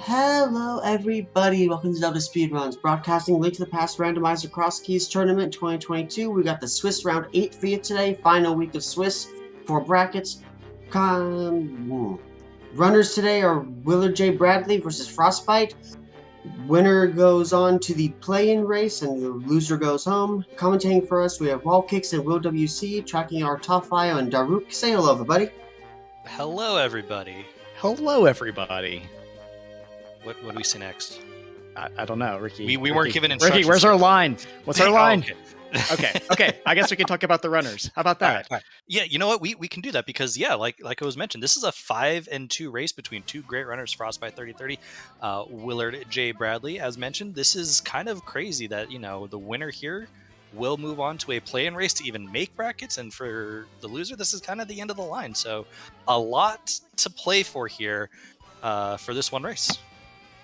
Hello everybody, welcome to ZeldaSpeedRuns, broadcasting Link to the Past Randomizer Crosskeys Tournament 2022. We got the Swiss Round 8 for you today, final week of Swiss, 4 brackets. Runners today are WillardJBradley versus Frostbite. Winner goes on to the play-in race and the loser goes home. Commentating for us, we have Wallkicks and WillWC, tracking our top 5 and Daruk. Say hello everybody. Hello everybody. Hello everybody. What do we say next? I don't know, Ricky. We weren't given instructions. Ricky, where's our line? What's our line? Okay. I guess we can talk about the runners. How about that? All right. Yeah, you know what? We can do that because like it was mentioned, this is a 5-2 race between two great runners, Frostbite 3030, WillardJBradley. As mentioned, this is kind of crazy that the winner here will move on to a play-in race to even make brackets, and for the loser, this is kind of the end of the line. So a lot to play for here for this one race.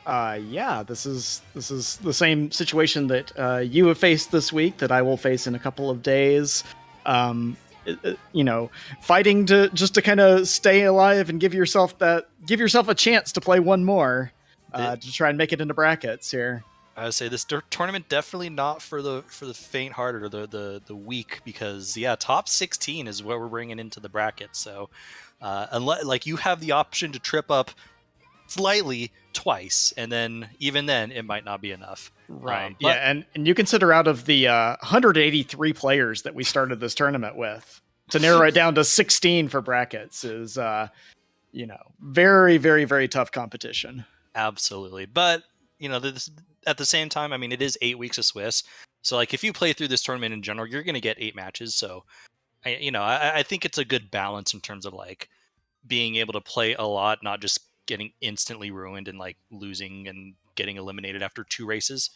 Yeah, this is the same situation that you have faced this week that I will face in a couple of days. Fighting to kind of stay alive and give yourself a chance to play one more to try and make it into brackets here. I would say this tournament definitely not for the faint-hearted or the weak, because top 16 is what we're bringing into the bracket. So unless you have the option to trip up slightly twice, and then even then it might not be enough. Right. And you consider out of the 183 players that we started this tournament with, to narrow it down to 16 for brackets is very, very, very tough competition. Absolutely. But this, at the same time, I mean, it is 8 weeks of Swiss, so if you play through this tournament in general, you're going to get 8 matches. So I think it's a good balance in terms of being able to play a lot, not just getting instantly ruined and losing and getting eliminated after 2 races.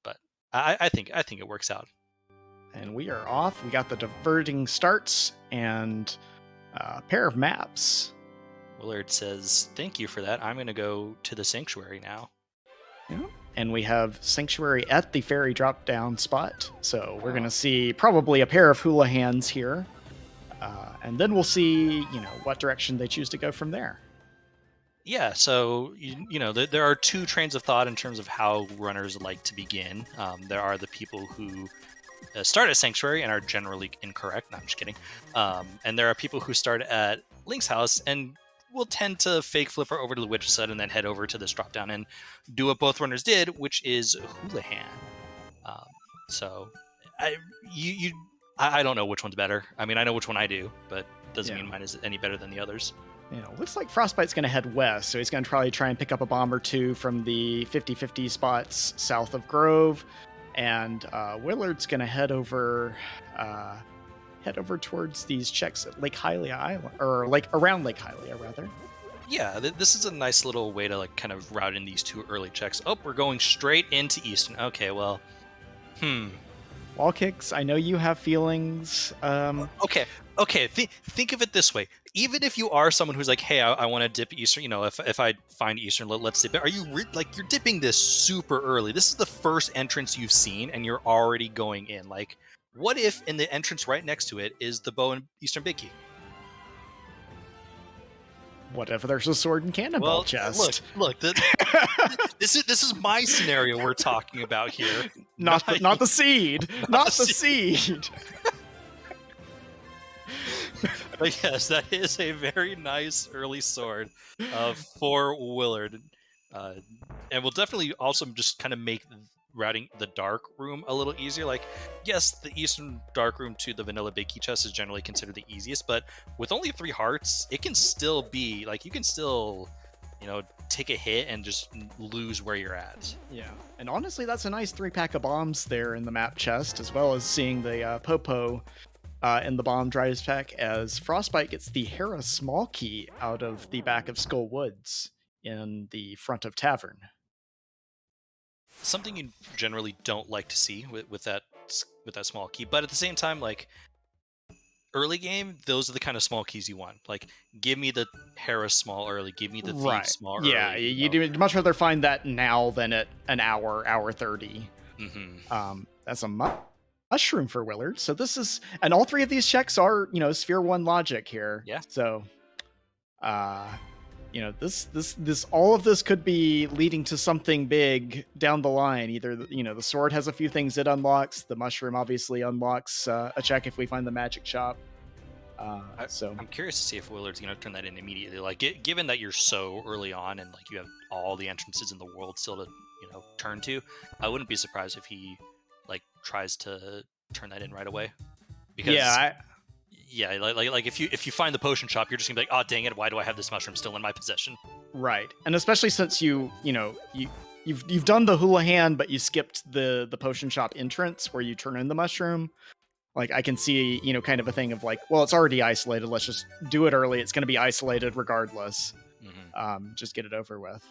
But I think it works out. And we are off. We got the diverting starts and a pair of maps. Willard says, thank you for that. I'm going to go to the Sanctuary now. Yeah. And we have Sanctuary at the ferry drop down spot. So we're going to see probably a pair of hula hands here. And then we'll see, what direction they choose to go from there. Yeah, so there are 2 trains of thought in terms of how runners like to begin. There are the people who start at Sanctuary and are generally incorrect. No, I'm just kidding. And there are people who start at Link's house and will tend to fake flipper over to the Witch's Hut and then head over to this drop down and do what both runners did, which is Houlihan. So I don't know which one's better. I mean, I know which one I do, but doesn't mean mine is any better than the others. Looks like Frostbite's going to head west, so he's going to probably try and pick up a bomb or 2 from the 50-50 spots south of Grove, and Willard's going to head over towards these checks at Lake Hylia Island, or around Lake Hylia rather. Yeah, this is a nice little way to kind of route in these 2 early checks. Oh, we're going straight into Eastern. Okay, well, Wallkicks, I know you have feelings. Okay. Think of it this way. Even if you are someone who's hey, I want to dip Eastern, if I find Eastern, let's dip it. Are you you're dipping this super early? This is the first entrance you've seen, and you're already going in. What if in the entrance right next to it is the bow and Eastern Big Key? What if there's a sword and cannonball chest? Look. This is my scenario we're talking about here. Not the seed. Not the seed. But yes, that is a very nice early sword for Willard. And we'll definitely also just kind of make routing the dark room a little easier. Yes, the Eastern dark room to the vanilla big key chest is generally considered the easiest, but with only 3 hearts, it can still be you can still take a hit and just lose where you're at. Yeah, and honestly, that's a nice 3-pack of bombs there in the map chest, as well as seeing the Popo in the bomb drives pack, as Frostbite gets the Hera small key out of the back of Skull Woods in the front of Tavern. Something you generally don't like to see with that small key, but at the same time, early game, those are the kind of small keys you want. Give me the Hera small early, give me the Thief small early. Yeah, you'd much rather find that now than at an hour 30. Mm-hmm. That's a mushroom for Willard. So this is, and all 3 of these checks are, Sphere 1 logic here. Yeah. So, this all of this could be leading to something big down the line. Either the sword has a few things it unlocks. The mushroom obviously unlocks a check if we find the magic shop. So I'm curious to see if Willard's going to turn that in immediately. Like, given that you're so early on and like you have all the entrances in the world still to turn to, I wouldn't be surprised if he like tries to turn that in right away. Because like if you find the potion shop, you're just gonna be like, oh dang it, why do I have this mushroom still in my possession? Right, and especially since you've done the hula hand, but you skipped the potion shop entrance where you turn in the mushroom. Like, I can see, kind of a thing of like, well, it's already isolated. Let's just do it early. It's going to be isolated regardless. Mm-hmm. Just get it over with.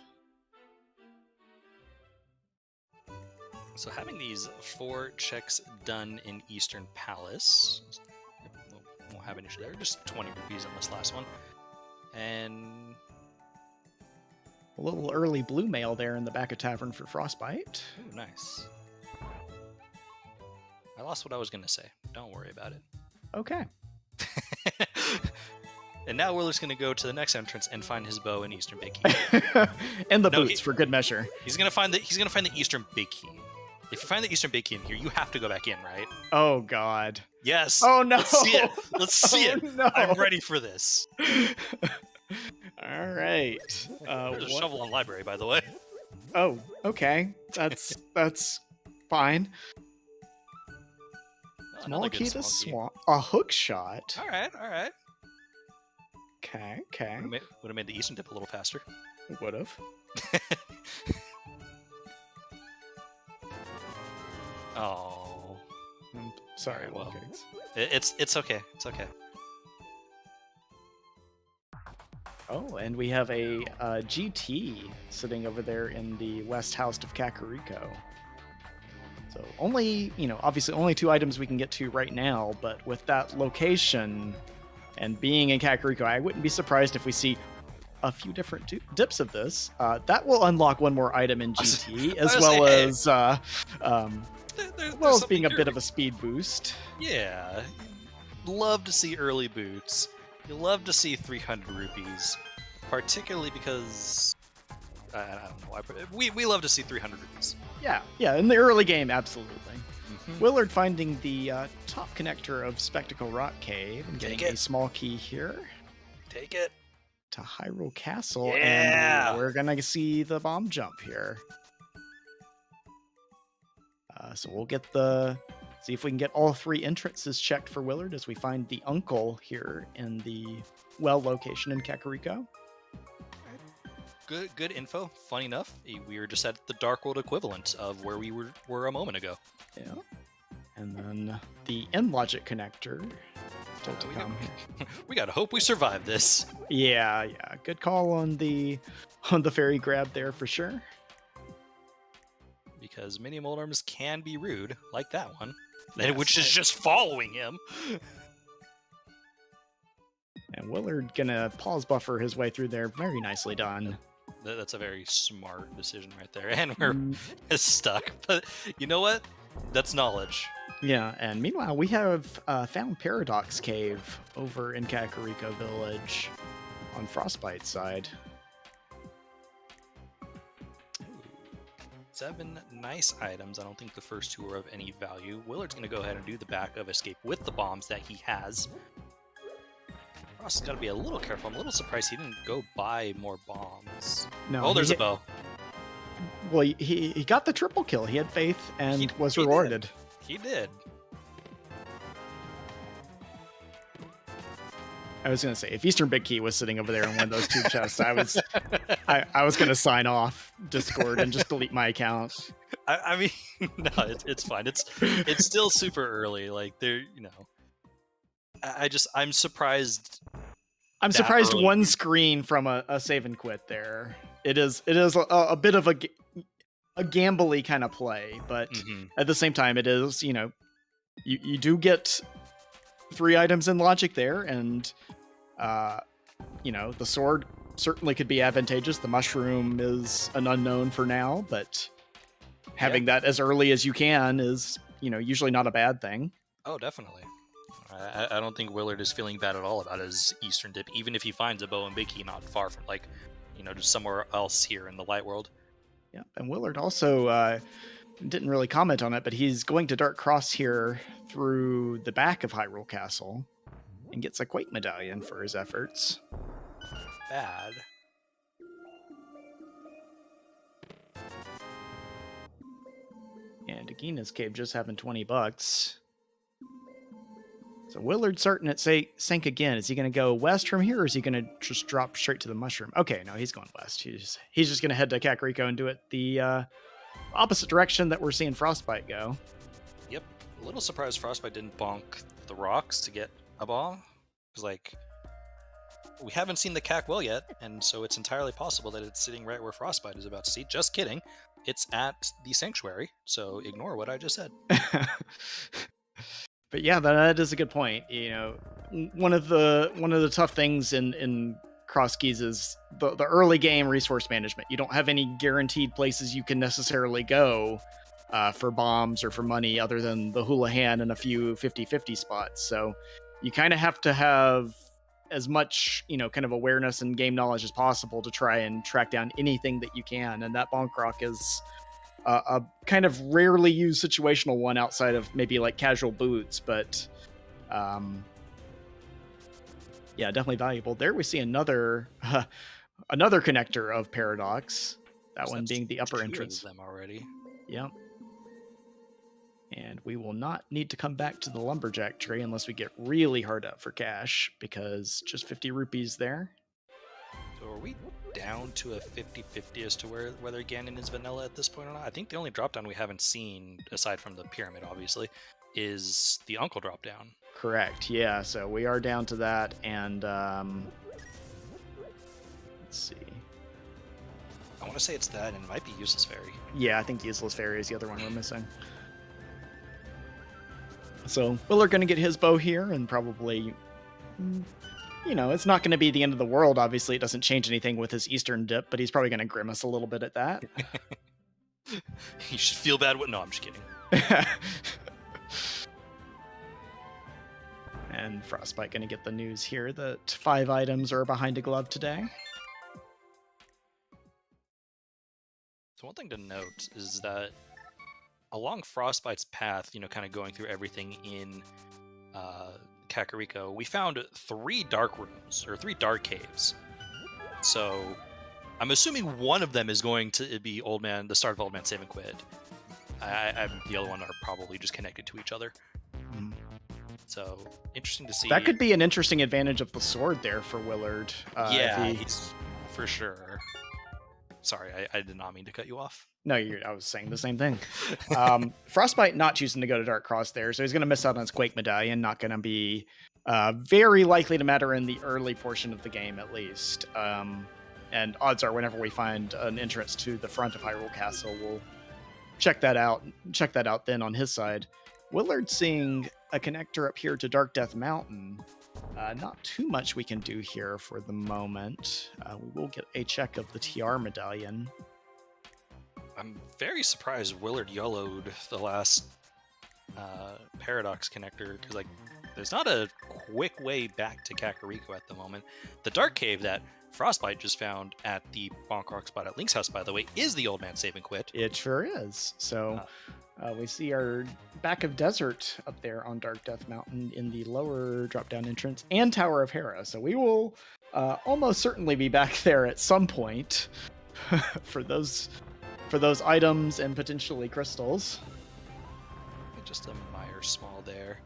So having these 4 checks done in Eastern Palace, won't have an issue there. Just 20 rupees on this last one. And a little early blue mail there in the back of Tavern for Frostbite. Ooh, nice. I lost what I was going to say. Don't worry about it. Okay. And now Willard's going to go to the next entrance and find his bow and Eastern Big Key. And the boots for good measure. He's going to find the Eastern Big Key. If you find the Eastern Big Key in here, you have to go back in, right? Oh God. Yes. Oh no. Let's see it. Let's see it. No. I'm ready for this. All right. There's a shovel on library, by the way. Oh, okay. That's fine. Small key to swamp. A hook shot. All right. Okay. Would have made the Eastern dip a little faster. Would have. Oh. I'm sorry. Well, it's okay. It's okay. Oh, and we have a GT sitting over there in the west house of Kakariko. So obviously only 2 items we can get to right now, but with that location and being in Kakariko, I wouldn't be surprised if we see a few different dips of this. That will unlock one more item in GT, as well as being a bit of a speed boost. Yeah. Love to see early boots. You love to see 300 rupees, particularly because I don't know why. We love to see 300 rupees. Yeah, in the early game, absolutely. Mm-hmm. Willard finding the top connector of Spectacle Rock Cave and getting a small key here. Take it. To Hyrule Castle, yeah. And we're gonna see the bomb jump here. So we'll see if we can get all 3 entrances checked for Willard as we find the uncle here in the well location in Kakariko. Good info. Funny enough, we were just at the Dark World equivalent of where we were a moment ago. Yeah. And then the end logic connector still to come here. We gotta hope we survive this. Yeah. Good call on the fairy grab there for sure. Because mini Moldarms can be rude, like that one, yes, which is just following him. And Willard gonna pause buffer his way through there. Very nicely done. That's a very smart decision right there. And we're stuck. But you know what? That's knowledge. Yeah, and meanwhile, we have found Paradox Cave over in Kakariko Village on Frostbite's side. 7 nice items. I don't think the first 2 are of any value. Willard's going to go ahead and do the back of escape with the bombs that he has. Ross has got to be a little careful. I'm a little surprised he didn't go buy more bombs. No. Oh, there's a bow. Well, he got the triple kill. He had faith and was rewarded. He did. I was gonna say, if Eastern Big Key was sitting over there in one of those 2 chests, I was gonna sign off Discord and just delete my account. I mean, no, it's fine. It's still super early. Like I'm surprised. I'm surprised early. One screen from a save and quit there. It is a bit of a gambly kind of play, but at the same time, it is you do get 3 items in logic there, and the sword certainly could be advantageous. The mushroom is an unknown for now, but having that as early as you can is usually not a bad thing. Oh, definitely. I don't think Willard is feeling bad at all about his Eastern dip, even if he finds a bow and big key not far from, like, just somewhere else here in the light world. Yeah, and Willard also didn't really comment on it, but he's going to Dark Cross here through the back of Hyrule Castle and gets a Quake Medallion for his efforts. Bad. And Agina's Cave just having $20. So Willard's starting at sink again. Is he going to go west from here, or is he going to just drop straight to the mushroom? Okay, no, he's going west. He's just going to head to Kakariko and do it the opposite direction that we're seeing Frostbite go. Yep. A little surprised Frostbite didn't bonk the rocks to get a bomb. Because, like, we haven't seen the Kak well yet, and so it's entirely possible that it's sitting right where Frostbite is about to see. Just kidding. It's at the Sanctuary, so ignore what I just said. But yeah, that is a good point. One of the tough things in Crosskeys is the early game resource management. You don't have any guaranteed places you can necessarily go for bombs or for money other than the Houlihan and a few 50-50 spots. So you kind of have to have as much, kind of awareness and game knowledge as possible to try and track down anything that you can. And that Bonk Rock is a kind of rarely used situational one outside of maybe like casual boots, but yeah, definitely valuable. There we see another connector of Paradox. That one being the upper entrance. Them already. Yeah. And we will not need to come back to the lumberjack tree unless we get really hard up for cash, because just 50 rupees there. So are we down to a 50-50 as to whether Ganon is vanilla at this point or not? I think the only drop down we haven't seen, aside from the pyramid obviously, is the Uncle drop down. Correct, yeah, so we are down to that, and let's see. I want to say it's that, and it might be Useless Fairy. Yeah, I think Useless Fairy is the other one we're missing. So Willard going to get his bow here, and probably, it's not going to be the end of the world. Obviously, it doesn't change anything with his Eastern dip, but he's probably going to grimace a little bit at that. You should feel bad. No, I'm just kidding. And Frostbite going to get the news here that 5 items are behind a glove today. So one thing to note is that along Frostbite's path, kind of going through everything in Kakariko, we found 3 dark rooms, or 3 dark caves. So I'm assuming one of them is going to be the start of Old Man Save and Quit. The other one are probably just connected to each other. Mm. So interesting to see. That could be an interesting advantage of the sword there for Willard. He's for sure. Sorry, I did not mean to cut you off. No, I was saying the same thing. Frostbite not choosing to go to Dark Cross there, so he's going to miss out on his Quake Medallion. Not going to be very likely to matter in the early portion of the game, at least. And odds are, whenever we find an entrance to the front of Hyrule Castle, we'll check that out. Check that out then on his side. Willard seeing a connector up here to Dark Death Mountain. Not too much we can do here for the moment. We will get a check of the TR medallion. I'm very surprised Willard YOLO'd the last Paradox connector, because there's not a quick way back to Kakariko at the moment. The Dark Cave that Frostbite just found at the Bonk Rock spot at Link's house, by the way, is the Old Man Save and Quit. It sure is. So we see our back of desert up there on Dark Death Mountain in the lower drop-down entrance and Tower of Hera. So we will almost certainly be back there at some point for those items and potentially crystals. Just a Meyer Small there.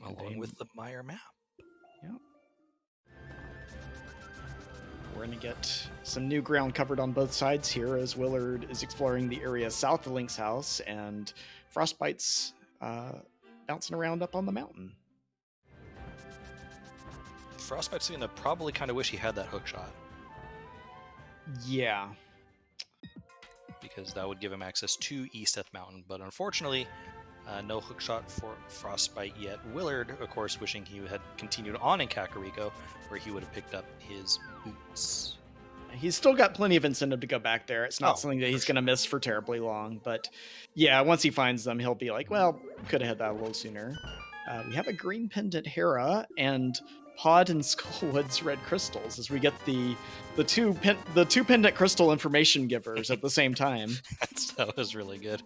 Along with the Meyer map. Yep. We're going to get some new ground covered on both sides here as Willard is exploring the area south of Link's house, and Frostbite's bouncing around up on the mountain. Frostbite's going to probably kind of wish he had that hook shot. Yeah. Because that would give him access to East Death Mountain, but unfortunately, no hookshot for Frostbite yet. Willard, of course, wishing he had continued on in Kakariko, where he would have picked up his boots. he's still got plenty of incentive to go back there. It's not Oh, something that he's for going to miss for terribly long. But yeah, once he finds them, he'll be like, well, could have had that a little sooner. We have a green pendant Hera and Pod and Skullwood's red crystals as we get the two pendant crystal information givers at the same time. That was really good.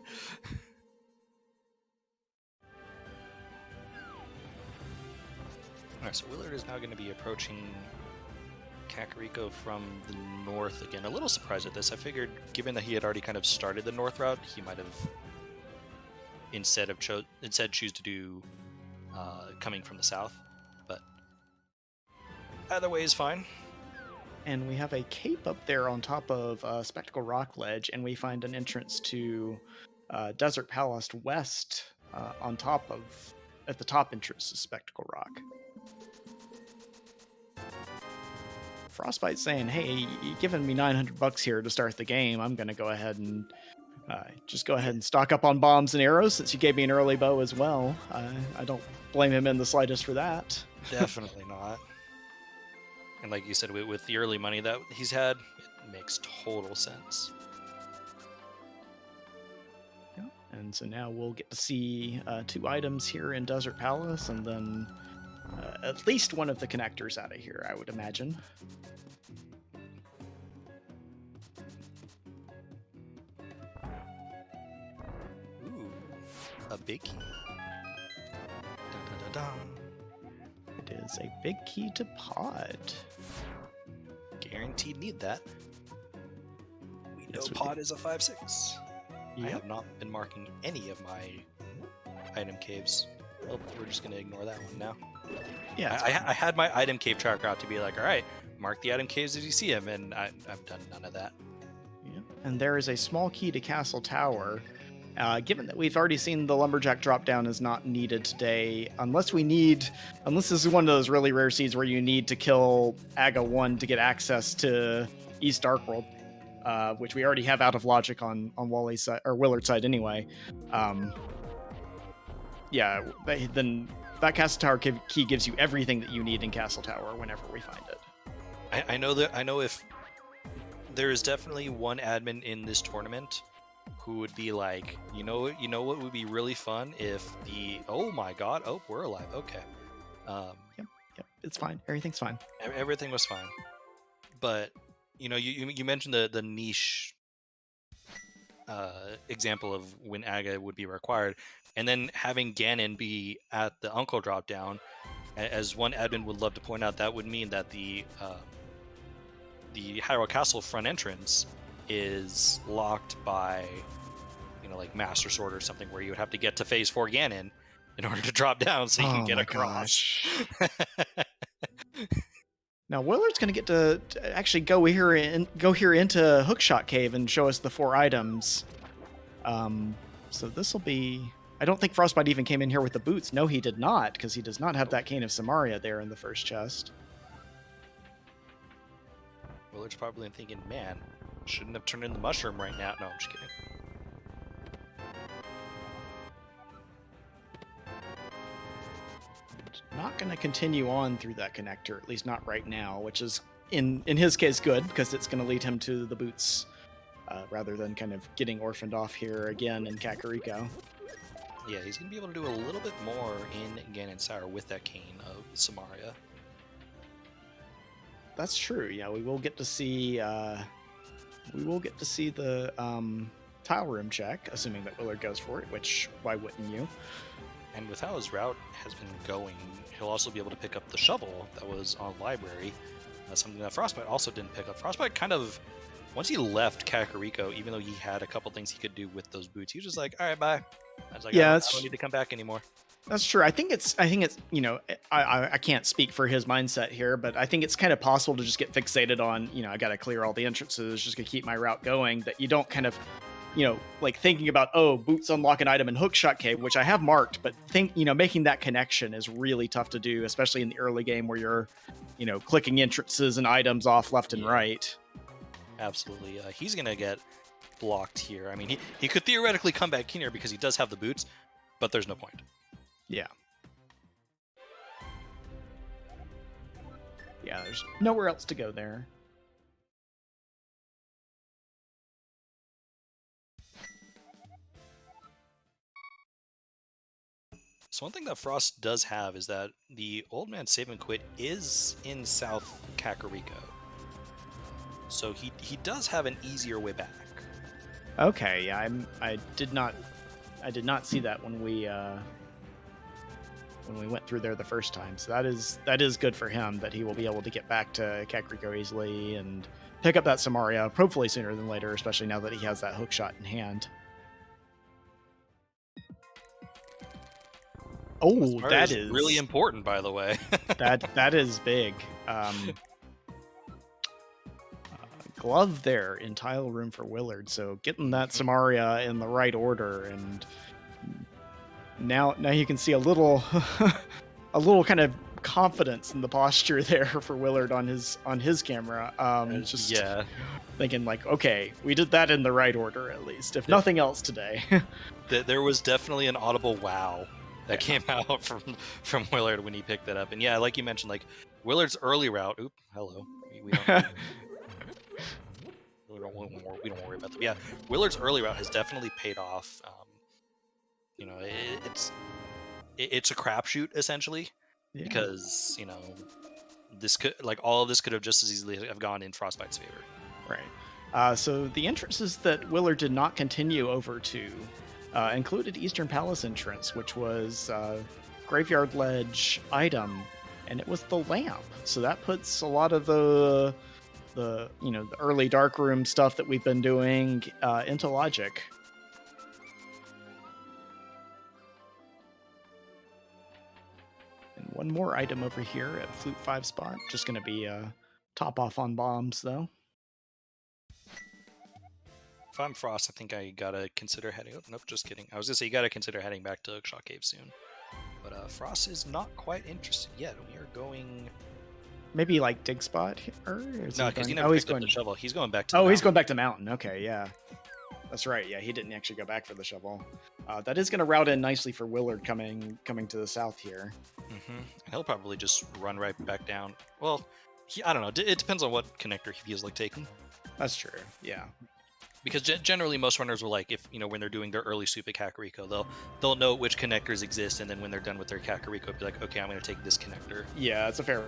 Alright, so Willard is now going to be approaching Kakariko from the north again. A little surprised at this. I figured, given that he had already kind of started the north route, he might have instead choose to do coming from the south. But either way is fine. And we have a cape up there on top of Spectacle Rock Ledge, and we find an entrance to Desert Palace West at the top entrance to Spectacle Rock. Frostbite saying, hey, you've given me $900 here to start the game. I'm going to go ahead and just go ahead and stock up on bombs and arrows since you gave me an early bow as well. I don't blame him in the slightest for that. Definitely not. And like you said, with the early money that he's had, it makes total sense. Yeah. And so now we'll get to see 2 items here in Desert Palace, and then at least one of the connectors out of here, I would imagine. Ooh, a big key. Dun, dun, dun, dun. It is a big key to Pod. Guaranteed need that. We know Yes, we Pod do. is a 5/6. I Yep. have not been marking any of my item caves. Oh, we're just going to ignore that one now. Yeah, it's I had my item cave tracker out to be like, all right, mark the item caves as you see them, and I've done none of that. Yeah. And there is a small key to Castle Tower. Given that we've already seen the Lumberjack drop down is not needed today, unless this is one of those really rare seeds where you need to kill Aga 1 to get access to East Dark World, which we already have out of logic on Wally's side, or Willard's side anyway. Then that Castle Tower key gives you everything that you need in Castle Tower whenever we find it. I know if there is definitely one admin in this tournament who would be like, you know what would be really fun if oh my god, oh, we're alive, okay. Yep, it's fine. Everything's fine. Everything was fine. But, you mentioned the niche example of when Aga would be required, and then having Ganon be at the Uncle drop down, as one admin would love to point out, that would mean that the Hyrule Castle front entrance is locked by, like Master Sword or something, where you would have to get to Phase 4 Ganon in order to drop down so you can get across. Now Willard's going to get to actually go here into Hookshot Cave and show us the 4 items. So this will be. I don't think Frostbite even came in here with the boots. No, he did not, because he does not have that Cane of Samaria there in the first chest. Willard's probably thinking, man, shouldn't have turned in the mushroom right now. No, I'm just kidding. Not going to continue on through that connector, at least not right now, which is in his case good, because it's going to lead him to the boots rather than kind of getting orphaned off here again in Kakariko. Yeah, he's going to be able to do a little bit more in Ganon Sour with that Cane of Samaria. That's true. Yeah, we will get to see the tile room check, assuming that Willard goes for it, which why wouldn't you? And with how his route has been going, he'll also be able to pick up the shovel that was on library. That's something that Frostbite also didn't pick up. Frostbite kind of, once he left Kakariko, even though he had a couple things he could do with those boots, he was just like, all right, bye. I was like, yeah, I don't need to come back anymore. That's true. I think it's I can't speak for his mindset here, but I think it's kind of possible to just get fixated on, I got to clear all the entrances, just gonna keep my route going, that you don't kind of, like thinking about, boots unlock an item in Hookshot Cave, which I have marked, but making that connection is really tough to do, especially in the early game where you're, clicking entrances and items off left and right. Absolutely. He's going to get blocked here. I mean, he could theoretically come back in here because he does have the boots, but there's no point. Yeah. Yeah, there's nowhere else to go there. So one thing that Frost does have is that the Old Man Save and Quit is in South Kakariko. So he does have an easier way back. Okay, yeah, I did not see that when we went through there the first time. So that is good for him, that he will be able to get back to Kakariko easily and pick up that Samaria, hopefully sooner than later, especially now that he has that hook shot in hand. Oh, that is really important, by the way. that is big. Glove there in tile room for Willard, so getting that Samaria in the right order, and now you can see a little kind of confidence in the posture there for Willard on his camera. Just thinking like, okay, we did that in the right order at least, if nothing else today. There was definitely an audible wow that came out from Willard when he picked that up. And yeah, like you mentioned, like Willard's early route. Oop, hello. We don't worry about that. Yeah, Willard's early route has definitely paid off. It's a crapshoot essentially, because this could, like, all of this could have just as easily have gone in Frostbite's favor. Right. So the entrances that Willard did not continue over to included Eastern Palace entrance, which was Graveyard Ledge item, and it was the lamp. So that puts a lot of the early dark room stuff that we've been doing into logic. And one more item over here at Flute 5 spot. Just going to be top off on bombs, though. If I'm Frost, I think I gotta consider heading... Oh, nope, just kidding. I was gonna say you gotta consider heading back to Shock Cave soon. But Frost is not quite interested yet. We are going... Maybe like dig spot here? No, because he never picked up the shovel. He's going back to the mountain. He's going back to mountain. Okay, yeah. That's right. Yeah, he didn't actually go back for the shovel. That is going to route in nicely for Willard coming to the south here. Mm-hmm. And he'll probably just run right back down. Well, I don't know. It depends on what connector he feels like taking. That's true. Yeah. Because generally most runners will, like, if when they're doing their early sweep at Kakariko, they'll know which connectors exist, and then when they're done with their Kakariko, be like, okay, I'm going to take this connector. Yeah, it's a fair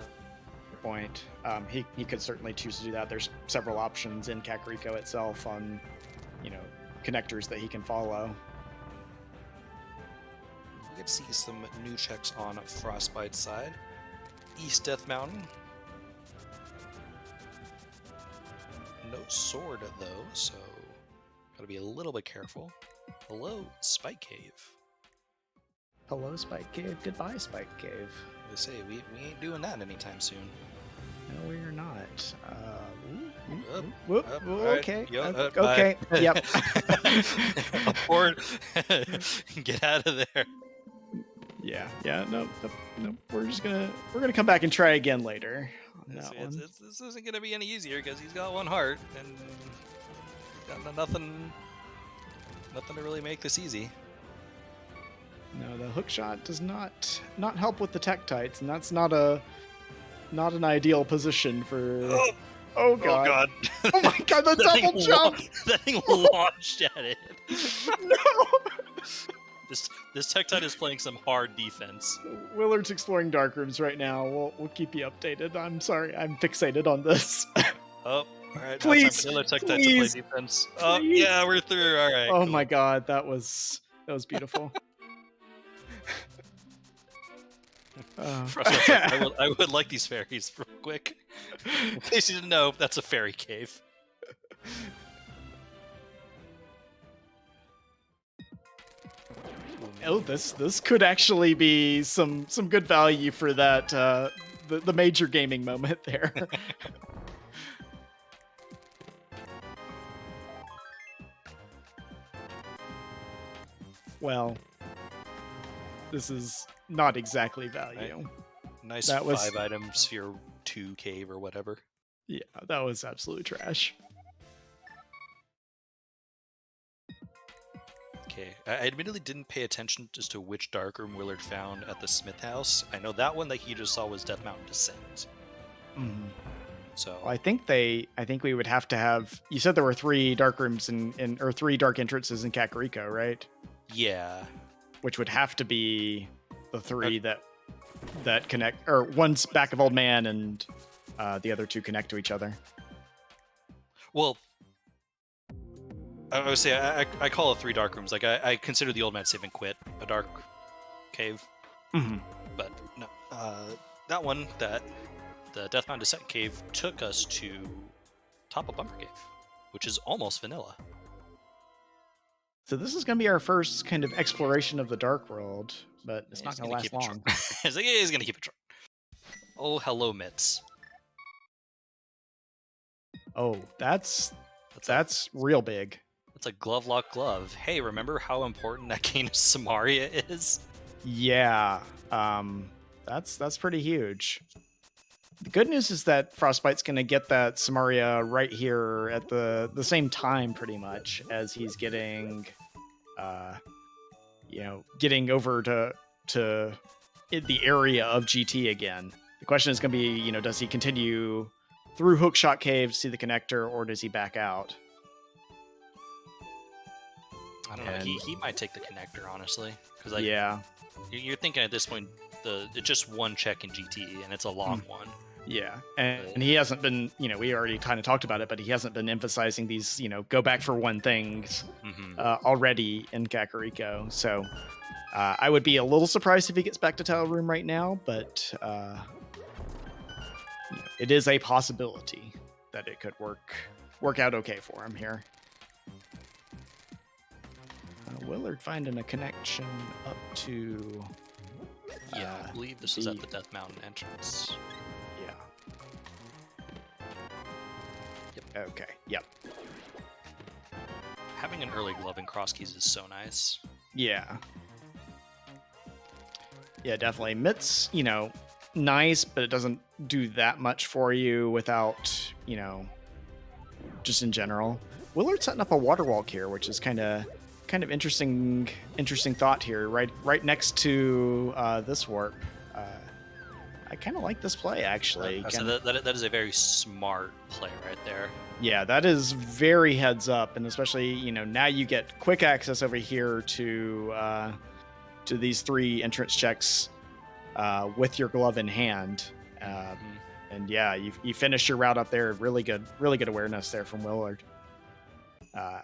point. He could certainly choose to do that. There's several options in Kakariko itself on connectors that he can follow. We can see some new checks on Frostbite's side. East Death Mountain. No sword though, so gotta be a little bit careful. Hello, Spike Cave. Hello, Spike Cave. Goodbye, Spike Cave. I say we ain't doing that anytime soon. No, we're not. Okay. Okay. Yep. Abort. Get out of there. Yeah. No. We're gonna come back and try again later. This isn't gonna be any easier because he's got one heart and got nothing to really make this easy. No, the hook shot does not help with the Tektites, and that's not an ideal position for. Oh god! Oh my god! The double jump! That thing launched at it. No. This Tektite is playing some hard defense. Willard's exploring dark rooms right now. We'll keep you updated. I'm sorry, I'm fixated on this. Oh, all right. Please, Tektite to play defense. Oh, yeah, we're through. All right. Oh cool. My god, that was beautiful. I would like these fairies real quick. In case you didn't know, that's a fairy cave. Oh, this could actually be some good value for that the major gaming moment there. Well, this is not exactly value. Right. Nice that 5 items for your 2 cave or whatever. Yeah, that was absolute trash. Okay, I admittedly didn't pay attention as to which darkroom Willard found at the Smith House. I know that one that he just saw was Death Mountain Descent. Mm-hmm. So I think we would have to have. You said there were 3 dark rooms or 3 dark entrances in Kakariko, right? Yeah. Which would have to be the three that connect, or one's back of Old Man and the other two connect to each other. Well, I would say I call it 3 dark rooms. Like I consider the Old Man Save and Quit a dark cave, but no, that one, that the Deathbound Descent cave took us to top of Bumper Cave, which is almost vanilla. So this is going to be our first kind of exploration of the Dark World, but it's not going to last long. He's like, he's going to keep it short. Oh, hello, Mitts. Oh, that's real big. It's a glove lock glove. Hey, remember how important that Canis Samaria is? Yeah, that's pretty huge. The good news is that Frostbite's going to get that Samaria right here at the same time, pretty much, as he's getting, getting over to the area of GT again. The question is going to be, does he continue through Hookshot Cave to see the connector, or does he back out? I don't know. He might take the connector, honestly, because yeah, you're thinking at this point it's just one check in GT, and it's a long one. Yeah, and he hasn't been, we already kind of talked about it, but he hasn't been emphasizing these, go back for one things already in Kakariko. So I would be a little surprised if he gets back to Tile Room right now, but it is a possibility that it could work out okay for him here. Willard finding a connection up to... Yeah, I believe this is at the Death Mountain entrance. Yep. Okay, yep. Having an early glove in Crosskeys is so nice. Yeah. Yeah, definitely. Mitts, nice, but it doesn't do that much for you without, just in general. Willard's setting up a water walk here, which is kind of interesting thought here, right next to this warp. I kind of like this play, actually. So that is a very smart play right there. Yeah, that is very heads up, and especially, now you get quick access over here to these 3 entrance checks with your glove in hand. And yeah, you finish your route up there. Really good awareness there from Willard.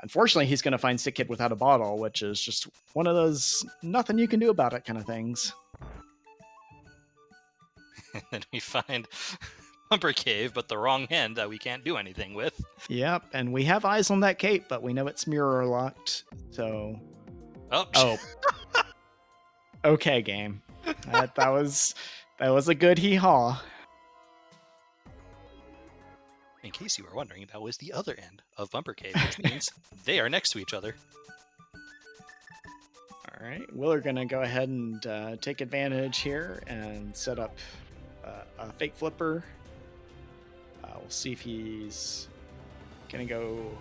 Unfortunately, he's going to find Sick Kid without a bottle, which is just one of those nothing you can do about it kind of things. And then we find Bumper Cave, but the wrong hand that we can't do anything with. Yep, and we have eyes on that cape, but we know it's mirror locked, so... Oh. Okay, game. That was a good hee-haw. In case you were wondering, that was the other end of Bumper Cave, which means they are next to each other. All right, we're going to go ahead and take advantage here and set up a fake flipper. We'll see if he's going to go...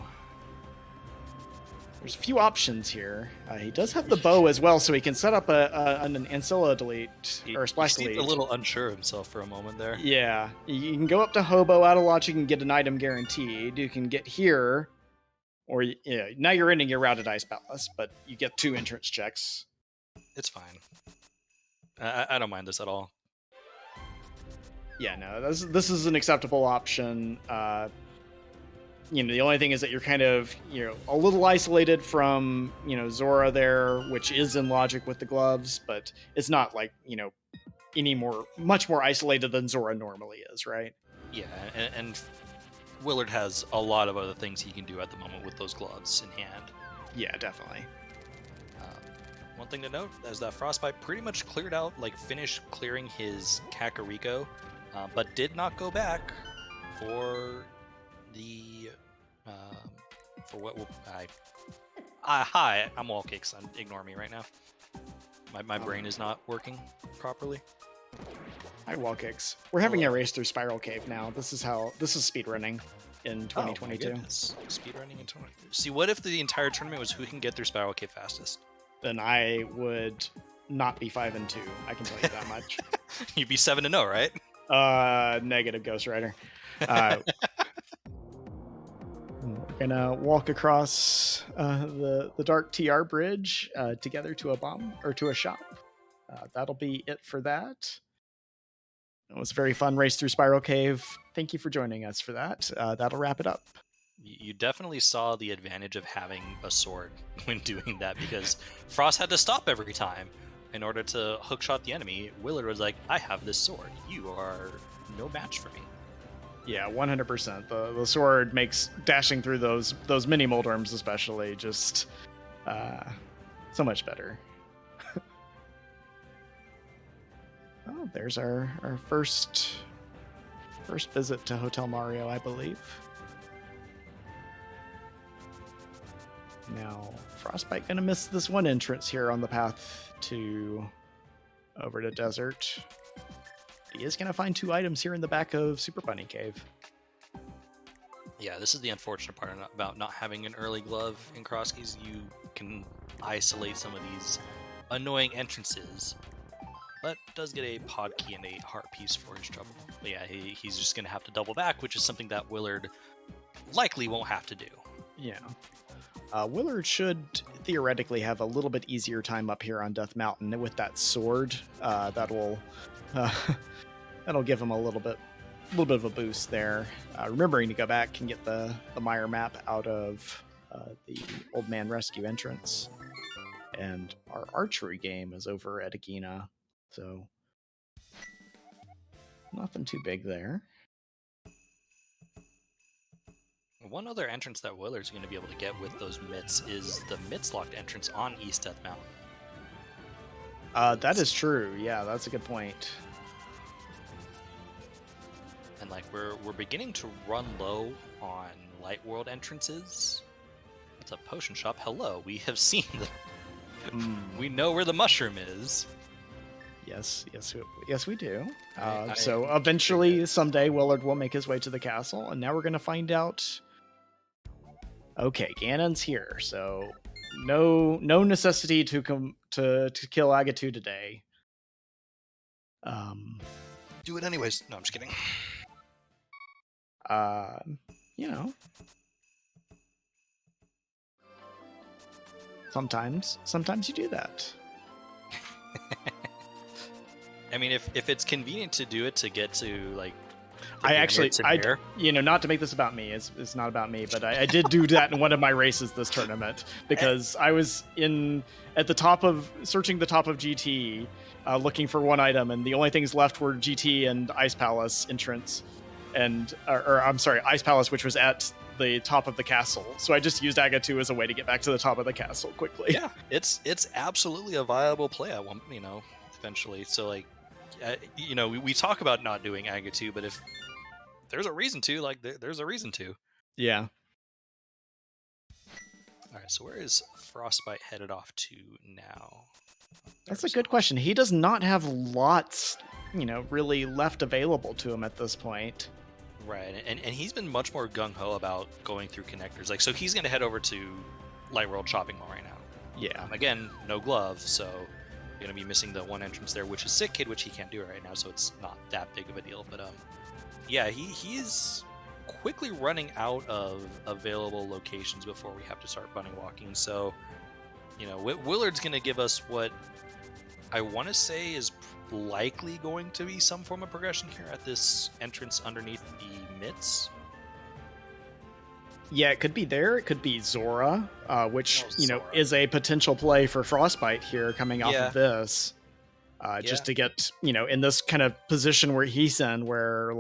There's a few options here. He does have the bow as well, so he can set up an Ancilla delete, or a splash delete. He's a little unsure of himself for a moment there. Yeah, you can go up to Hobo, out of launch, you can get an item guaranteed. You can get here, or now you're ending your routed Ice Palace, but you get 2 entrance checks. It's fine. I don't mind this at all. Yeah, no, this is an acceptable option. The only thing is that you're kind of, a little isolated from, Zora there, which is in logic with the gloves, but it's not like, much more isolated than Zora normally is, right? Yeah, and Willard has a lot of other things he can do at the moment with those gloves in hand. Yeah, definitely. One thing to note is that Frostbite pretty much finished clearing his Kakariko, but did not go back for the hi, I'm all cakes. Ignore me right now. My brain is not working properly. Hi, wall kicks. We're having a race through Spiral Cave now. This is speedrunning in 2022. Speedrunning in 2022. See, what if the entire tournament was who can get through Spiral Cave fastest? Then I would not be 5-2. I can tell you that much. You'd be 7-0, right? Negative, Ghost Rider. We're gonna walk across the Dark TR bridge together to a bomb or to a shop. that'll be it for that. It was a very fun race through Spiral Cave. Thank you for joining us for that. That'll wrap it up. You definitely saw the advantage of having a sword when doing that, because Frost had to stop every time in order to hookshot the enemy. Willard was like, I have this sword. You are no match for me. Yeah, 100%. The sword makes dashing through those mini Moldworms especially just so much better. Oh, there's our first visit to Hotel Mario, I believe. Now, Frostbite gonna miss this one entrance here on the path over to Desert. He is gonna find 2 items here in the back of Super Bunny Cave. Yeah, this is the unfortunate part about not having an early glove in Crosskeys. You can isolate some of these annoying entrances, but does get a pod key and a heart piece for his trouble. But yeah, he's just gonna have to double back, which is something that Willard likely won't have to do. Yeah. Willard should theoretically have a little bit easier time up here on Death Mountain with that sword. That'll give him a little bit of a boost there. Remembering to go back and get the Meyer map out of the Old Man Rescue entrance. And our archery game is over at Agina, so nothing too big there. One other entrance that Willard's going to be able to get with those mitts is the mitts locked entrance on East Death Mountain. That is true. Yeah, that's a good point. And like we're beginning to run low on Light World entrances. It's a potion shop. Hello, we have seen them. We know where the mushroom is. Yes, we do. So eventually, someday, Willard will make his way to the castle, and now we're going to find out. Okay, Ganon's here, so no necessity to kill Agatu today. Do it anyways. No, I'm just kidding. You know, sometimes you do that. I mean, if it's convenient to do it to get to like, not to make this about me, it's not about me, but I did do that in one of my races this tournament because I was searching the top of GT, looking for one item, and the only things left were GT and Ice Palace entrance, Ice Palace, which was at the top of the castle. So I just used Agatu as a way to get back to the top of the castle quickly. Yeah, it's absolutely a viable play. Eventually. So like, we talk about not doing Agatu, but if there's a reason to, like, there's a reason to. Yeah. All right, so where is Frostbite headed off to now? That's a good question. He does not have lots, really left available to him at this point. Right, and he's been much more gung-ho about going through connectors. Like, so he's going to head over to Light World Shopping Mall right now. Yeah. Again, no glove, so you're going to be missing the one entrance there, which is Sick Kid, which he can't do right now, so it's not that big of a deal. But yeah, he's quickly running out of available locations before we have to start bunny walking. So, Willard's going to give us what I want to say is likely going to be some form of progression here at this entrance underneath the mitts. Yeah, it could be there. It could be Zora, which is a potential play for Frostbite here coming off of this. Just to get, in this kind of position where he's in, where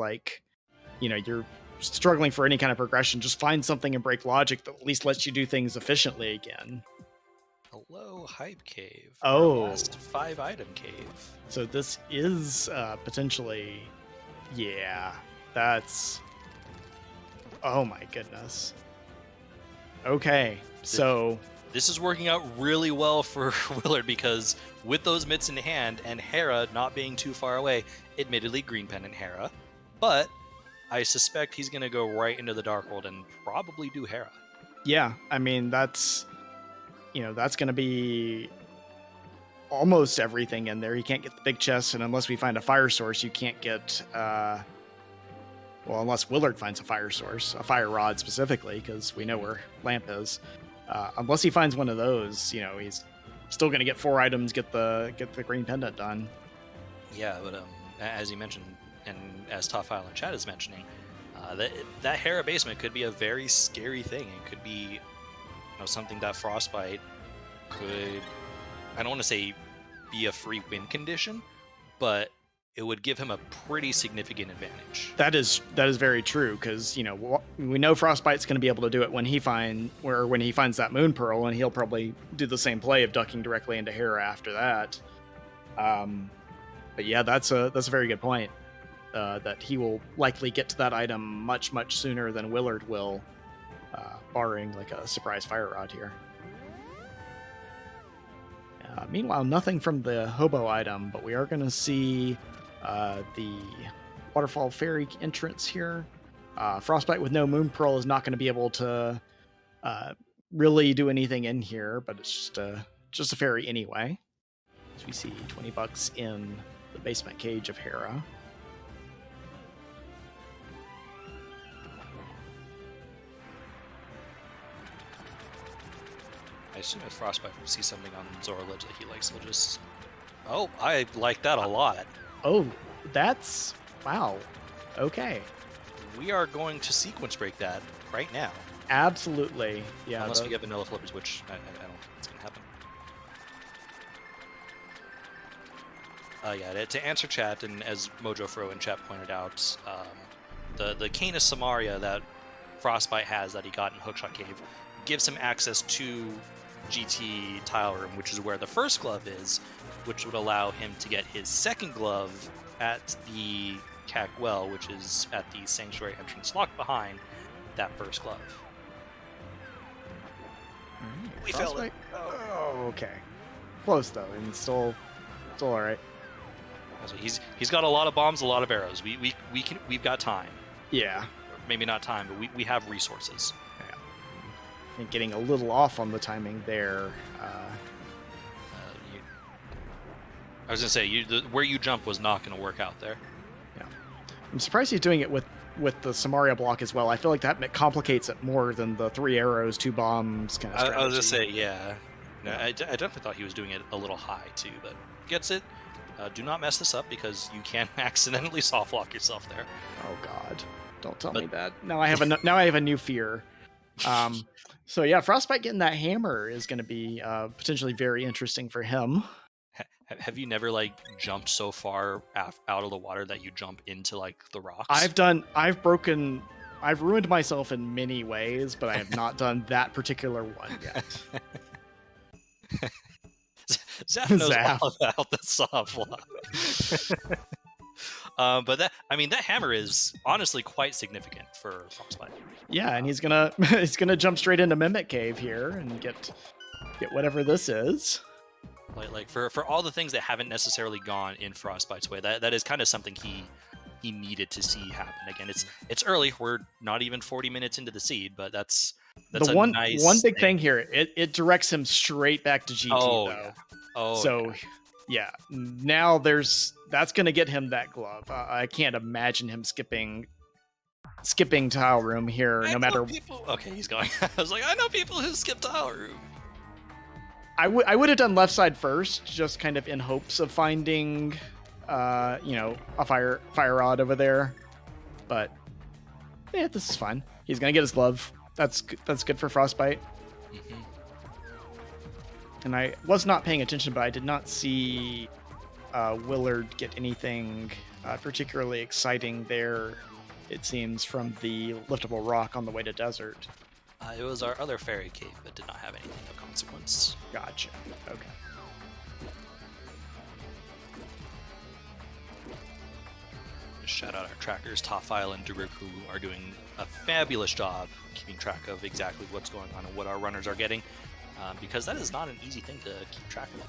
you're struggling for any kind of progression, just find something and break logic that at least lets you do things efficiently again. Hello, Hype Cave. Oh. Last 5-item cave. So this is potentially... Yeah, that's... Oh my goodness. Okay, so... This is working out really well for Willard because with those mitts in hand and Hera not being too far away, admittedly Green Pendant Hera, but I suspect he's going to go right into the Dark World and probably do Hera. Yeah, I mean, that's going to be almost everything in there. You can't get the big chest, and unless we find a fire source, you can't get... unless Willard finds a fire source, a fire rod specifically, because we know where Lamp is. Unless he finds one of those, he's still going to get 4 items, get the green pendant done. Yeah, but as you mentioned, and as Top File in chat is mentioning, that Hera basement could be a very scary thing. It could be, something that Frostbite could, I don't want to say be a free win condition, but it would give him a pretty significant advantage. That is very true, because we know Frostbite's going to be able to do it when he finds that Moon Pearl, and he'll probably do the same play of ducking directly into Hera after that. But yeah, that's a very good point. That he will likely get to that item much sooner than Willard will, barring like a surprise fire rod here. Meanwhile, nothing from the hobo item, but we are going to see the waterfall fairy entrance here. Frostbite with no Moon Pearl is not going to be able to really do anything in here, but it's just a fairy anyway. As we see $20 in the basement cage of Hera. I assume if Frostbite sees something on Zora Ledge that he likes, he'll just... Oh, I like that a lot. Oh, that's... Wow. Okay. We are going to sequence break that right now. Absolutely. Yeah. Unless we get vanilla flippers, which I don't think it's going to happen. Yeah, to answer chat, and as Mojo Fro in chat pointed out, the Canis Samaria that Frostbite has that he got in Hookshot Cave gives him access to GT Tile Room, which is where the first glove is, which would allow him to get his second glove at the Cac Well, which is at the Sanctuary entrance locked behind that first glove. We failed it. Oh, okay. Close though, and still all right. So he's got a lot of bombs, a lot of arrows. We've got time. Yeah. Maybe not time, but we have resources. Yeah. I think getting a little off on the timing there. I was gonna say where you jump was not gonna work out there. Yeah. I'm surprised he's doing it with the Samaria block as well. I feel like that complicates it more than the 3 arrows, 2 bombs kind of strategy. I was just say, yeah. No, I definitely thought he was doing it a little high too, but gets it. Do not mess this up because you can accidentally soft lock yourself there. Oh God! Don't tell me that. Now I have a new fear. So yeah, Frostbite getting that hammer is going to be potentially very interesting for him. Have you never jumped so far out of the water that you jump into the rocks? I've ruined myself in many ways, but I have not done that particular one yet. Zap knows all about the soft lock. But that hammer is honestly quite significant for Frostbite. Yeah, and he's gonna jump straight into Mimic Cave here and get whatever this is. For all the things that haven't necessarily gone in Frostbite's way, that is kind of something he needed to see happen. Again, it's early. We're not even 40 minutes into the seed, but that's the one big thing here. It directs him straight back to GT though. Yeah. Oh, so yeah. Now that's gonna get him that glove. I can't imagine him skipping Tile Room here. Okay, he's going. I was like, I know people who skip Tile Room. I would have done left side first, just kind of in hopes of finding, a fire rod over there. But yeah, this is fine. He's gonna get his glove. That's good for Frostbite. Mm-hmm. And I was not paying attention, but I did not see Willard get anything particularly exciting there. It seems from the liftable rock on the way to desert. It was our other fairy cave that did not have anything of consequence. Gotcha. Okay. Just shout out our trackers, Topfile and Duruk, who are doing a fabulous job keeping track of exactly what's going on and what our runners are getting, because that is not an easy thing to keep track of.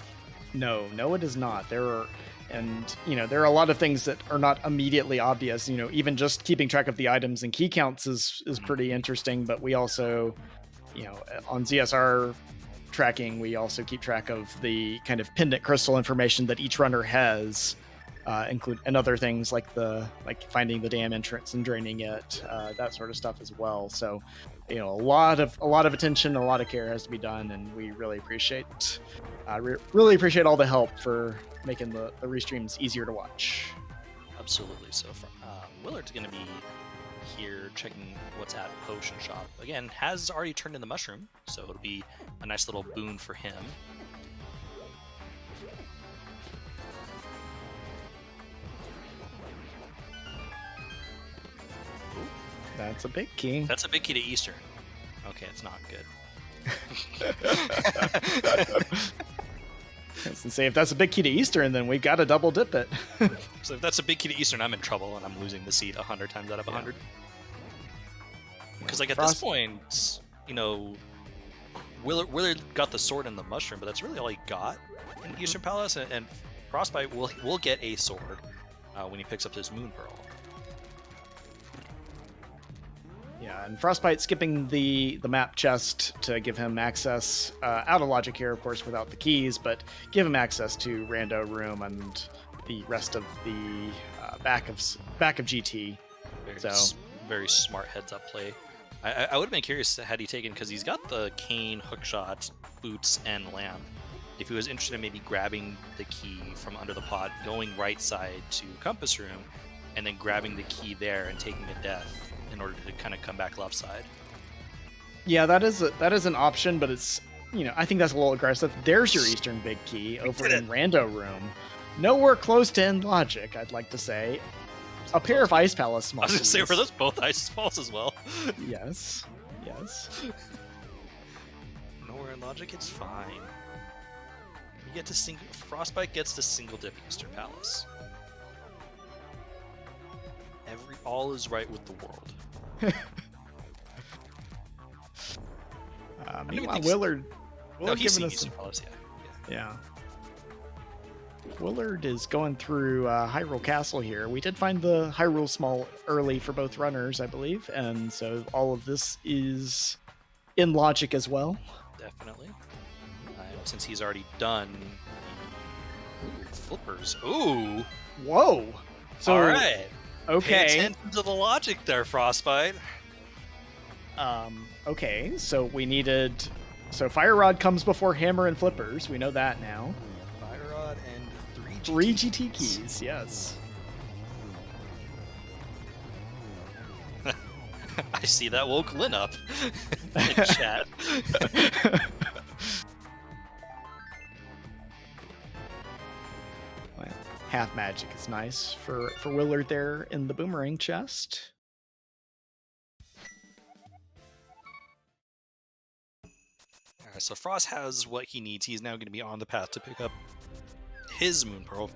No, it is not. There are a lot of things that are not immediately obvious. Even just keeping track of the items and key counts is pretty interesting. But we also, on ZSR tracking, we also keep track of the kind of pendant crystal information that each runner has. include and other things like finding the dam entrance and draining it, that sort of stuff as well. So, a lot of attention, a lot of care has to be done, and we really appreciate all the help for making the restreams easier to watch. Absolutely. So Willard's going to be here checking what's at Potion Shop. Again, has already turned into Mushroom, so it'll be a nice little boon for him. That's a big key. That's a big key to Eastern. Okay, it's not good. I was gonna say, if that's a big key to Eastern, then we got to double dip it. So if that's a big key to Eastern, I'm in trouble, and I'm losing the seed 100 times out of 100. Because at this point, Willard got the sword and the mushroom, but that's really all he got in Eastern Palace, and Frostbite will get a sword when he picks up his Moon Pearl. Yeah, and Frostbite skipping the map chest to give him access out of logic here, of course, without the keys, but give him access to Rando Room and the rest of the back of GT. Very smart heads-up play. I would have been curious had he taken, because he's got the cane, hookshot, boots, and lamp. If he was interested in maybe grabbing the key from under the pot, going right side to Compass Room, and then grabbing the key there and taking a death in order to kind of come back left side. Yeah, that is an option, but it's, I think that's a little aggressive. There's your Eastern big key over in Rando Room. Nowhere close to end logic, I'd like to say. A pair of Ice Palace small I was going to say, were those both Ice Balls as well? Yes. Nowhere in logic, it's fine. You get to Frostbite gets to single dip Eastern Palace. All is right with the world. Meanwhile, Willard he's giving us Eastern Palace, yeah. Willard is going through Hyrule Castle here. We did find the Hyrule Small early for both runners, I believe, and so all of this is in logic as well. Definitely. Since he's already done flippers. Ooh. Whoa. So, all right. Okay. Pay attention to the logic there, Frostbite. Okay, so so Fire Rod comes before Hammer and Flippers. We know that now. Fire Rod and three GT keys, yes. I see that woke Lynn up in chat. Half magic is nice for Willard there in the boomerang chest. Alright, so Frost has what he needs. He's now going to be on the path to pick up his Moon Pearl.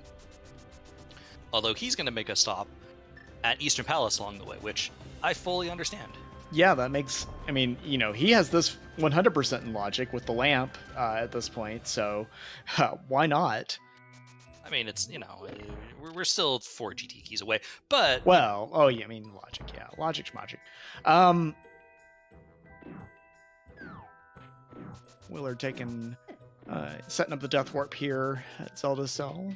Although he's going to make a stop at Eastern Palace along the way, which I fully understand. Yeah, that makes... he has this 100% in logic with the lamp at this point, so why not? It's, we're still 4 GT keys away, but... Well, logic, yeah. Logic's magic. Willard setting up the Death Warp here at Zelda Cell.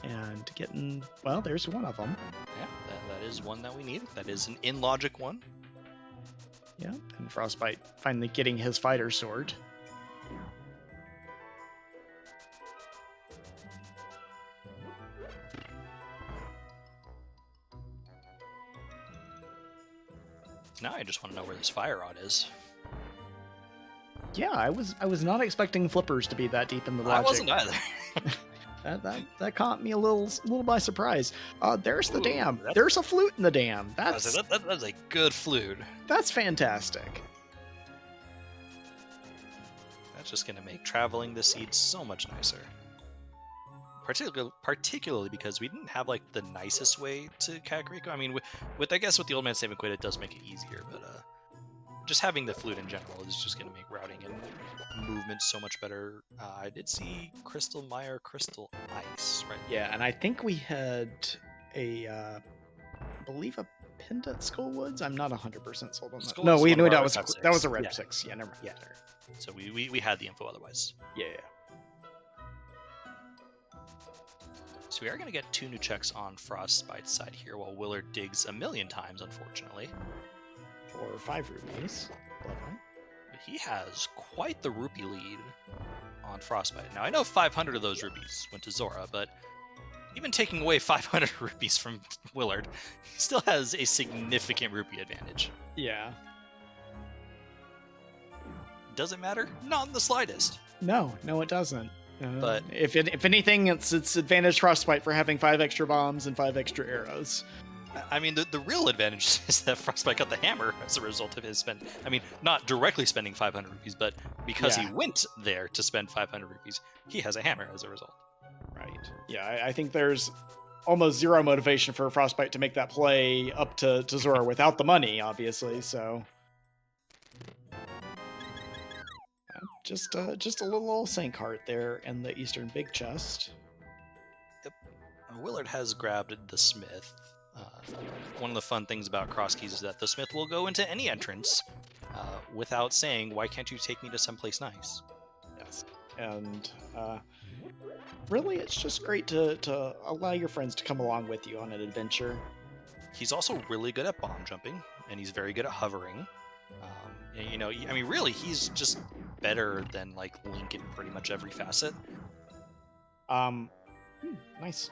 And getting... Well, there's one of them. Yeah, that is one that we need. That is an in-logic one. Yeah, and Frostbite finally getting his fighter sword. Now I just want to know where this Fire Rod is. Yeah, I was not expecting Flippers to be that deep in the logic. I wasn't either. that caught me a little by surprise. There's the dam. There's a flute in the dam. That's a good flute. That's fantastic. That's just gonna make traveling the seed so much nicer. Particularly because we didn't have the nicest way to Kakariko. With the Old Man Saving Quid, it does make it easier, but just having the flute in general is just going to make routing and movement so much better. I did see Crystal Mire, Crystal Ice, right? Yeah, and I think we had I believe a Pendant Skullwoods. I'm not 100% sold on that. No, we knew that was a Red 6. Yeah, never mind. Yeah. So we had the info otherwise. Yeah. So So we are going to get 2 new checks on Frostbite's side here, while Willard digs a million times, unfortunately. For 5 rupees. Lovely. But he has quite the rupee lead on Frostbite. Now, I know 500 of those rupees went to Zora, but even taking away 500 rupees from Willard, he still has a significant rupee advantage. Yeah. Does it matter? Not in the slightest. No, it doesn't. But if anything, it's advantage Frostbite for having 5 extra bombs and 5 extra arrows. I mean, the real advantage is that Frostbite got the hammer as a result of his spend. I mean, not directly spending 500 rupees, but because he went there to spend 500 rupees, he has a hammer as a result. Right. Yeah, I think there's almost zero motivation for Frostbite to make that play up to Zora without the money, obviously, so... Just a little Saint cart there in the eastern big chest. Yep. Willard has grabbed the smith. One of the fun things about Crosskeys is that the smith will go into any entrance without saying, "Why can't you take me to someplace nice?" Yes. And really, it's just great to allow your friends to come along with you on an adventure. He's also really good at bomb jumping, and he's very good at hovering. And, you know, I mean, really, he's just better than like Link in pretty much every facet. Nice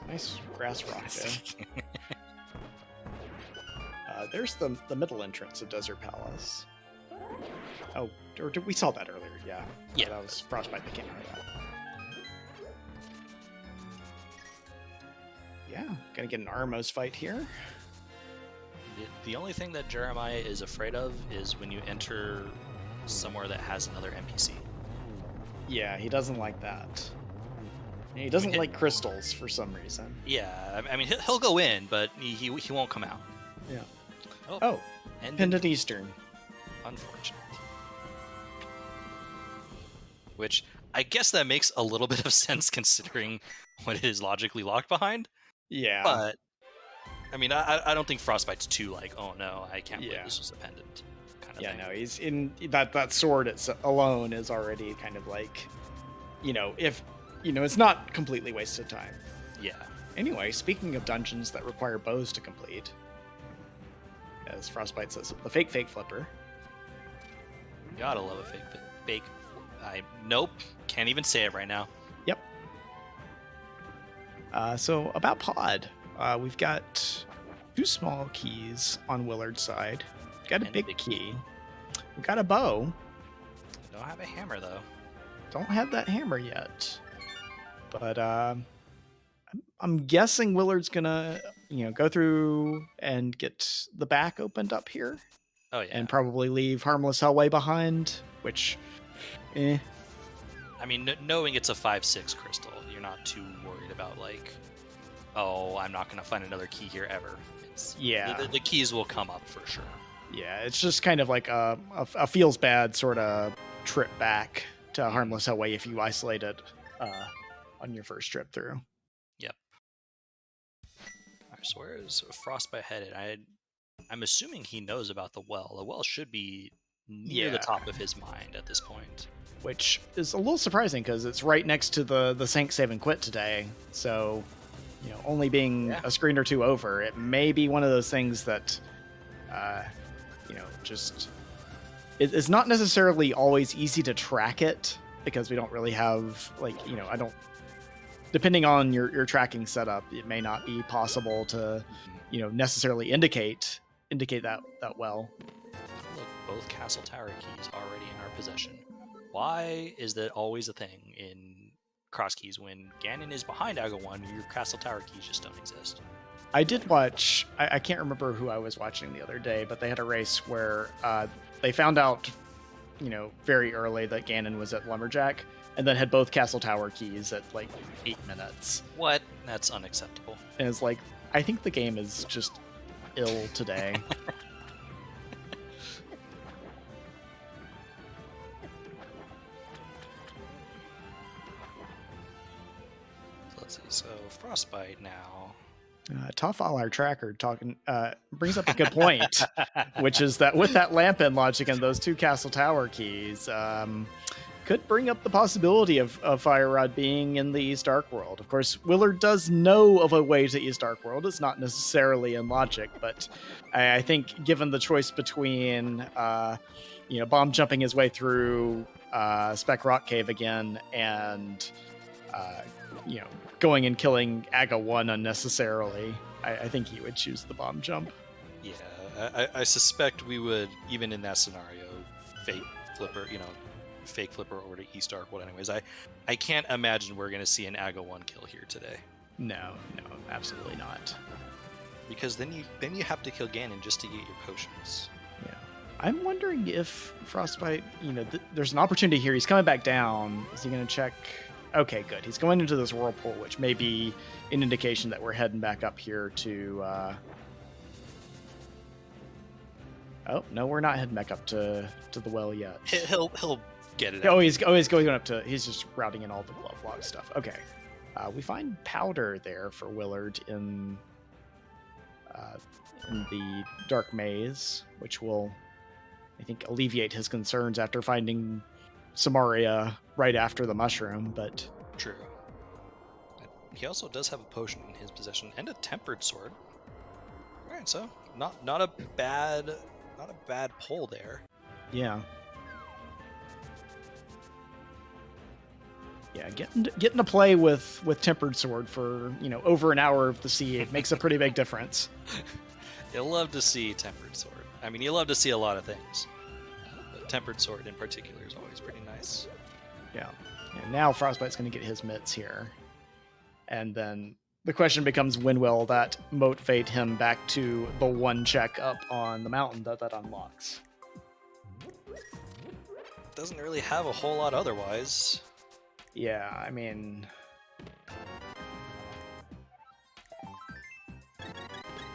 grass rock there. There's the middle entrance of Desert Palace. Oh, we saw that earlier. Yeah, that was Frostbite that came out of that. Yeah, gonna get an Armos fight here. The only thing that Jeremiah is afraid of is when you enter somewhere that has another NPC. Yeah, he doesn't like that. He doesn't like crystals for some reason. Yeah, I mean, he'll go in, but he won't come out. Yeah. Oh, and Pendant Eastern. Unfortunate. Which, I guess that makes a little bit of sense considering what it is logically locked behind. Yeah. But, I mean, I don't think Frostbite's too like, oh no, I can't believe this was a pendant kind of thing. No, he's in that sword alone is already kind of like, if, it's not completely wasted time. Yeah. Anyway, speaking of dungeons that require bows to complete, as Frostbite says, the fake flipper. Gotta love a fake. Nope, can't even say it right now. Yep. So about Pod, we've got 2 small keys on Willard's side. We've got a big key. We've got a bow. Don't have a hammer though. Don't have that hammer yet. But I'm guessing Willard's gonna, go through and get the back opened up here. Oh yeah. And probably leave Harmless Hellway behind, which, I mean, knowing it's a 5/6 crystal, you're not too worried about like, oh, I'm not gonna find another key here ever. The keys will come up for sure. Yeah, it's just kind of like a feels bad sort of trip back to Harmless Hellway if you isolate it on your first trip through. Yep. Alright, so where is Frostbite headed? I'm assuming he knows about the well. The well should be near the top of his mind at this point. Which is a little surprising because it's right next to the Sank Save and Quit today. So, only being a screen or 2 over, it may be one of those things that, just... It's not necessarily always easy to track it because we don't really have, I don't... Depending on your tracking setup, it may not be possible to, necessarily indicate that well. Look, both Castle Tower keys already in our possession. Why is that always a thing in Crosskeys when Ganon is behind Aga 1, your Castle Tower keys just don't exist? I did watch, I can't remember who I was watching the other day, but they had a race where they found out, very early that Ganon was at Lumberjack, and then had both Castle Tower keys at 8 minutes. What? That's unacceptable. And it's like, I think the game is just ill today. Let's see. So Frostbite now. Toffal, our tracker, brings up a good point, which is that with that lamp in logic and those 2 Castle Tower keys, could bring up the possibility of Fire Rod being in the East Dark World. Of course, Willard does know of a way to East Dark World. It's not necessarily in logic, but I think given the choice between, bomb jumping his way through Spec Rock Cave again and, going and killing Aga 1 unnecessarily, I think he would choose the bomb jump. Yeah, I suspect we would, even in that scenario, fake flipper over to East Dark World anyways. I can't imagine we're going to see an Aga 1 kill here today. No, absolutely not. Because then you have to kill Ganon just to get your potions. Yeah. I'm wondering if Frostbite, there's an opportunity here. He's coming back down. Is he going to check? Okay, good. He's going into this whirlpool, which may be an indication that we're heading back up here to... Oh, no, we're not heading back up to the well yet. He'll get it. Oh, he's going up to... He's just routing in all the glove lock stuff. Okay. We find powder there for Willard in the Dark Maze, which will, I think, alleviate his concerns after finding Samaria right after the mushroom, but... True. He also does have a potion in his possession and a tempered sword. Alright, so not a bad pull there. Yeah. Yeah, getting to play with tempered sword for, over an hour of the sea, it makes a pretty big difference. You'll love to see tempered sword. I mean, you love to see a lot of things. But tempered sword in particular is always pretty nice. Yeah. And now Frostbite's going to get his mitts here. And then the question becomes, when will that motivate him back to the one check up on the mountain that unlocks? Doesn't really have a whole lot otherwise. Yeah, I mean...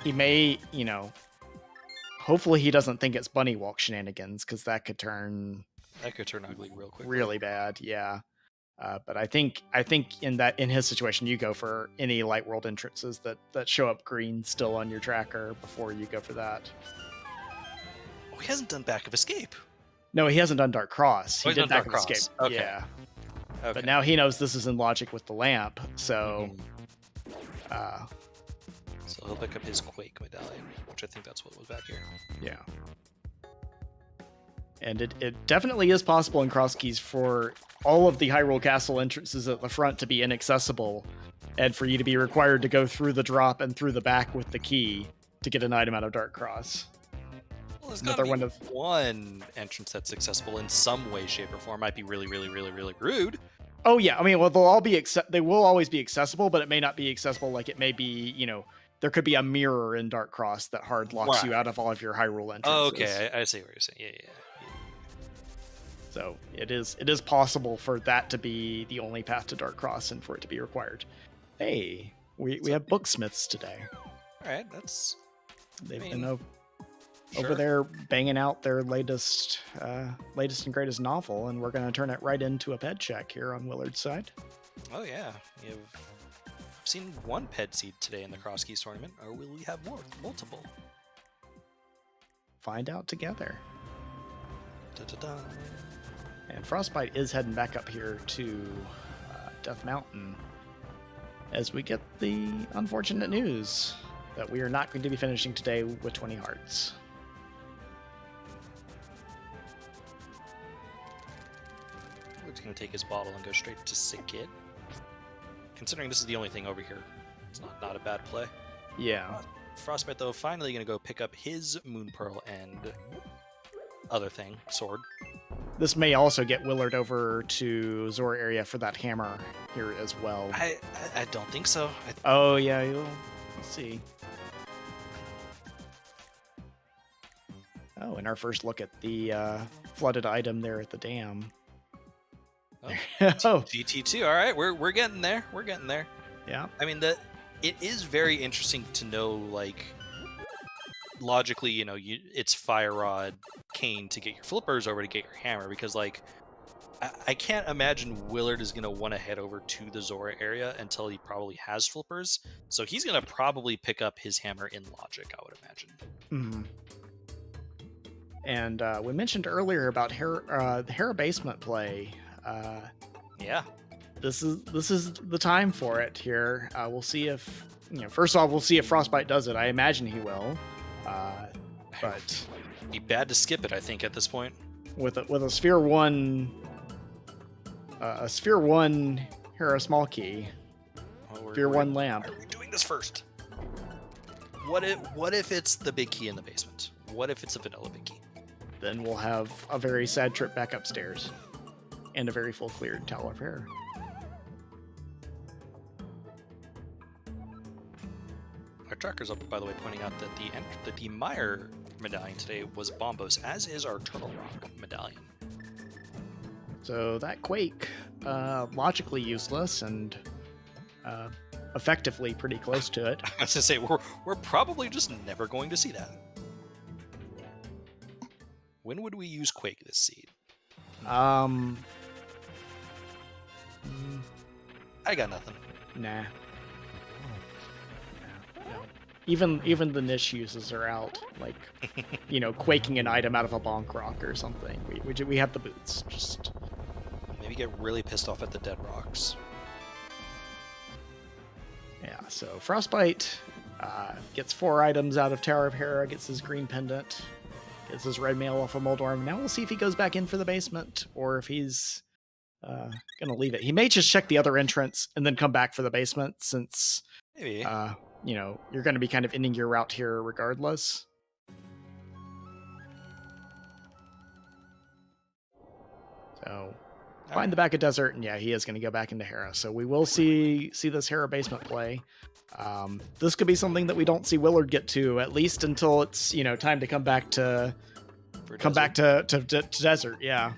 He may, hopefully he doesn't think it's bunny walk shenanigans, because that could turn ugly real quick. Really bad, yeah. But I think in his situation, you go for any light world entrances that show up green still on your tracker before you go for that. Oh, he hasn't done Back of Escape. No, he hasn't done Dark Cross. He did Back of Cross. Escape. Okay. Yeah. Okay. But now he knows this is in logic with the lamp, so... So he'll pick up his Quake medallion, which I think that's what was back here. Yeah. And it definitely is possible in Crosskeys for all of the Hyrule Castle entrances at the front to be inaccessible, and for you to be required to go through the drop and through the back with the key to get an item out of Dark Cross. Well, there's gotta be one entrance that's accessible in some way, shape, or form. Might be really, really, really, really rude. Oh yeah, I mean, well, they will always be accessible, but it may not be accessible. Like it may be, there could be a mirror in Dark Cross that hard locks you out of all of your Hyrule entrances. Oh, okay, I see what you're saying. Yeah. So it is possible for that to be the only path to Dark Cross and for it to be required. Hey, we have booksmiths today. All right, that's... They've been over there banging out their latest and greatest novel, and we're going to turn it right into a ped check here on Willard's side. Oh yeah, I've seen one ped seed today in the Crosskeys tournament, or will we have multiple? Find out together. Da-da-da. And Frostbite is heading back up here to Death Mountain as we get the unfortunate news that we are not going to be finishing today with 20 hearts. We're just going to take his bottle and go straight to Sick Kid. Considering this is the only thing over here, it's not a bad play. Yeah. Frostbite, though, finally going to go pick up his Moon Pearl and other thing, sword. This may also get Willard over to Zora area for that hammer here as well. I don't think so. Oh, yeah, we'll see. Oh, and our first look at the flooded item there at the dam. Oh, Oh. GT2, all right, we're getting there. We're getting there. Yeah. I mean, it is very interesting to know, like, logically, it's Fire Rod, Cane to get your flippers over to get your hammer, because, like, I can't imagine Willard is going to want to head over to the Zora area until he probably has flippers, so he's going to probably pick up his hammer in logic, I would imagine. Mm-hmm. And we mentioned earlier about the Hera basement play. Yeah. This is the time for it here. We'll see if first off, we'll see if Frostbite does it. I imagine he will, but It'd be bad to skip it, I think, at this point. with a Sphere 1, a Sphere 1 Hera small key, Sphere 1 lamp. Why are we doing this first? What if it's the big key in the basement? What if it's a vanilla big key? Then we'll have a very sad trip back upstairs, and a very full cleared Tower of Hera. Our tracker's up, by the way, pointing out that the Meyer medallion today was Bombos, as is our Turtle Rock medallion. So that Quake, logically useless and effectively pretty close to it. I was gonna say we're probably just never going to see that. When would we use Quake this seed? I got nothing. Nah. No. Even the niche uses are out, like quaking an item out of a bonk rock or something. We have the boots. Just maybe get really pissed off at the dead rocks. Yeah. So Frostbite gets 4 items out of Tower of Hera, gets his green pendant, gets his red mail off of Moldorm. Now we'll see if he goes back in for the basement or if he's gonna leave it. He may just check the other entrance and then come back for the basement, since Maybe. you're going to be kind of ending your route here regardless. So find the back of desert, and yeah, he is going to go back into Hera. So we will see this Hera basement play. This could be something that we don't see Willard get to, at least until it's time to come back to desert. Yeah.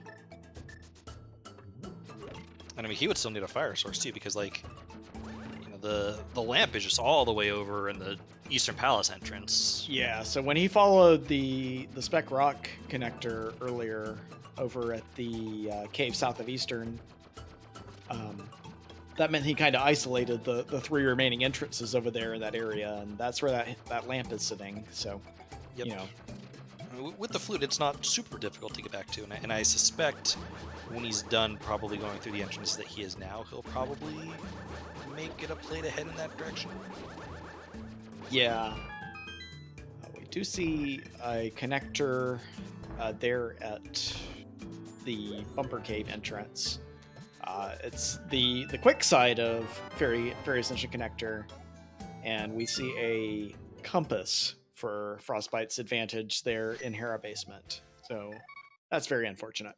And I mean, he would still need a fire source too, because the lamp is just all the way over in the Eastern Palace entrance. Yeah, so when he followed the Spec Rock connector earlier over at the cave south of Eastern, that meant he kind of isolated the 3 remaining entrances over there in that area, and that's where that lamp is sitting. So, Yep. With the flute, it's not super difficult to get back to, and I suspect when he's done probably going through the entrances that he is now, he'll probably make it a play to head in that direction. Yeah. We do see a connector there at the Bumper Cave entrance. It's the quick side of Fairy Ascension connector, and we see a compass for Frostbite's advantage there in Hera basement. So that's very unfortunate.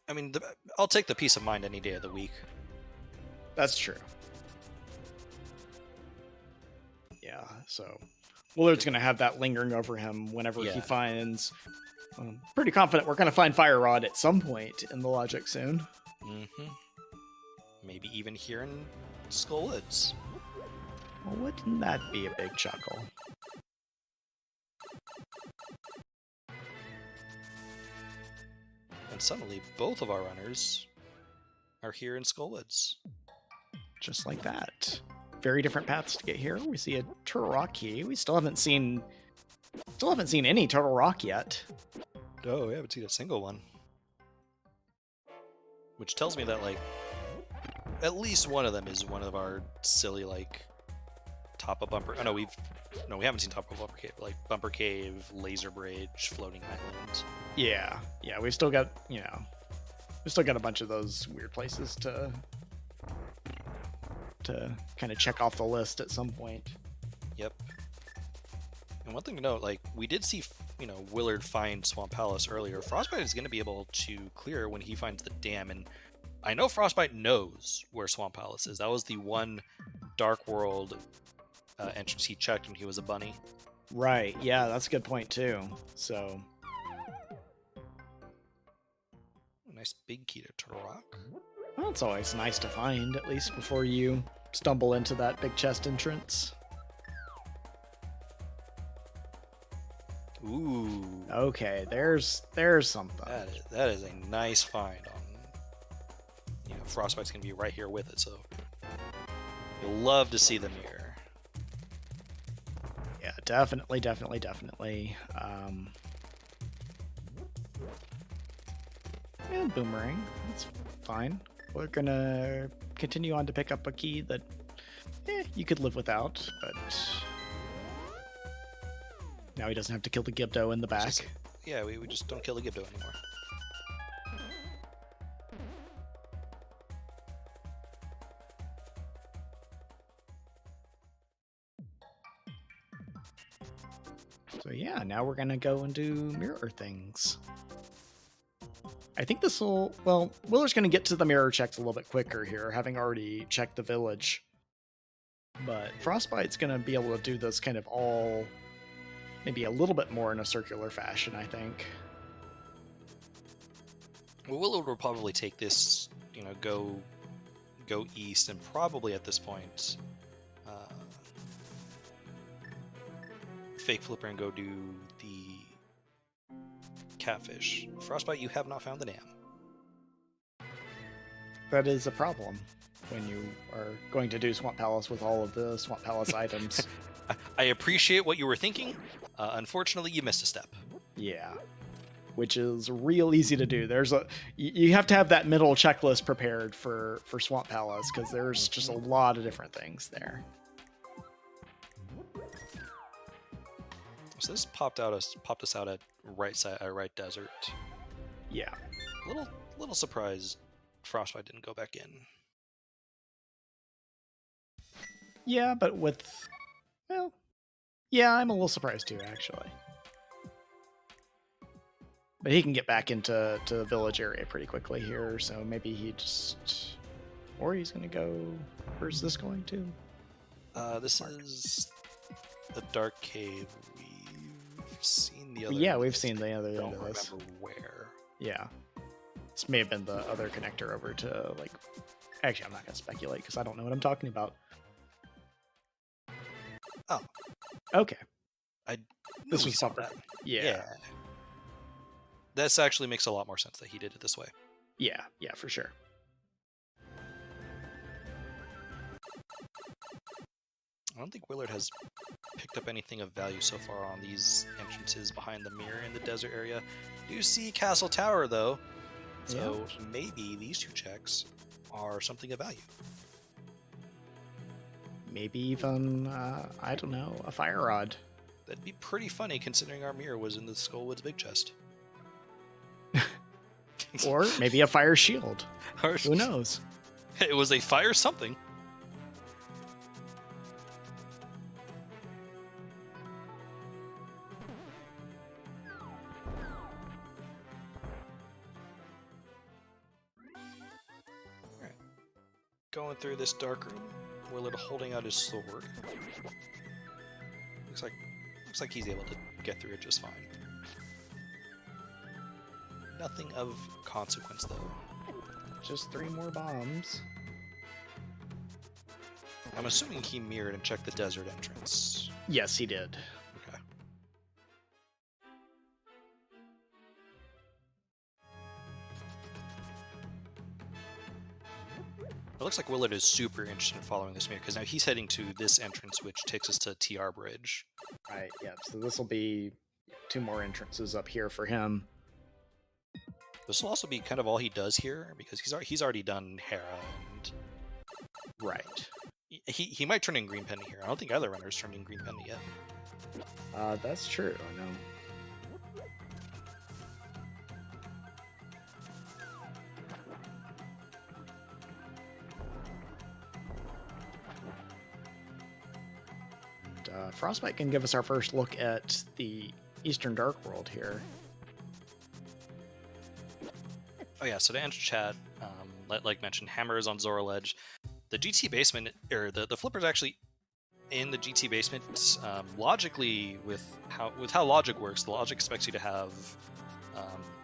I mean, I'll take the peace of mind any day of the week. That's true. Yeah, so Willard's going to have that lingering over him whenever he finds... pretty confident we're going to find Fire Rod at some point in the logic soon. Mm-hmm. Maybe even here in Skull Woods. Well, wouldn't that be a big chuckle? And suddenly, both of our runners are here in Skull Woods. Just like that. Very different paths to get here. We see a Turtle Rock key. We still haven't seen any Turtle Rock yet. Oh, we haven't seen a single one. Which tells me that, at least one of them is one of our silly, top of Bumper... Oh, we haven't seen top of Bumper Cave. Bumper Cave, Laser Bridge, Floating Island. Yeah, we've still got, a bunch of those weird places to kind of check off the list at some point. Yep. And one thing to note, we did see, Willard find Swamp Palace earlier. Frostbite is going to be able to clear when he finds the dam, and I know Frostbite knows where Swamp Palace is. That was the one Dark World entrance he checked when he was a bunny. Right, yeah, that's a good point too. So... Nice big key to Turtle Rock. Well, it's always nice to find, at least before you stumble into that big chest entrance. Ooh. Okay, there's something. That is a nice find on... Frostbite's going to be right here with it, so... You'll love to see the mirror. Yeah, definitely. Yeah, boomerang. That's fine. We're gonna continue on to pick up a key that you could live without, but now he doesn't have to kill the Gibdo in the back. Yeah, we just don't kill the Gibdo anymore. So yeah, now we're gonna go and do mirror things. I think this will, well, Willard's gonna get to the mirror checks a little bit quicker here, having already checked the village. But Frostbite's gonna be able to do this kind of all, maybe a little bit more in a circular fashion, I think. Well, Willard will probably take this, you know, go east, and probably at this point, fake flipper and go do the catfish. Frostbite, you have not found the dam. That is a problem when you are going to do Swamp Palace with all of the Swamp Palace items. I appreciate what you were thinking. Unfortunately, you missed a step. Yeah, which is real easy to do. There's you have to have that middle checklist prepared for Swamp Palace because there's just a lot of different things there. So this popped us out at right side, right desert. Yeah, Little surprised Frostbite didn't go back in. Yeah, but with, well, yeah, I'm a little surprised too, actually. But he can get back into the village area pretty quickly here, so maybe he just, or he's gonna go. Where's this going to? This is the dark cave. We've seen the other. Yeah, we've seen the other Don't end of this. remember where. Yeah, this may have been the other connector over to like. Actually, I'm not gonna speculate because I don't know what I'm talking about. Oh, okay. This was something. separate. Yeah. This actually makes a lot more sense that he did it this way. Yeah, for sure. I don't think Willard has picked up anything of value so far on these entrances behind the mirror in the desert area. You see Castle Tower, though, so maybe these two checks are something of value. Maybe even, I don't know, a fire rod. That'd be pretty funny considering our mirror was in the Skullwoods big chest. Or maybe a fire shield. Or, who knows? It was a fire something. Alright. Going through this dark room. Willard holding out his sword. Looks like he's able to get through it just fine. Nothing of consequence, though. Just 3 more bombs. I'm assuming he mirrored and checked the desert entrance. Yes, he did. Okay. It looks like Willard is super interested in following this mirror, because now he's heading to this entrance, which takes us to TR Bridge. Right, yeah, so this will be 2 more entrances up here for him. This will also be kind of all he does here, because he's already done Hera, and Right. he might turn in Green Penny here. I don't think either runner's turned in Green Penny yet. That's true, I know. And, Frostbite can give us our first look at the Eastern Dark World here. Oh yeah, so to enter chat, like mentioned, Hammer is on Zora Ledge. The GT basement, or the flipper's actually in the GT basement. Logically, with how logic works, the logic expects you to have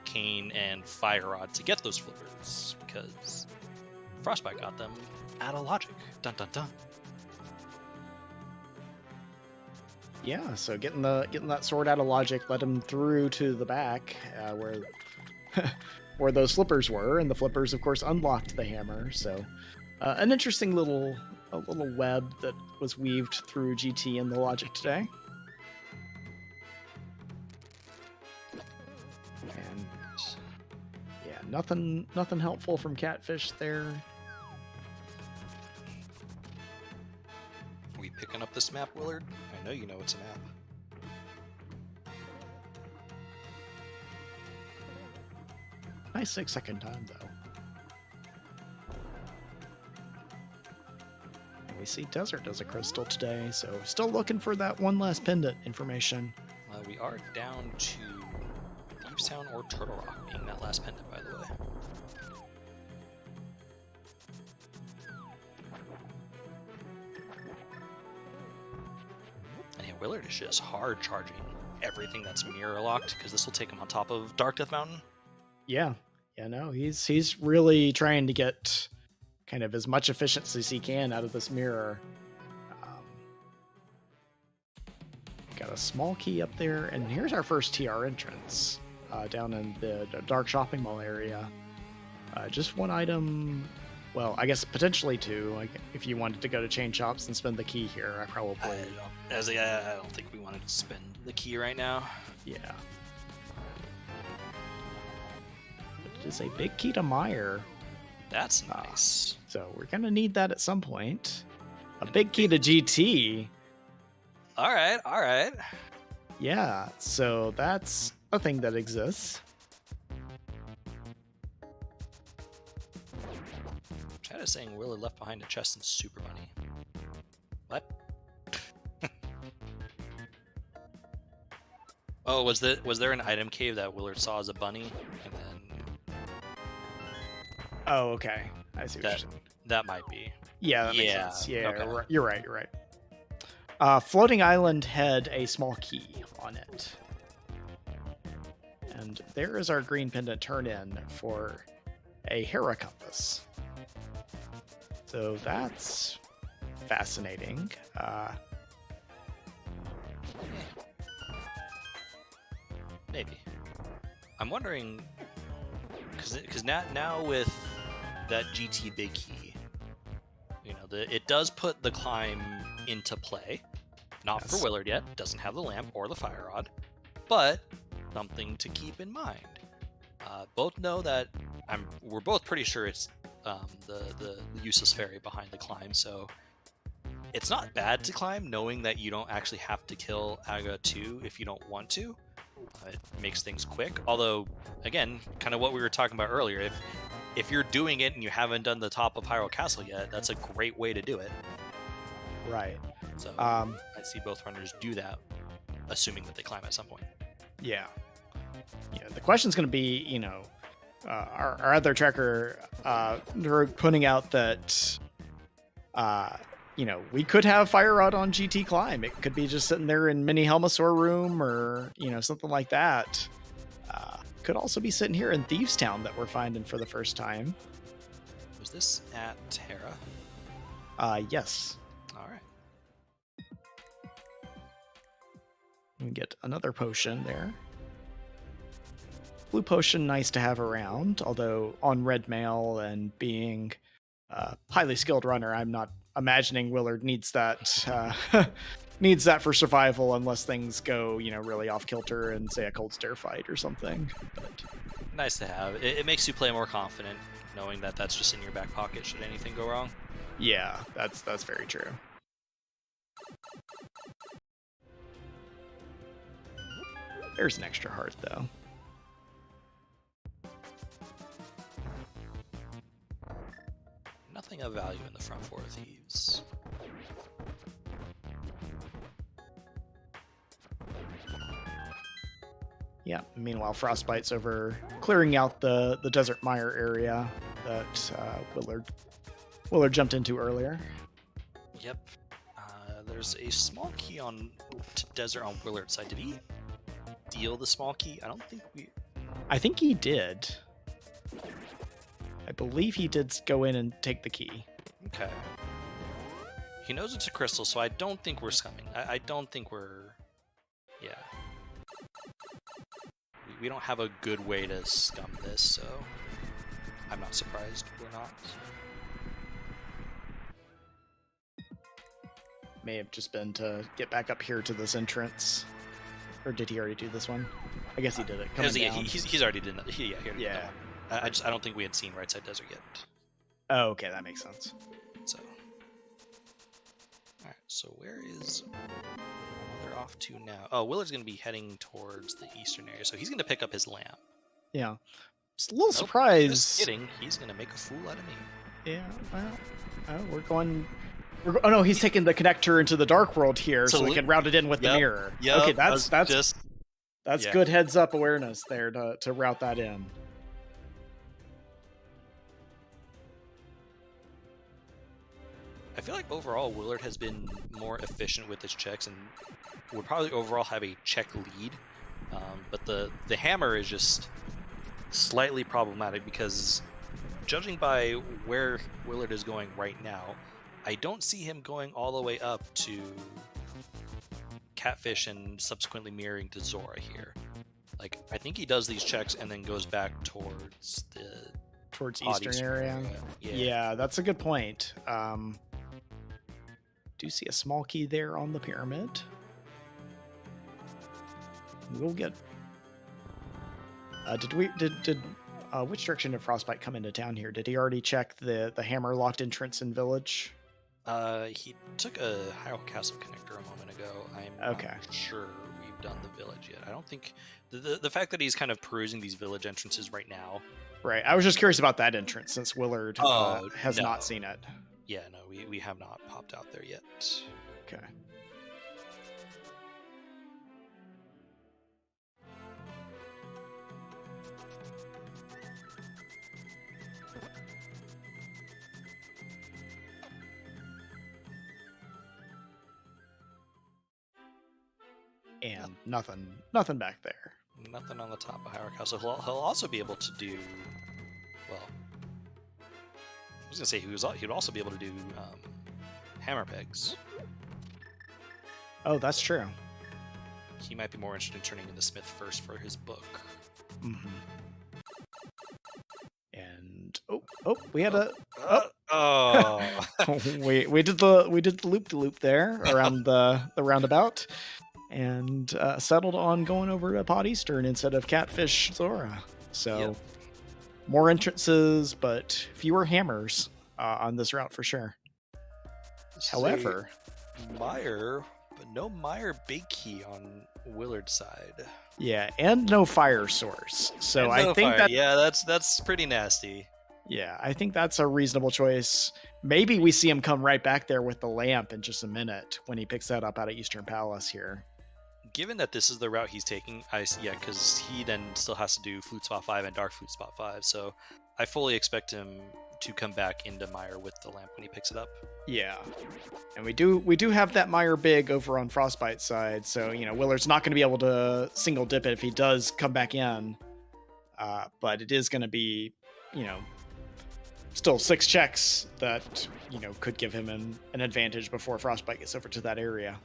Cane and Fire Rod to get those flippers, because Frostbite got them out of logic. Dun dun dun. Yeah, so getting that sword out of logic led him through to the back, where where those flippers were, and the flippers, of course, unlocked the hammer. So, an interesting little web that was weaved through GT and the logic today. And yeah, nothing helpful from Catfish there. Are we picking up this map, Willard? I know you know it's a map. Nice 6-second time, though. We see Desert as a crystal today, so still looking for that one last pendant information. We are down to Thieves Town or Turtle Rock being that last pendant, by the way. And yeah, Willard is just hard charging everything that's mirror locked, because this will take him on top of Dark Death Mountain. Yeah, no, he's really trying to get kind of as much efficiency as he can out of this mirror. Got a small key up there, and here's our first TR entrance down in the dark shopping mall area. Just one item, well, I guess potentially two. Like if you wanted to go to chain shops and spend the key here, I probably. I don't think we wanted to spend the key right now. Yeah. But it is a big key to Meyer. That's nice. So we're gonna need that at some point. A big key to GT. All right. Yeah, so that's a thing that exists. Chat is saying Willard left behind a chest in Super Money. What? Oh, was there an item cave that Willard saw as a bunny, and then? Oh, okay. I see what you're saying. That might be. Yeah, that makes sense. Yeah, okay. You're right. Floating Island had a small key on it. And there is our green pendant turn-in for a Hera compass. So that's fascinating. Maybe. I'm wondering, because now with that GT big key, you know, it does put the climb into play. Not for Willard yet. Doesn't have the lamp or the fire rod, but something to keep in mind. Both know that we're both pretty sure it's the useless fairy behind the climb, so it's not bad to climb knowing that you don't actually have to kill Aga 2 if you don't want to. It makes things quick. Although, again, kind of what we were talking about earlier, if you're doing it and you haven't done the top of Hyrule Castle yet, that's a great way to do it. Right. So I see both runners do that, assuming that they climb at some point. Yeah. The question's going to be, our other tracker putting out that, we could have Fire Rod on GT Climb. It could be just sitting there in Mini Helmasaur Room or, something like that. Could also be sitting here in Thieves Town that we're finding for the first time. Was this at Terra? Yes. All right. We get another potion there. Blue potion, nice to have around, although on red mail and being a highly skilled runner, I'm not imagining Willard needs that needs that for survival unless things go, really off kilter and say a cold stare fight or something. But nice to have. It makes you play more confident knowing that that's just in your back pocket should anything go wrong. Yeah, that's very true. There's an extra heart though. Nothing of value in the front four of Thieves. Yeah, meanwhile Frostbite's over clearing out the Desert Mire area that Willard jumped into earlier. Yep. There's a small key on Desert on Willard's side. Did he deal the small key? I think he did. I believe he did go in and take the key. Okay. He knows it's a crystal, so I don't think we're scumming. I don't think we're... Yeah. We don't have a good way to scum this, so I'm not surprised we're not. May have just been to get back up here to this entrance. Or did he already do this one? I guess he did it. He's already did that. He already did that one. I don't think we had seen Right Side Desert yet. Oh, okay, that makes sense. So, all right. So where is they're off to now? Oh, Willard's going to be heading towards the eastern area, so he's going to pick up his lamp. Yeah. Just a little Nope, surprise. Just kidding. He's going to make a fool out of me. Yeah, well, we're going... oh no, he's taking the connector into the Dark World here, so we can route it in with the mirror. Yep, okay, that's yeah. good heads-up awareness there to route that in. I feel like overall Willard has been more efficient with his checks and would probably overall have a check lead. But the hammer is just slightly problematic because judging by where Willard is going right now, I don't see him going all the way up to Catfish and subsequently mirroring to Zora here. Like, I think he does these checks and then goes back towards eastern area. Yeah, that's a good point. Do see a small key there on the pyramid. We'll get. Which direction did Frostbite come into town here? Did he already check the hammer locked entrance in village? He took a Hyrule Castle connector a moment ago. I'm not sure we've done the village yet. I don't think the fact that he's kind of perusing these village entrances right now. Right. I was just curious about that entrance since Willard has not seen it. Yeah, no, we have not popped out there yet. Okay. And nothing back there. Nothing on the top of Hyrule Castle. He'll also be able to do, well, I was gonna say he'd also be able to do hammer pegs. Oh, that's true. He might be more interested in turning into Smith first for his book. Mm-hmm. And we had a we did the loop there around the roundabout, and settled on going over to Pod Eastern instead of Catfish Zora. So more entrances, but fewer hammers on this route for sure. However, Meyer, but no Meyer big key on Willard's side. Yeah, and no fire source. So I think that's pretty nasty. Yeah, I think that's a reasonable choice. Maybe we see him come right back there with the lamp in just a minute when he picks that up out of Eastern Palace here. Given that this is the route he's taking, because he then still has to do Flute Spot 5 and Dark Flute Spot 5, so I fully expect him to come back into Meyer with the lamp when he picks it up. Yeah, and we do have that Meyer big over on Frostbite's side, so Willard's not going to be able to single dip it if he does come back in, but it is going to be still 6 checks that could give him an advantage before Frostbite gets over to that area.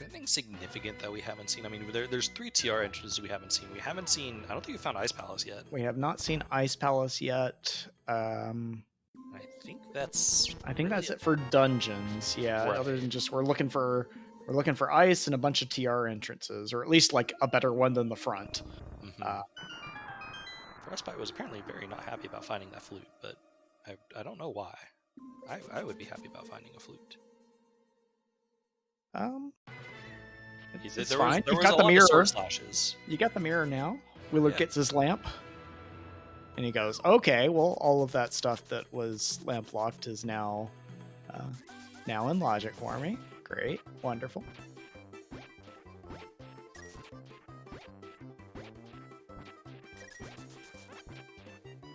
Anything significant that we haven't seen? I mean, there's 3 TR entrances we haven't seen. I don't think we found Ice Palace yet. We have not seen Ice Palace yet. I think that's it for dungeons. Yeah, right. Other than just we're looking for ice and a bunch of TR entrances, or at least like a better one than the front. Mm-hmm. Frostbite was apparently very not happy about finding that flute, but I don't know why. I would be happy about finding a flute. It's fine. You've got the mirror. You got the mirror now. Willard gets his lamp, and he goes, "Okay, well, all of that stuff that was lamp locked is now in logic for me. Great, wonderful."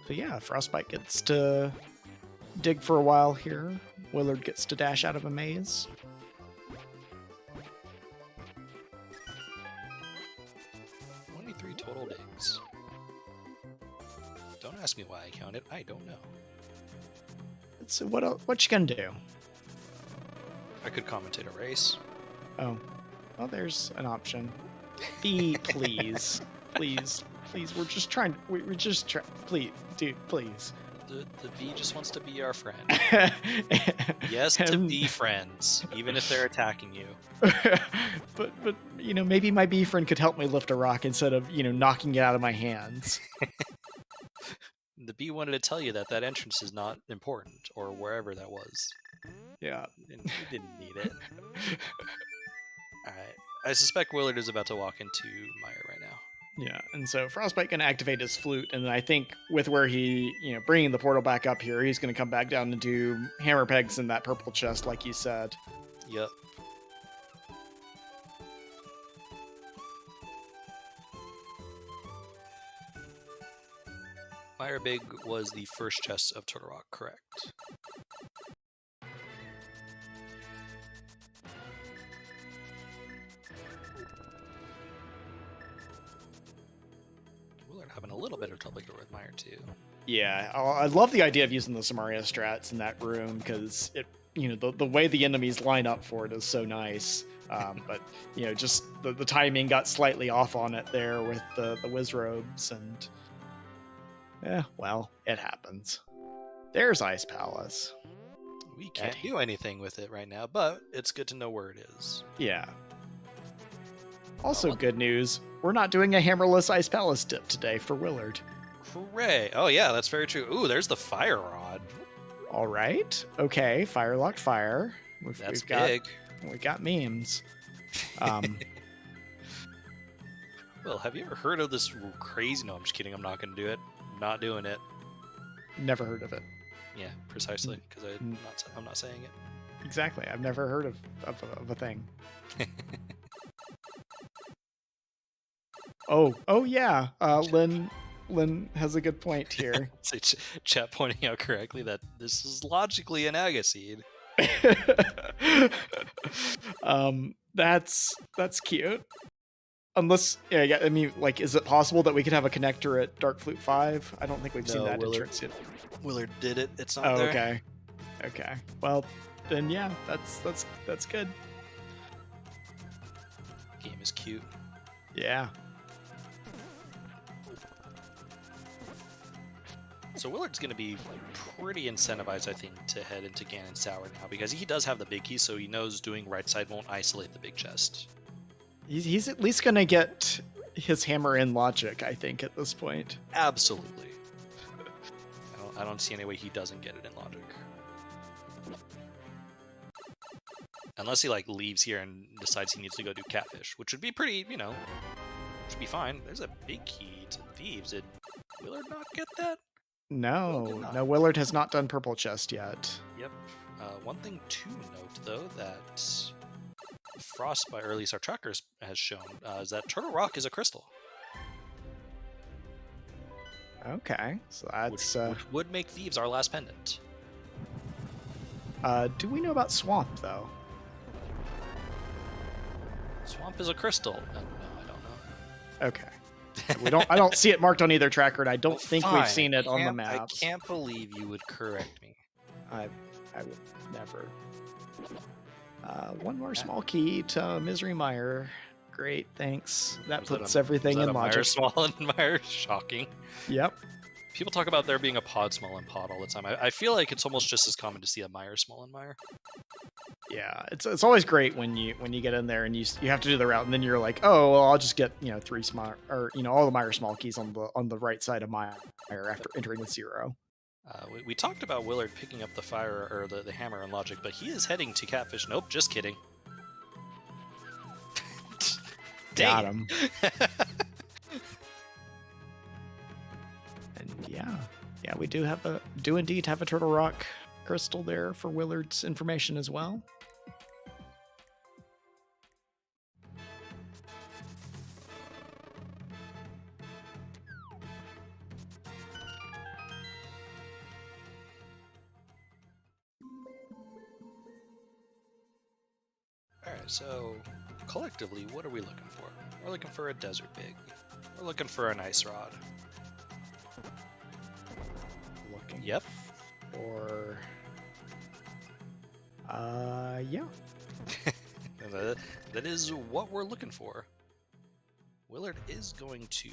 So yeah, Frostbite gets to dig for a while here. Willard gets to dash out of a maze. 23 total digs. Don't ask me why I counted. I don't know. So what you gonna do? I could commentate a race. Oh, well, there's an option. Please, please. We're just trying. Please, dude, please. the bee just wants to be our friend. Yes, to And- be friends, even if they're attacking you. but maybe my bee friend could help me lift a rock instead of knocking it out of my hands. The bee wanted to tell you that entrance is not important, or wherever that was. Yeah. And you didn't need it. Alright. I suspect Willard is about to walk into Meyer right now. Yeah, and so Frostbite can activate his flute, and then I think with where he, bringing the portal back up here, he's going to come back down and do hammer pegs in that purple chest, like you said. Yep. Meyer Big was the first chest of Turtle Rock, correct? Willard having a little bit of trouble with Meyer too. Yeah, I love the idea of using the Samaria strats in that room because it, the way the enemies line up for it is so nice. But just the timing got slightly off on it there with the Wizrobes, and well, it happens. There's Ice Palace. We can't do anything with it right now, but it's good to know where it is. Yeah. Also, good news, we're not doing a hammerless Ice Palace dip today for Willard. Hooray! Oh yeah, that's very true. Ooh, there's the fire rod. All right. Okay. Fire locked fire. That's we've got, big. We got memes. Well, have you ever heard of this crazy? No, I'm just kidding. I'm not going to do it. I'm not doing it. Never heard of it. Yeah, precisely, because I'm not saying it. Exactly. I've never heard of a thing. Oh yeah. Lynn has a good point here. So chat pointing out correctly that this is logically an Agaseed. That's cute. Unless, yeah, I mean, like, is it possible that we could have a connector at Dark Flute 5? I don't think we've seen that entrance yet. Willard did it. It's not there. Okay. Okay. Well, then yeah, that's good. Game is cute. Yeah. So Willard's going to be pretty incentivized, I think, to head into Ganon's Tower now, because he does have the big key, so he knows doing right side won't isolate the big chest. He's at least gonna get his hammer in logic, I think, at this point. Absolutely. I don't see any way he doesn't get it in logic. Unless he leaves here and decides he needs to go do catfish, which would be pretty, should be fine. There's a big key to thieves. Did Willard not get that? No, Willard has not done purple chest yet. Yep. One thing to note, though, that Frostbite, or at least our trackers has shown, is that Turtle Rock is a crystal. Okay, so that's... Which would make Thieves our last pendant. Do we know about Swamp, though? Swamp is a crystal. No, I don't know. Okay. I don't see it marked on either tracker, and I don't think we've seen it on the maps. I can't believe you would correct me. I would never. One more small key to Misery Mire. Great, thanks. That puts everything in logic. Mire small and Mire shocking. Yep. People talk about there being a pod small and pod all the time. I feel like it's almost just as common to see a Mire small and Mire. Yeah, it's always great when you get in there and you have to do the route, and then you're like, oh well, I'll just get 3 small, or all the Mire small keys on the right side of Mire after entering with 0. We talked about Willard picking up the fire or the hammer in logic, but he is heading to catfish. Nope, just kidding. Got him. And yeah, we do indeed have a Turtle Rock crystal there for Willard's information as well. Alright, so collectively, what are we looking for? We're looking for a desert pig. We're looking for an ice rod. Looking Yep. for yeah. That is what we're looking for. Willard is going to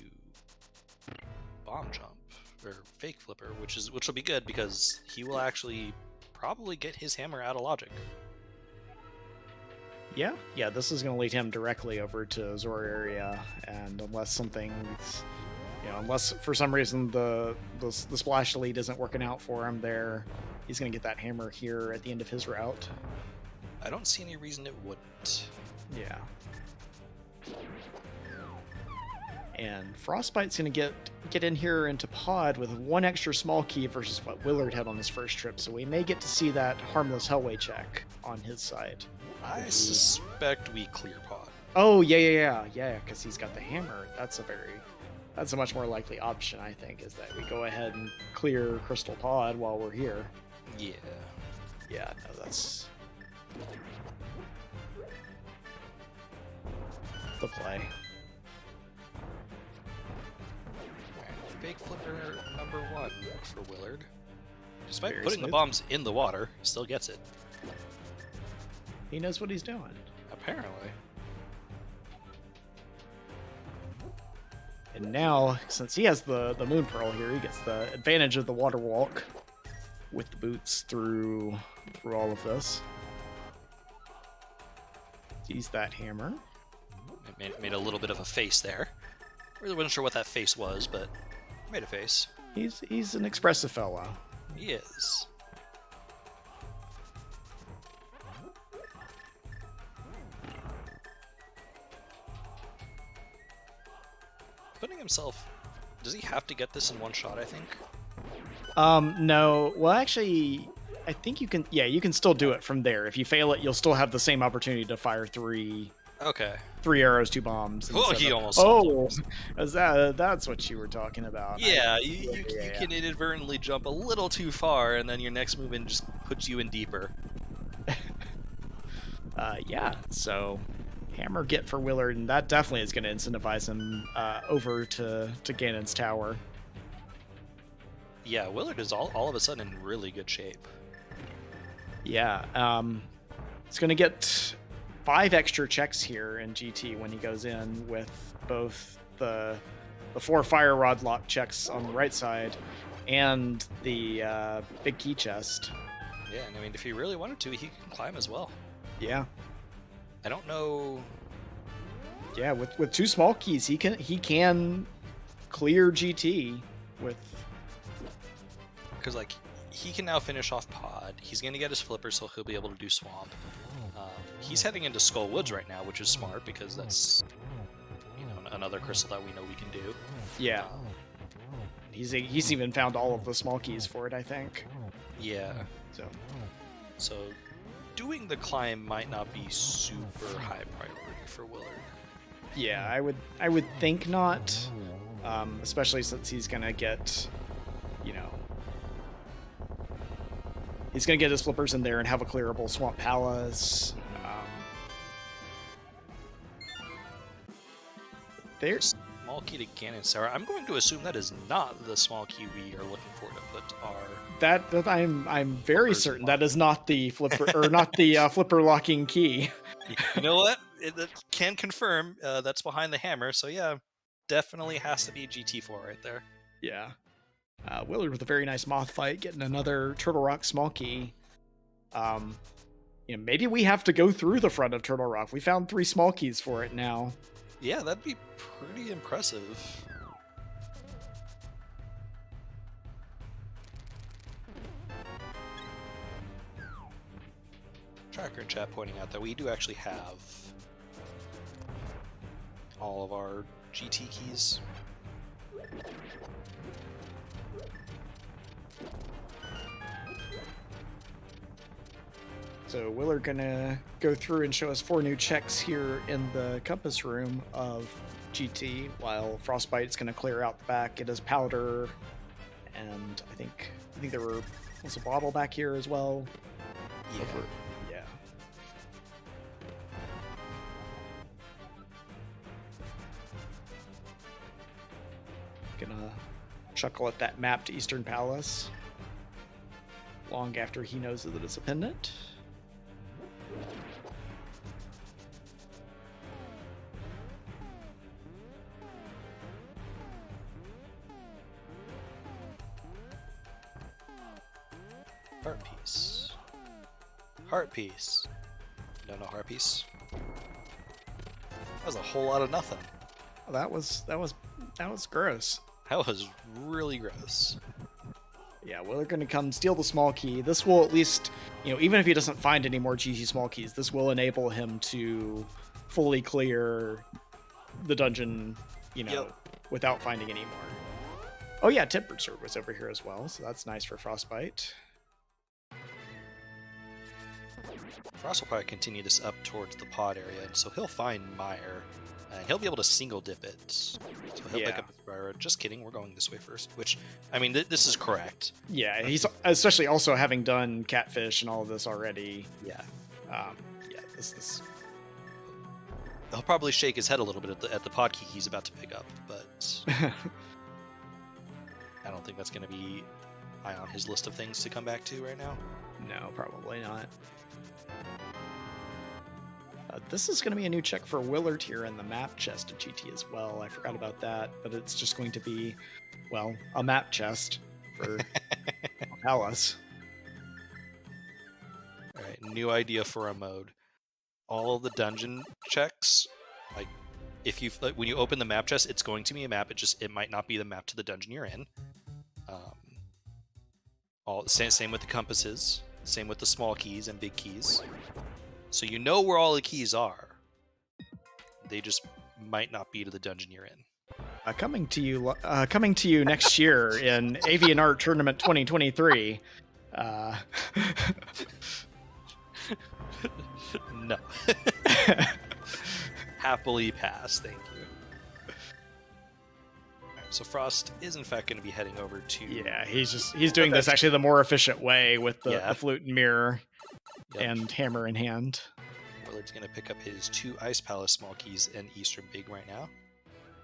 bomb jump or fake flipper, which will be good because he will actually probably get his hammer out of logic. Yeah, this is going to lead him directly over to Zora area, and unless unless for some reason the splash lead isn't working out for him there, he's going to get that hammer here at the end of his route. I don't see any reason it wouldn't. Yeah. And Frostbite's going to get in here into Pod with one extra small key versus what Willard had on his first trip, so we may get to see that harmless Hellway check on his side. I suspect we clear Pod. Oh, yeah, because he's got the hammer. That's a much more likely option, I think, is that we go ahead and clear Crystal Pod while we're here. Yeah. Yeah, no, that's the play. Fake flipper number 1 for Willard. Despite Very putting smooth. the bombs in the water, still gets it. He knows what he's doing. Apparently. And now, since he has the Moon Pearl here, he gets the advantage of the water walk with the boots through all of this. Sees that hammer. It made a little bit of a face there. Really wasn't sure what that face was, but made a face. He's an expressive fella. He is. Putting himself... Does he have to get this in one shot, I think? No. Well, actually, I think you can... Yeah, you can still do it from there. If you fail it, you'll still have the same opportunity to fire 3 arrows, 2 bombs. Oh, he almost... Oh! That's what you were talking about. Yeah, you can inadvertently jump a little too far, and then your next movement just puts you in deeper. Yeah, so... Hammer get for Willard, and that definitely is going to incentivize him over to Ganon's tower. Yeah, Willard is all of a sudden in really good shape. Yeah, it's going to get 5 extra checks here in GT when he goes in with both the 4 fire rod lock checks on the right side and the big key chest. Yeah, and I mean, if he really wanted to, he can climb as well. Yeah. I don't know. Yeah, with 2 small keys, he can clear GT with. Because like he can now finish off Pod. He's gonna get his flipper, so he'll be able to do Swamp. He's heading into Skull Woods right now, which is smart because that's another crystal that we know we can do. Yeah. He's even found all of the small keys for it, I think. Yeah. So doing the climb might not be super high priority for Willard. Yeah, I would think not, especially since he's gonna get, he's gonna get his flippers in there and have a clearable Swamp Palace. There's small key to Ganon Sarah. I'm going to assume that is not the small key we are looking for to put our. That I'm very certain that is not the flipper or not the flipper locking key. You know what? It can confirm that's behind the hammer. So yeah, definitely has to be GT4 right there. Yeah. Willard with a very nice moth fight, getting another Turtle Rock small key. Maybe we have to go through the front of Turtle Rock. We found 3 small keys for it now. Yeah, that'd be pretty impressive. Tracker in chat pointing out that we do actually have all of our GT keys. So Willard gonna go through and show us 4 new checks here in the compass room of GT, while Frostbite's gonna clear out the back, get his powder, and I think there was a bottle back here as well. Yeah. Yeah. Gonna chuckle at that map to Eastern Palace long after he knows that it's a pendant. heart piece. Heart piece. No, no heart piece. That was a whole lot of nothing. That was gross. That was really gross. Yeah, well, they're going to come steal the small key. This will at least, even if he doesn't find any more GG small keys, this will enable him to fully clear the dungeon, without finding any more. Oh yeah, Tempered Sword was over here as well, so that's nice for Frostbite. Frost will probably continue this up towards the pod area, and so he'll find Mire, and he'll be able to single dip it. So he'll pick up his Spyro. Just kidding, we're going this way first, which, I mean, this is correct. Yeah, he's especially also having done Catfish and all of this already. Yeah. This. He'll probably shake his head a little bit at the pod key he's about to pick up, but I don't think that's going to be high on his list of things to come back to right now. No, probably not. This is going to be a new check for Willard here in the map chest of GT as well. I forgot about that, but it's just going to be, well, a map chest for Palace. All right, new idea for a mode. All of the dungeon checks, like when you open the map chest, it's going to be a map. It might not be the map to the dungeon you're in. Same with the compasses. Same with the small keys and big keys. So you know where all the keys are. They just might not be to the dungeon you're in. Coming to you next year in Avian Art Tournament 2023. No. Happily pass, thank you. Right, so Frost is in fact going to be heading over to... Yeah, he's doing this actually the more efficient way with the flute and mirror. Yep. And hammer in hand. Willard's going to pick up his 2 Ice Palace small keys and Eastern Big right now.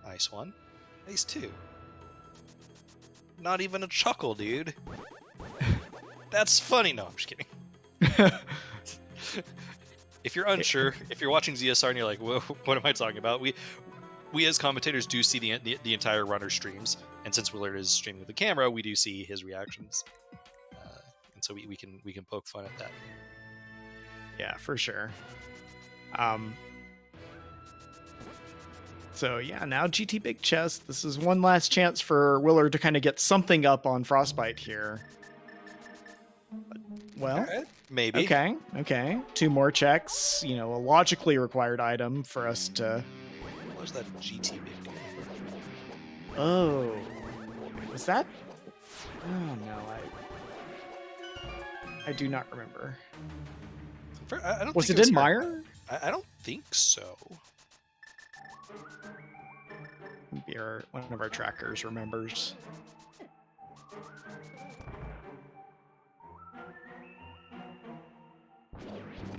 Nice 1. Nice 2. Not even a chuckle, dude. That's funny. No, I'm just kidding. If you're unsure, if you're watching ZSR and you're like, what am I talking about? We as commentators do see the entire runner streams. And since Willard is streaming with the camera, we do see his reactions. And so we can poke fun at that. Yeah, for sure. So yeah, now GT Big Chest. This is one last chance for Willard to kind of get something up on Frostbite here. Well, maybe. Okay. 2 more checks. A logically required item for us to... What was that GT Big? Oh. Was that... Oh, no. I do not remember. I don't was think it in Mire? I don't think so. Maybe one of our trackers remembers.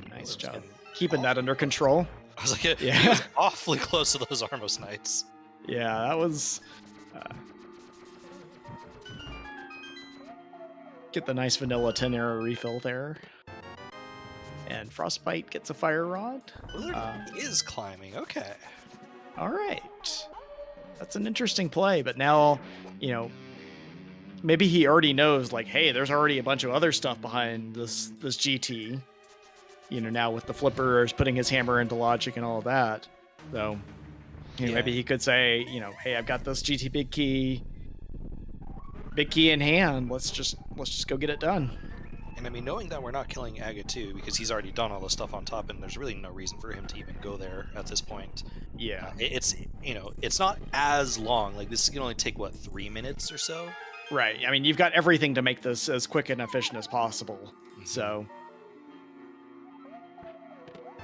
Nice job. Keeping that under control. I was like, he was awfully close to those Armos Knights. Yeah, that was... Get the nice vanilla 10 arrow refill there. And Frostbite gets a fire rod. Willard is climbing. Okay. All right. That's an interesting play, but now, maybe he already knows, like, hey, there's already a bunch of other stuff behind this GT. Now with the flippers, putting his hammer into logic and all of that. So, maybe he could say, hey, I've got this GT big key in hand. Let's just go get it done. And I mean, knowing that we're not killing Aga 2 because he's already done all the stuff on top, and there's really no reason for him to even go there at this point. Yeah, it's not as long. Like this can only take 3 minutes or so. Right. I mean, you've got everything to make this as quick and efficient as possible. Mm-hmm. So.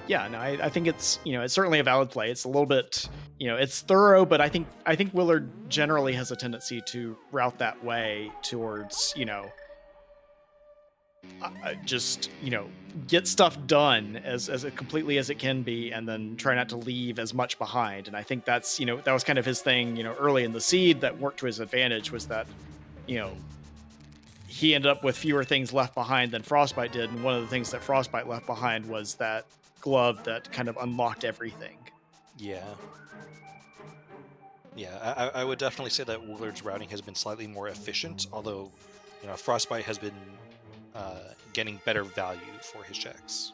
Yeah, no, I think it's it's certainly a valid play. It's a little bit it's thorough, but I think Willard generally has a tendency to route that way towards just get stuff done as completely as it can be, and then try not to leave as much behind. And I think that's that was kind of his thing early in the seed that worked to his advantage, was that he ended up with fewer things left behind than Frostbite did, and one of the things that Frostbite left behind was that glove that kind of unlocked everything. Yeah, I would definitely say that Willard's routing has been slightly more efficient, although Frostbite has been getting better value for his checks.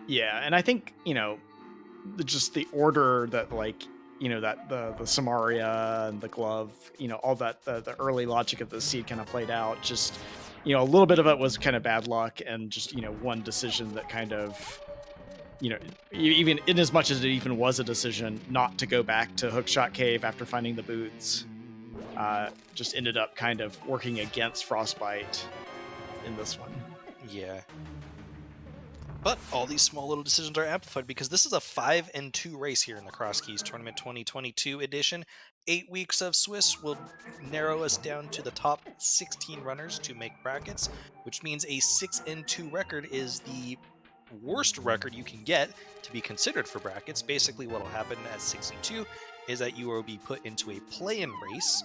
Yeah, and I think, just the order that, like, that the Samaria and the glove, all that, the early logic of the seed kind of played out. Just, a little bit of it was kind of bad luck, and just, one decision that kind of, even in as much as it even was a decision not to go back to Hookshot Cave after finding the boots, just ended up kind of working against Frostbite in this one. Yeah. But all these small little decisions are amplified because this is a 5-2 race here in the Crosskeys Tournament 2022 edition. 8 weeks of Swiss will narrow us down to the top 16 runners to make brackets, which means a 6-2 record is the worst record you can get to be considered for brackets. Basically, what will happen at 6-2 is that you will be put into a play-in race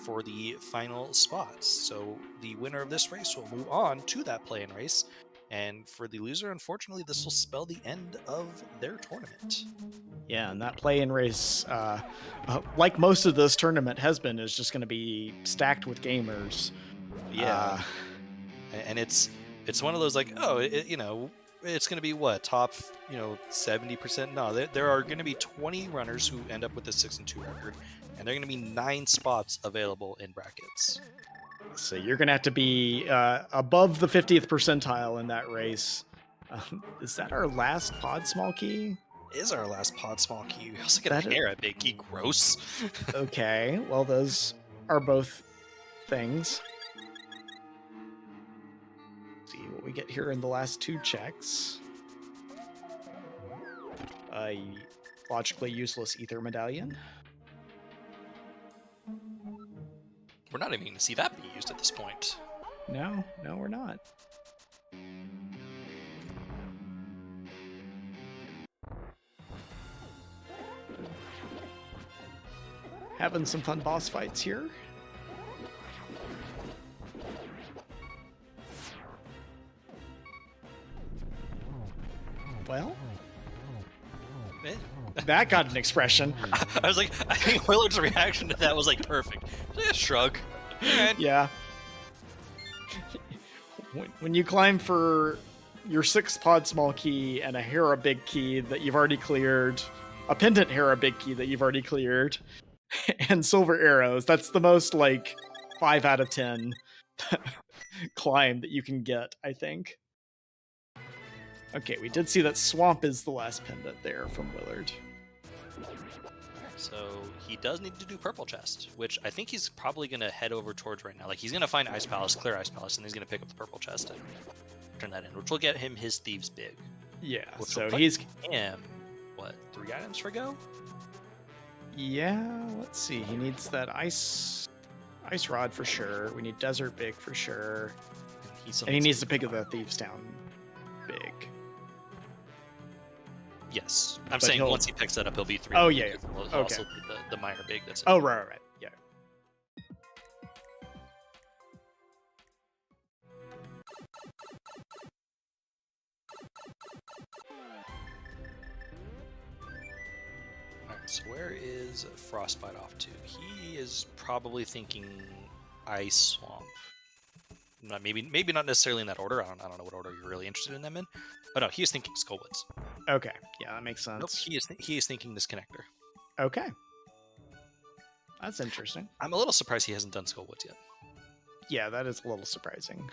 for the final spots. So the winner of this race will move on to that play-in race. And for the loser, unfortunately, this will spell the end of their tournament. Yeah, and that play-in race, like most of this tournament has been, is just going to be stacked with gamers. Yeah, and it's one of those like, it's going to be what, top 70%? No, there are going to be 20 runners who end up with a 6-2 record, and there are going to be 9 spots available in brackets. So you're going to have to be above the 50th percentile in that race. Is that our last pod small key? Is our last pod small key. We also get a hair at big key. Gross. Okay, well, those are both things. Let's see what we get here in the last 2 checks. A logically useless ether medallion. We're not even going to see that be used at this point. No, we're not. Having some fun boss fights here. Well, that got an expression. I was like, I think Willard's reaction to that was like perfect. Shrug. Man. Yeah. When you climb for your 6th pod small key and a Hera big key that you've already cleared, a Pendant Hera big key that you've already cleared, and silver arrows, that's the most like 5 out of 10 climb that you can get, I think. Okay, we did see that Swamp is the last pendant there from Willard. So he does need to do Purple Chest, which I think he's probably going to head over towards right now. Like, he's going to find Ice Palace, clear Ice Palace, and he's going to pick up the Purple Chest and turn that in, which will get him his Thieves Big. Yeah, which so will he's... him, what, 3 items for go? Yeah, let's see. He needs that Ice Rod for sure. We need Desert Big for sure. And he needs to pick up the Thieves Town Big. Yes. I'm saying once he picks that up, he'll be 3. Oh, yeah. He'll okay. also be the minor big that's in. Oh, right. Yeah. Alright, so where is Frostbite off to? He is probably thinking Ice Swamp. Maybe not necessarily in that order. I don't know what order you're really interested in them in. But no, he is thinking Skullwoods. Okay, yeah, that makes sense. Nope, he is thinking this connector. Okay. That's interesting. I'm a little surprised he hasn't done Skullwoods yet. Yeah, that is a little surprising.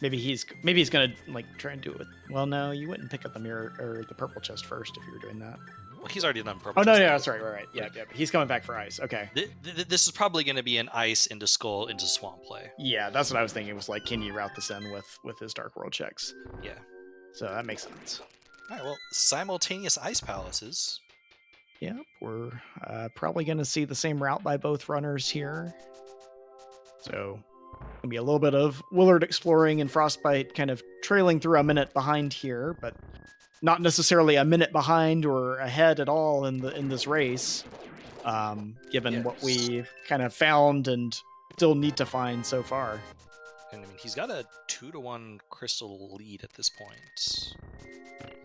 Maybe he's gonna like try and do it with... Well, no, you wouldn't pick up the mirror or the purple chest first if you were doing that. Well, he's already done purple. Oh, no, yeah, that's right. Yeah. He's coming back for ice. Okay. This is probably going to be an ice into skull into swamp play. Yeah, that's what I was thinking. Was like, can you route this in with his Dark World checks? Yeah. So that makes sense. All right. Well, simultaneous ice palaces. Yep, we're probably going to see the same route by both runners here. So gonna be a little bit of Willard exploring and Frostbite kind of trailing through a minute behind here, but not necessarily a minute behind or ahead at all in this race, given what we kind of found and still need to find so far. And I mean, he's got a 2-1 crystal lead at this point,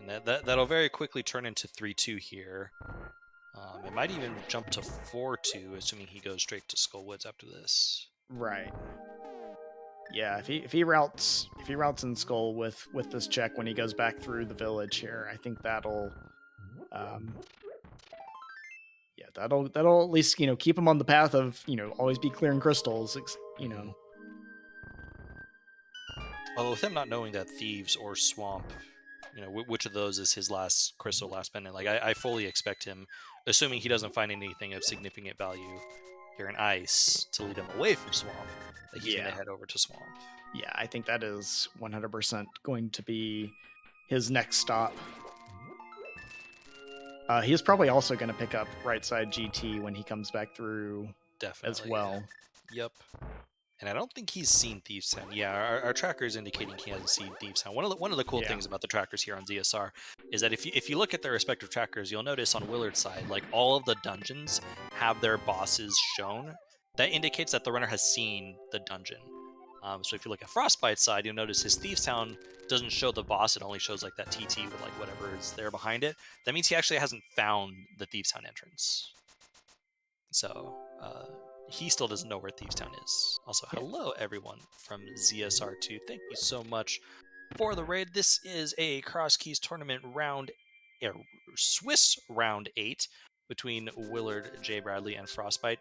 and that'll very quickly turn into 3-2 here. It might even jump to 4-2, assuming he goes straight to Skullwoods after this. Right. Yeah, if he routes in Skull with this check when he goes back through the village here, I think that'll yeah, that'll at least, you know, keep him on the path of, you know, always be clearing crystals, you know. Although with him not knowing that Thieves or Swamp, you know, which of those is his last crystal, last pendant, like I fully expect him, assuming he doesn't find anything of significant value here in Ice, to lead him away from Swamp, like he's going to head over to Swamp. Yeah, I think that is 100% going to be his next stop. He is probably also going to pick up right side GT when he comes back through. Definitely, as well. Yep. And I don't think he's seen Thieves Town. Yeah, our tracker is indicating he hasn't seen Thieves Town. One of the cool things about the trackers here on ZSR is that if you look at their respective trackers, you'll notice on Willard's side, like all of the dungeons have their bosses shown. That indicates that the runner has seen the dungeon. So if you look at Frostbite's side, you'll notice his Thieves Town doesn't show the boss. It only shows like that TT with like whatever is there behind it. That means he actually hasn't found the Thieves Town entrance. So he still doesn't know where Thieves Town is. Also, hello everyone from ZSR2. Thank you so much for the raid. This is a Crosskeys tournament Swiss round 8 between WillardJBradley and Frostbite.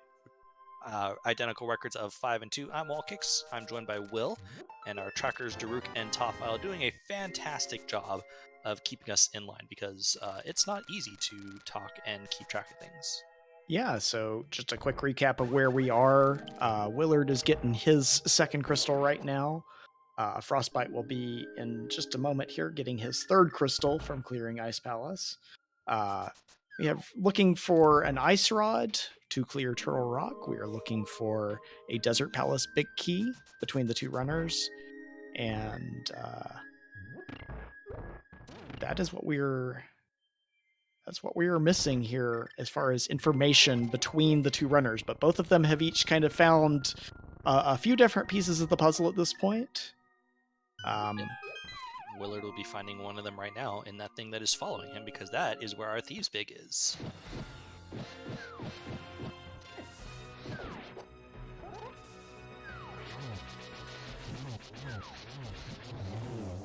Identical records of 5 and 2. I'm Wallkicks. I'm joined by Will, and our trackers Daruk and Tofile doing a fantastic job of keeping us in line, because it's not easy to talk and keep track of things. Yeah, so just a quick recap of where we are. Willard is getting his second crystal right now. Frostbite will be in just a moment here getting his third crystal from clearing Ice Palace. We have looking for an Ice Rod to clear Turtle Rock. We are looking for a Desert Palace Big Key between the two runners. And that's what we're missing here as far as information between the two runners. But both of them have each kind of found a few different pieces of the puzzle at this point. Willard will be finding one of them right now in that thing that is following him, because that is where our Thieves Big is.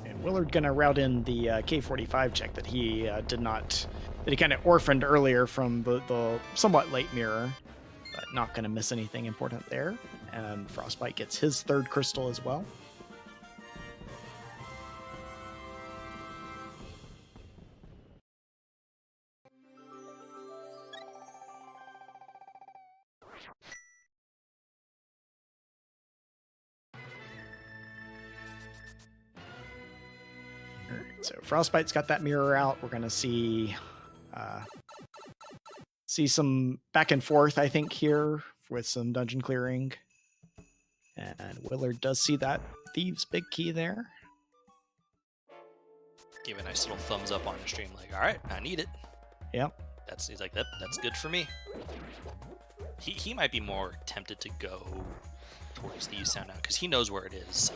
And Willard gonna route in the K45 check that he that he kind of orphaned earlier from the somewhat late mirror, but not gonna miss anything important there. And Frostbite gets his third crystal as well. So Frostbite's got that mirror out. We're gonna see some back and forth, I think, here with some dungeon clearing. And Willard does see that Thieves Big Key there. Give a nice little thumbs up on the stream, like, all right, I need it. Yep. He's like, that's good for me. He might be more tempted to go towards Thieves Town now, because he knows where it is.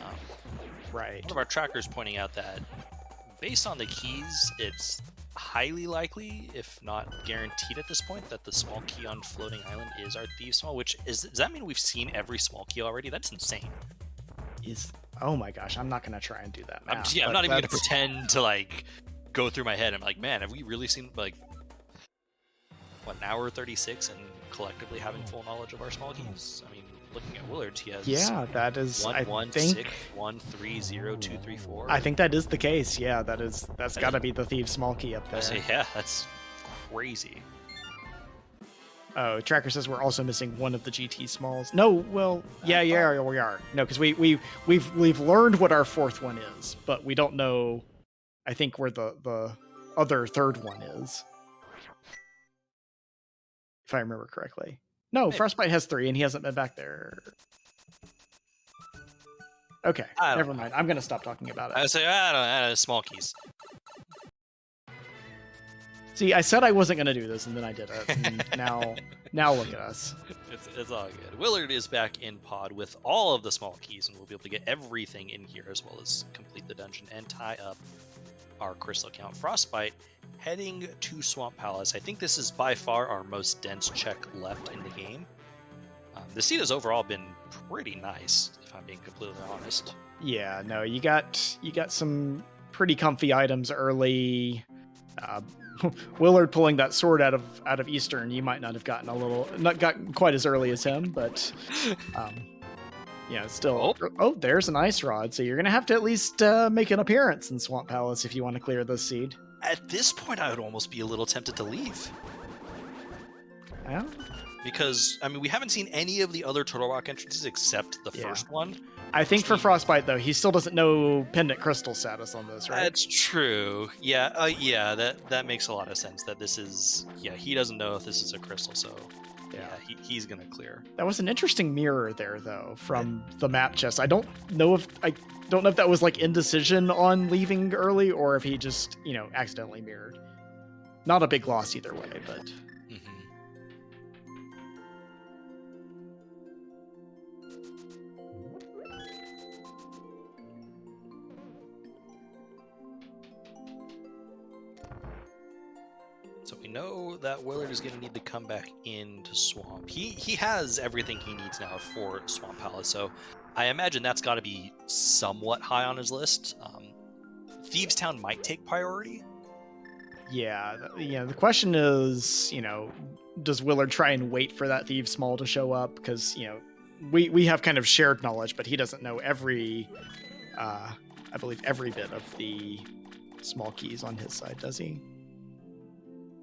Right. One of our trackers pointing out that based on the keys, it's highly likely, if not guaranteed at this point, that the small key on Floating Island is our Thieves Small, which does that mean we've seen every small key already? That's insane. Oh my gosh, I'm not going to try and do that now. I'm not even going to pretend to, like, go through my head. I'm like, man, have we really seen, like, what, an hour 36 and collectively having full knowledge of our small keys? I mean, looking at Willard's, he has that is 1, I 1, think 6, 1, 3, 0, 2, 3, 4. I think that is the case. Yeah, that's got to be the Thieves Small Key up there. I say, yeah, that's crazy. Oh, Tracker says we're also missing one of the GT Smalls. No, well, yeah, we are. No, because we've learned what our fourth one is, but we don't know, I think, where the other third one is, if I remember correctly. No, Frostbite has 3, and he hasn't been back there. Okay, never mind. I'm gonna stop talking about it. I say, I don't know, small keys. See, I said I wasn't gonna do this, and then I did it. And now look at us. It's all good. Willard is back in pod with all of the small keys, and we'll be able to get everything in here, as well as complete the dungeon and tie up our crystal count. Frostbite heading to Swamp Palace. I think this is by far our most dense check left in the game. The seed has overall been pretty nice, if I'm being completely honest. Yeah, no, you got some pretty comfy items early. Willard pulling that sword out of Eastern, you might not have not gotten quite as early as him, but yeah, still. Oh, there's an ice rod, so you're gonna have to at least make an appearance in Swamp Palace if you want to clear this seed. At this point, I would almost be a little tempted to leave. Well, because, I mean, we haven't seen any of the other Turtle Rock entrances except the first one. I think for Frostbite, though, he still doesn't know Pendant Crystal status on this, right? That's true. Yeah, yeah, that makes a lot of sense. That this is, he doesn't know if this is a crystal, so yeah, he's gonna clear. That was an interesting mirror there, though, from the map chest. I don't know if that was like indecision on leaving early, or if he just, accidentally mirrored. Not a big loss either way, but. So we know that Willard is going to need to come back into Swamp. He has everything he needs now for Swamp Palace, so I imagine that's got to be somewhat high on his list. Thieves Town might take priority. Yeah, the question is, does Willard try and wait for that Thieves Mall to show up? Because, we have kind of shared knowledge, but he doesn't know every bit of the small keys on his side, does he?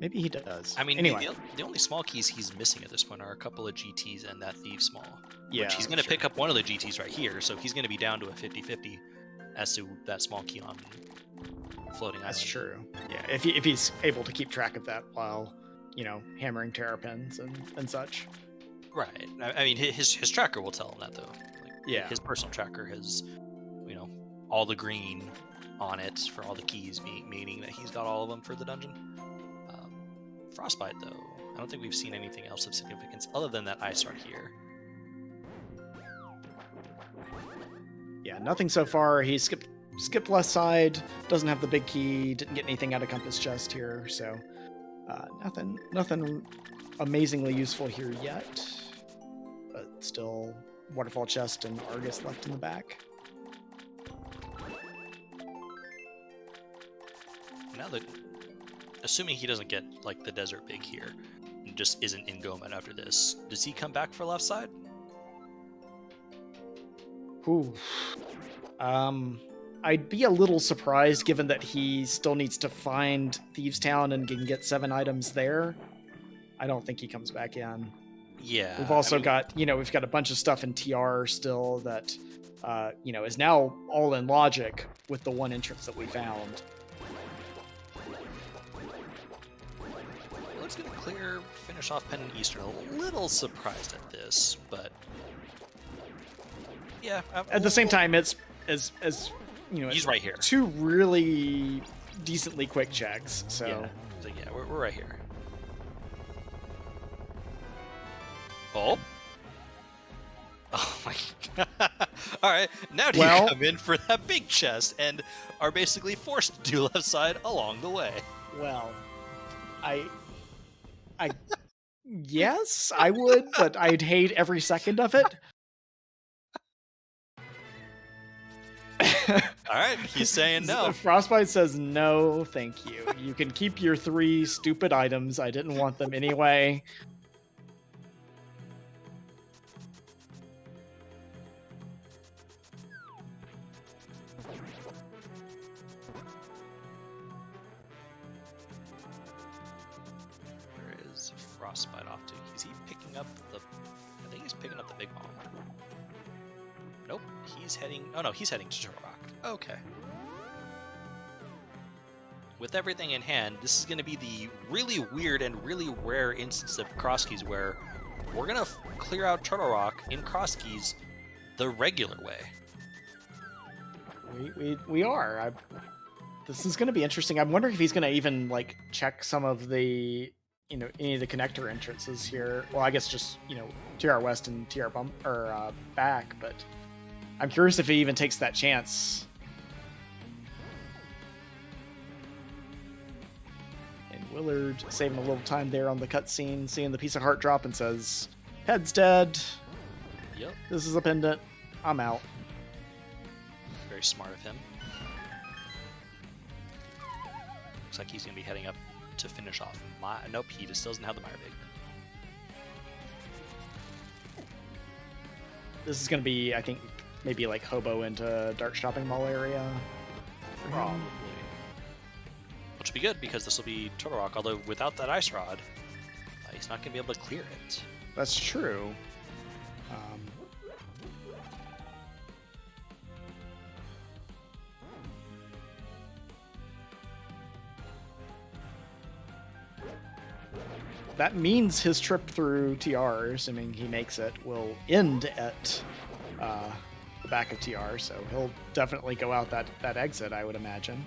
Maybe he does. I mean, anyway. the only small keys he's missing at this point are a couple of GTs and that Thieves Mall. Yeah, which he's going to pick up one of the GTs right here, so he's going to be down to a 50-50 as to that small key on Floating Island. That's true. Yeah, if he's able to keep track of that while, hammering terrapins and such. Right. I mean, his tracker will tell him that, though. His personal tracker has, all the green on it for all the keys, meaning that he's got all of them for the dungeon. Frostbite, though, I don't think we've seen anything else of significance other than that ice right here. Yeah, nothing so far. He skipped left side, doesn't have the big key, didn't get anything out of Compass Chest here, so nothing amazingly useful here yet. But still, Waterfall Chest and Argus left in the back. Now assuming he doesn't get the desert big here and just isn't in Goman after this, does he come back for left side? Ooh. I'd be a little surprised given that he still needs to find Thieves Town and can get 7 items there. I don't think he comes back in. Yeah. We've also got, we've got a bunch of stuff in TR still that, is now all in logic with the one entrance that we found. It's going to finish off Pendant Eastern. A little surprised at this, but yeah. At the same time, it's as he's right here. 2 really decently quick checks. So yeah, we're right here. Oh my god! All right, now do you come in for that big chest and are basically forced to do left side along the way? Well, yes, I would, but I'd hate every second of it. All right, he's saying no. Frostbite says no, thank you. You can keep your 3 stupid items. I didn't want them anyway. Frostbite off to? Is he picking up I think he's picking up the big bomb. Nope, he's heading. Oh no, he's heading to Turtle Rock. Okay. With everything in hand, this is going to be the really weird and really rare instance of Crosskeys where we're going to clear out Turtle Rock in Crosskeys the regular way. We are. This is going to be interesting. I'm wondering if he's going to even check some of the any of the connector entrances here. Well, I guess just, TR West and TR Bump or back, but I'm curious if he even takes that chance. And Willard saving a little time there on the cutscene, seeing the piece of heart drop and says, "Head's dead." Yep. This is a pendant. I'm out. Very smart of him. Looks like he's going to be heading up to finish off. Nope, he just doesn't have the Mire Big. This is going to be, I think, maybe like hobo into dark shopping mall area. Probably. Which will be good because this will be Turtle Rock, although without that Ice Rod, he's not going to be able to clear it. That's true. That means his trip through TR, assuming he makes it, will end at the back of TR, so he'll definitely go out that exit, I would imagine.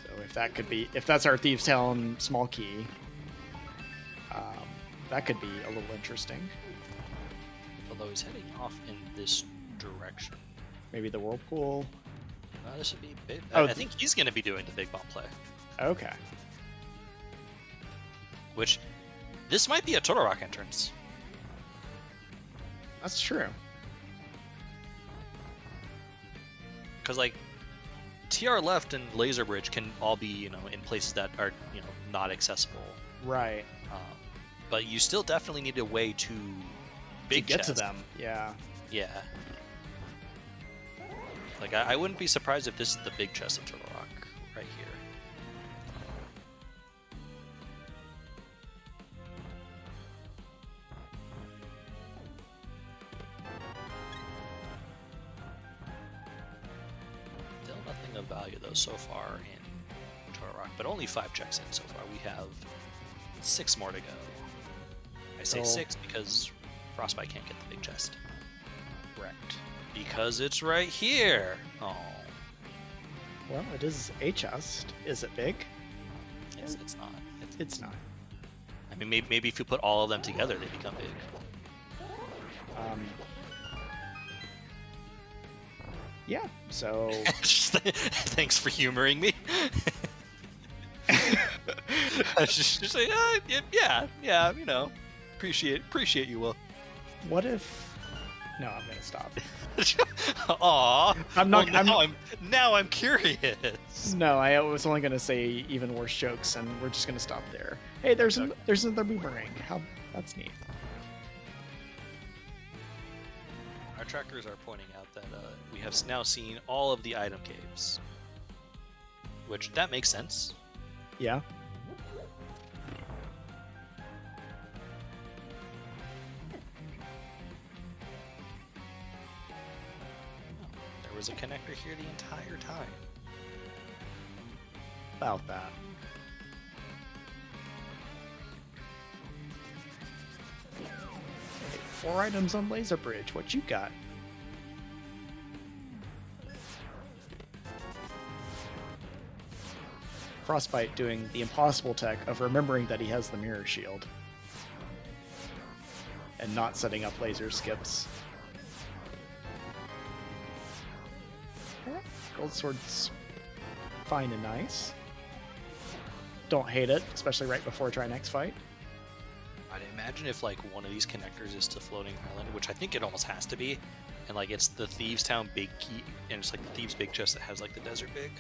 So if that's our Thieves Town small key, that could be a little interesting. Although he's heading off in this direction. Maybe the Whirlpool. This would be big. Oh, I think he's going to be doing the big bomb play. Okay. Which, this might be a Turtle Rock entrance. That's true. Because, like, TR left and Laser Bridge can all be, in places that are, not accessible. Right. But you still definitely need a way to get to them. Yeah. Yeah. Like, I wouldn't be surprised if this is the big chest of Turtle Rock right here. Still nothing of value, though, so far in Turtle Rock, but only 5 checks in so far. We have 6 more to go. I say 6 because Frostbite can't get the big chest. Correct. Because it's right here. Oh. Well, it is a chest. Is it big? It's not. It's not. I mean, maybe if you put all of them together, they become big. Yeah, so... Thanks for humoring me. I just say, yeah, appreciate you, Will. What if... No, I'm gonna stop. Aw. I'm not. Well, now I'm curious. No, I was only gonna say even worse jokes, and we're just gonna stop there. Hey, there's another boomerang. That's neat. Our trackers are pointing out that we have now seen all of the item caves, which that makes sense. Yeah. There was a connector here the entire time. About that. Hey, 4 items on Laser Bridge. What you got? Frostbite doing the impossible tech of remembering that he has the mirror shield and not setting up laser skips. Gold sword's fine and nice. Don't hate it, especially right before try next fight. I'd imagine if like one of these connectors is to Floating Island, which I think it almost has to be, and like it's the Thieves Town big key, and it's like the Thieves big chest that has like the desert big.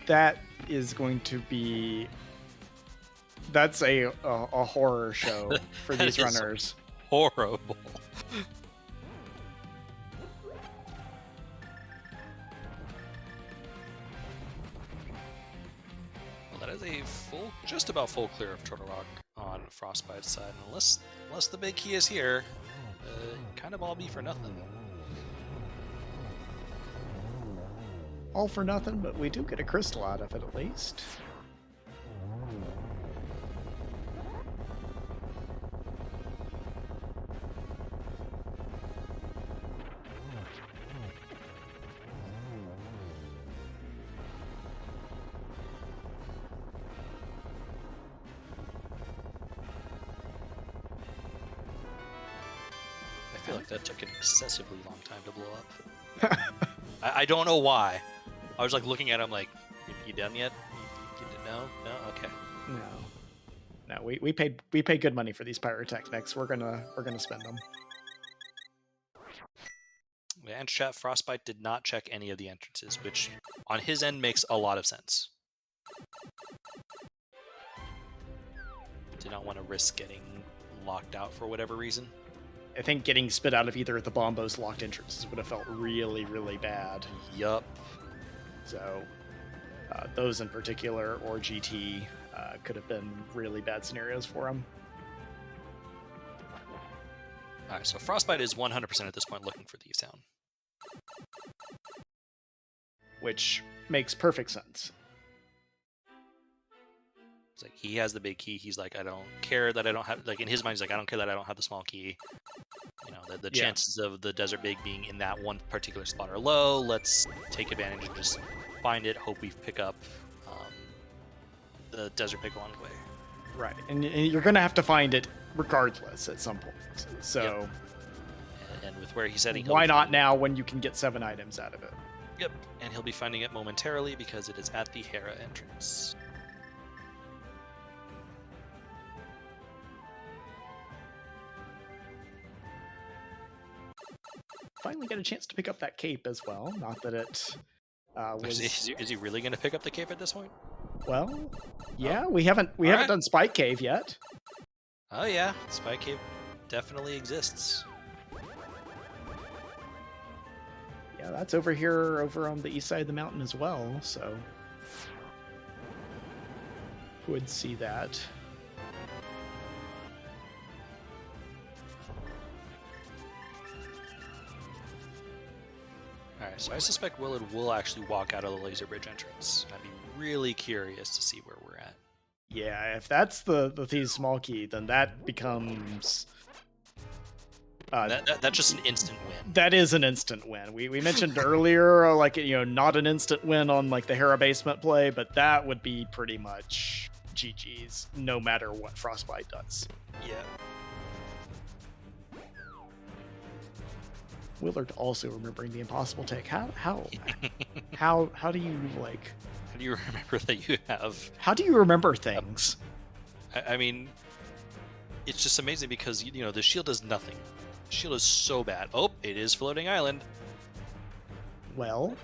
That is going to be... That's a horror show for these runners. Horrible. Well, that is a just about full clear of Turtle Rock on Frostbite's side, unless the big key is here, kind of all be for nothing. All for nothing, but we do get a crystal out of it at least. I feel like that took an excessively long time to blow up. I don't know why. I was like looking at him like, you done yet? No? Okay. No, we paid good money for these pyrotechnics. We're gonna spend them. And chat, Frostbite did not check any of the entrances, which on his end makes a lot of sense. Did not want to risk getting locked out for whatever reason. I think getting spit out of either of the Bombos locked entrances would have felt really, really bad. Yup. So those in particular, or GT, could have been really bad scenarios for him. Alright, so Frostbite is 100% at this point looking for Thieves Town. Which makes perfect sense. It's like, he has the big key. He's like, I don't care that I don't have... Like, in his mind, he's like, I don't care that I don't have the small key. You know, the chances of the Desert Big being in that one particular spot are low. Let's take advantage and just find it. Hope we pick up the Desert Big along the way. Right, and you're going to have to find it regardless at some point. So... Yep. And with where he's heading... Why not now when you can get 7 items out of it? Yep, and he'll be finding it momentarily because it is at the Hera entrance. Finally get a chance to pick up that cape as well. Not that it was... Is he really going to pick up the cape at this point? Well, yeah, we haven't done Spike Cave yet. Oh yeah, Spike Cave definitely exists. Yeah, that's over here, over on the east side of the mountain as well, so... Would see that. Alright, so I suspect Willard will actually walk out of the Laser Bridge entrance. I'd be really curious to see where we're at. Yeah, if that's the Thieves' Small Key, then that becomes... That's just an instant win. That is an instant win. We mentioned earlier, like, you know, not an instant win on like the Hera basement play, but that would be pretty much GG's no matter what Frostbite does. Yeah. Willard also remembering the impossible take. How do you like? How do you remember that you have? How do you remember things? I mean, it's just amazing because you know the shield does nothing. The shield is so bad. Oh, it is floating island. Well,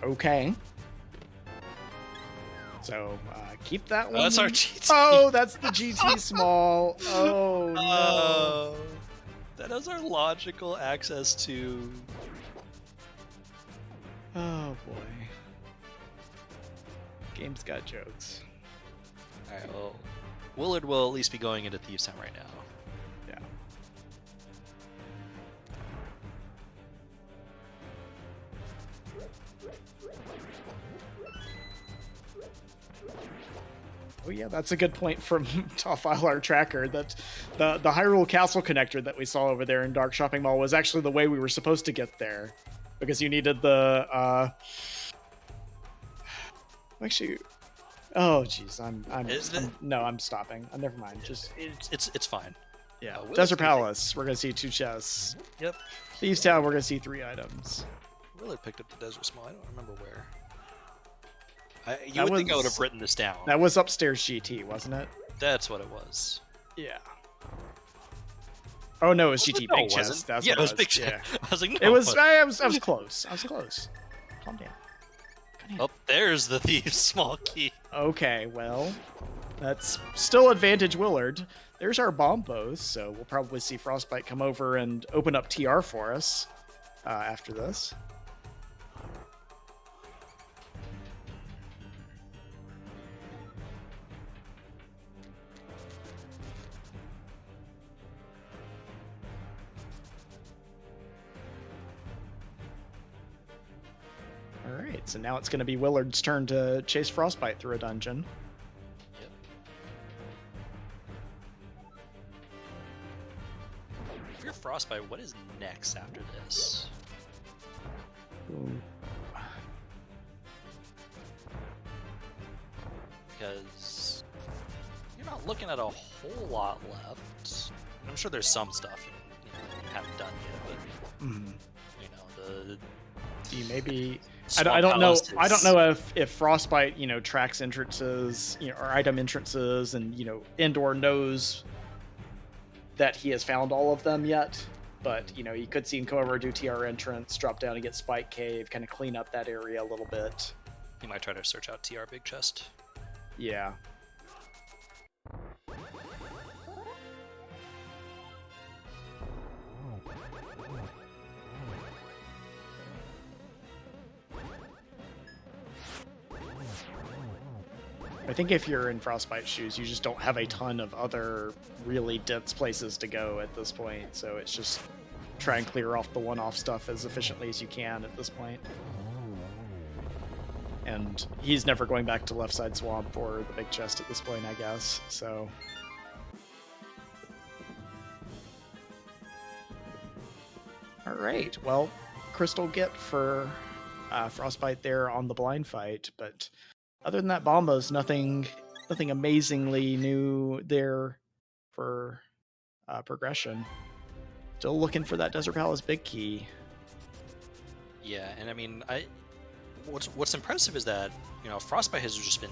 okay. So keep that one. Oh, that's our GT. Oh, that's the GT small. Oh no. That is our logical access to... Oh boy. Game's got jokes. Alright, well, Willard will at least be going into Thieves Town right now. Yeah. Oh yeah, that's a good point from Toffile, our tracker, that the Hyrule Castle connector that we saw over there in Dark Shopping Mall was actually the way we were supposed to get there. Because you needed the actually, oh jeez, I'm stopping. Never mind. Just it's fine. Yeah. Desert Palace, we're gonna see 2 chests. Yep. Thieves Town, we're gonna see 3 items. Willard picked up the Desert Small. I don't remember where. You would think I would have written this down. That was upstairs GT, wasn't it? That's what it was. Yeah. Oh no, it was GT No, Big it Chest. wasn't. That's Yeah, what it was it Big was. Chest. Yeah. I was like, no. It was. I was close. I was close. Calm down. Oh, there's the Thieves' Small Key. Okay, well, that's still advantage Willard. There's our Bombos, so we'll probably see Frostbite come over and open up TR for us after this. Alright, so now it's going to be Willard's turn to chase Frostbite through a dungeon. Yep. If you're Frostbite, what is next after this? Ooh. Because you're not looking at a whole lot left. I'm sure there's some stuff you haven't done yet, but you know the. Do you maybe? I don't know. I don't know if Frostbite, tracks entrances, or item entrances, and Endor knows that he has found all of them yet. but you could see him come over, do TR entrance, drop down and get Spike Cave, kind of clean up that area a little bit. He might try to search out TR Big Chest. Yeah. I think if you're in Frostbite shoes, you just don't have a ton of other really dense places to go at this point, so it's just try and clear off the one-off stuff as efficiently as you can at this point. And he's never going back to Left Side Swamp or the Big Chest at this point, I guess, so... Alright, well, Crystal get for Frostbite there on the blind fight, but other than that, Bombos, nothing amazingly new there for progression. Still looking for that Desert Palace big key. Yeah, and I mean, what's impressive is that Frostbite has just been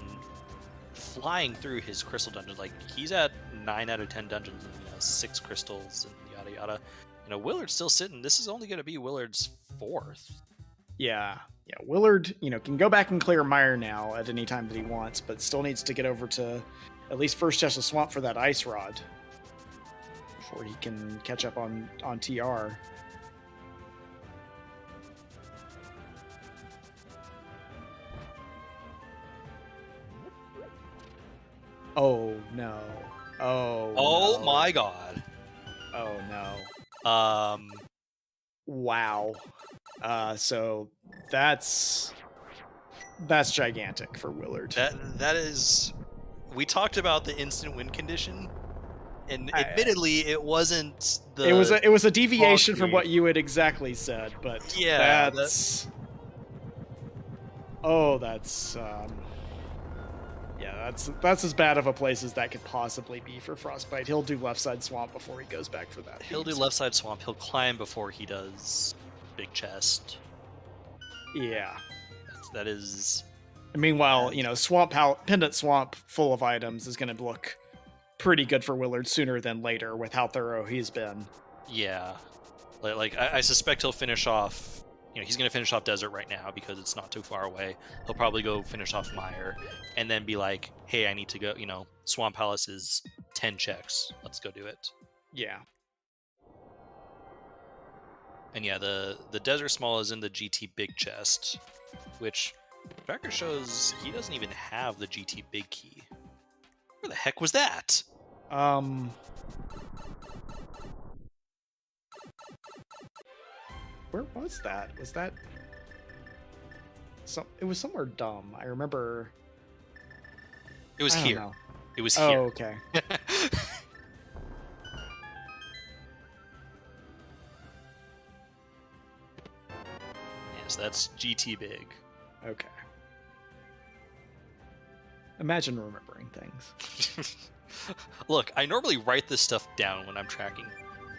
flying through his crystal dungeons. Like, he's at 9 out of 10 dungeons and 6 crystals and yada yada. Willard's still sitting. This is only going to be Willard's 4th. Yeah, Willard, can go back and clear Meyer now at any time that he wants, but still needs to get over to at least first Chest of Swamp for that Ice Rod before he can catch up on TR. Oh no! Oh no. My God! Oh no! Wow. So that's gigantic for Willard. That is. We talked about the instant win condition, and admittedly, it wasn't the. It was a deviation from what you had exactly said, but yeah, that's as bad of a place as that could possibly be for Frostbite. He'll do Left Side Swamp before he goes back for that. He'll do Left Side Swamp. He'll climb before he does Big Chest. Yeah. That is... And meanwhile, Pendant Swamp full of items is going to look pretty good for Willard sooner than later with how thorough he's been. Yeah. Like I suspect he'll finish off... he's going to finish off Desert right now because it's not too far away. He'll probably go finish off Meyer and then be like, hey, I need to go, Swamp Palace is 10 checks. Let's go do it. Yeah. And yeah, the Desert Small is in the GT Big Chest, which tracker shows he doesn't even have the GT Big Key. Where the heck was that? Where was that? Was that... It was somewhere dumb. I remember... It was here. Know. It was here. Oh, okay. Yes, that's GT Big. Okay. Imagine remembering things. Look, I normally write this stuff down when I'm tracking.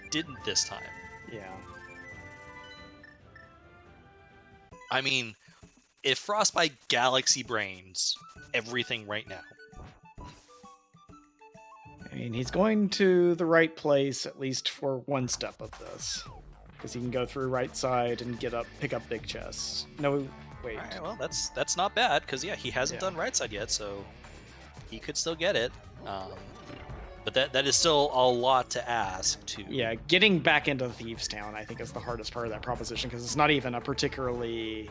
Didn't this time. Yeah. I mean, if Frostbite Galaxy brains everything right now. I mean, he's going to the right place, at least for one step of this. Because he can go through right side and pick up big chests. No, wait. All right, well, that's not bad, because, yeah, he hasn't done right side yet, so he could still get it. But that is still a lot to ask, too. Yeah, getting back into Thieves Town, I think, is the hardest part of that proposition, because it's not even a particularly,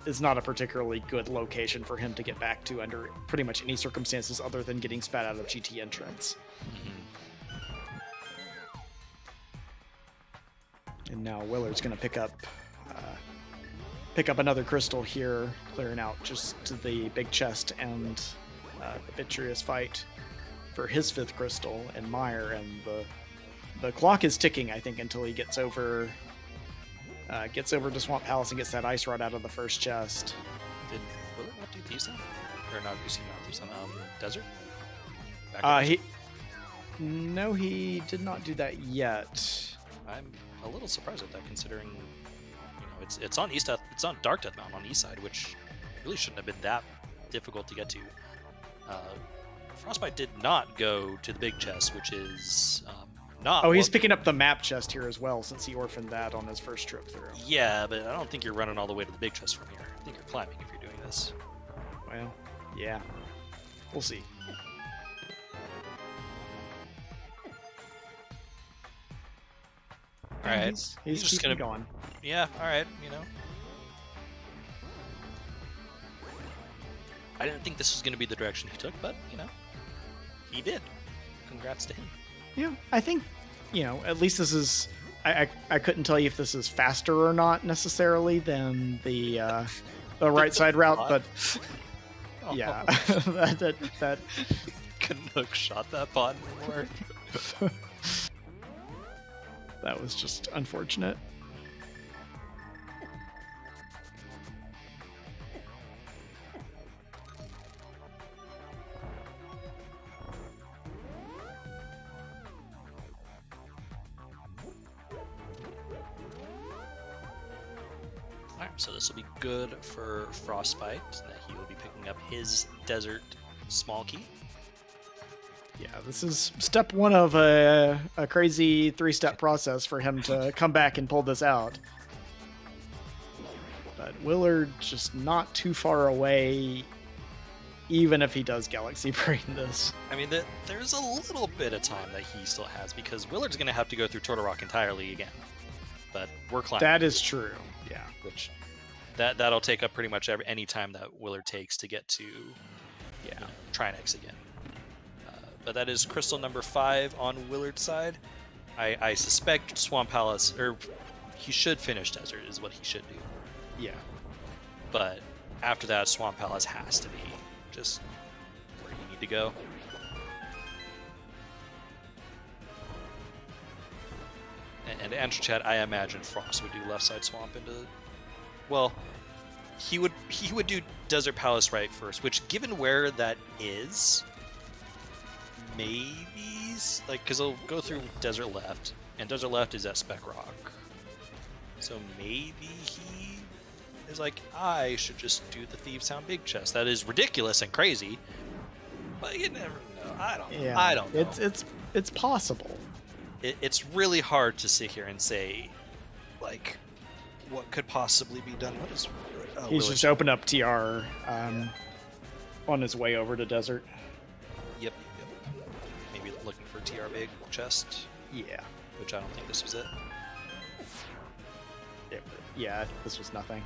it's not a particularly good location for him to get back to under pretty much any circumstances other than getting spat out of GT entrance. Mm-hmm. And now Willard's going to pick up another crystal here, clearing out just to the big chest and the Vitreous fight for his 5th crystal and Meyer, and the clock is ticking, I think, until he gets over to Swamp Palace and gets that Ice Rod out of the first chest. Did Willard not do Thieves Town? Or not Thieves Town, Desert? No, he did not do that yet. I'm a little surprised at that, considering it's on it's on Dark Death Mountain on east side, which really shouldn't have been that difficult to get to. Frostbite did not go to the big chest, which is not. Oh, he's picking up the map chest here as well, since he orphaned that on his first trip through. Yeah, but I don't think you're running all the way to the big chest from here. I think you're climbing if you're doing this. Well, yeah. We'll see. All right. He's just keeping gonna going. Yeah. All right. I didn't think this was gonna be the direction he took, but he did. Congrats to him. Yeah, I think, at least this is. I couldn't tell you if this is faster or not necessarily than the right side route, but yeah, that couldn't have shot that bot anymore. That was just unfortunate. Alright, so this will be good for Frostbite, that he will be picking up his desert small key. Yeah, this is step one of a crazy 3-step process for him to come back and pull this out. But Willard just not too far away, even if he does Galaxy Brain this. I mean, there's a little bit of time that he still has, because Willard's going to have to go through Turtle Rock entirely again. But we're climbing. That is true, yeah. Which, that'll take up pretty much any time that Willard takes to get to Trinex again. But that is crystal number 5 on Willard's side. I suspect Swamp Palace, or he should finish Desert, is what he should do. Yeah. But after that, Swamp Palace has to be just where you need to go. And to answer chat, I imagine Frost would do left side swamp into. Well, he would do Desert Palace right first, which, given where that is, maybe because he'll go through Desert Left, and Desert Left is at Spec Rock, so maybe he is like, I should just do the Thieves Town Big Chest. That is ridiculous and crazy, but you never know. I don't know. Yeah, I don't know. It's possible. It's really hard to sit here and say, like, what could possibly be done. What is? He's just opened up TR on his way over to Desert. Yep. Maybe looking for TR Big Chest. Yeah. Which I don't think this was it. Yeah, this was nothing.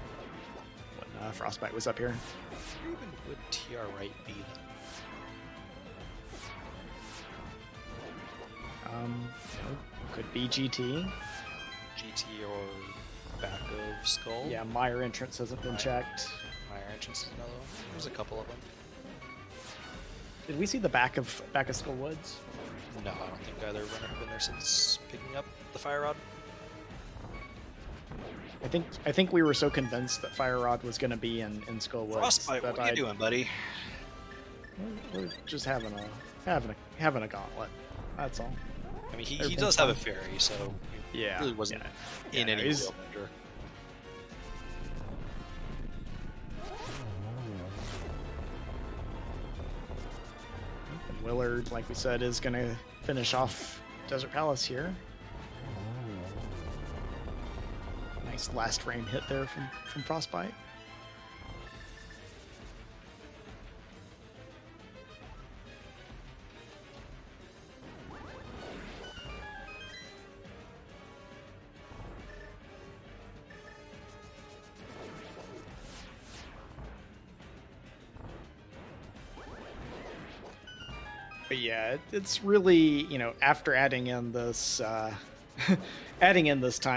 When Frostbite was up here. Where even would TR right be then? Could be GT. GT or back of Skull. Yeah, Meyer entrance hasn't been checked. Meyer entrance is another one. There's a couple of them. Did we see the back of Skull Woods? No, I don't think either runner have been there since picking up the Fire Rod. I think we were so convinced that Fire Rod was going to be in Skull Woods. Frostbite, what are you doing, buddy? We're just having a gauntlet. That's all. I mean, he does have a fairy, so he yeah, really wasn't in any real danger. And Willard, like we said, is going to finish off Desert Palace here. Nice last frame hit there from Frostbite. But yeah, it's really, after adding in this time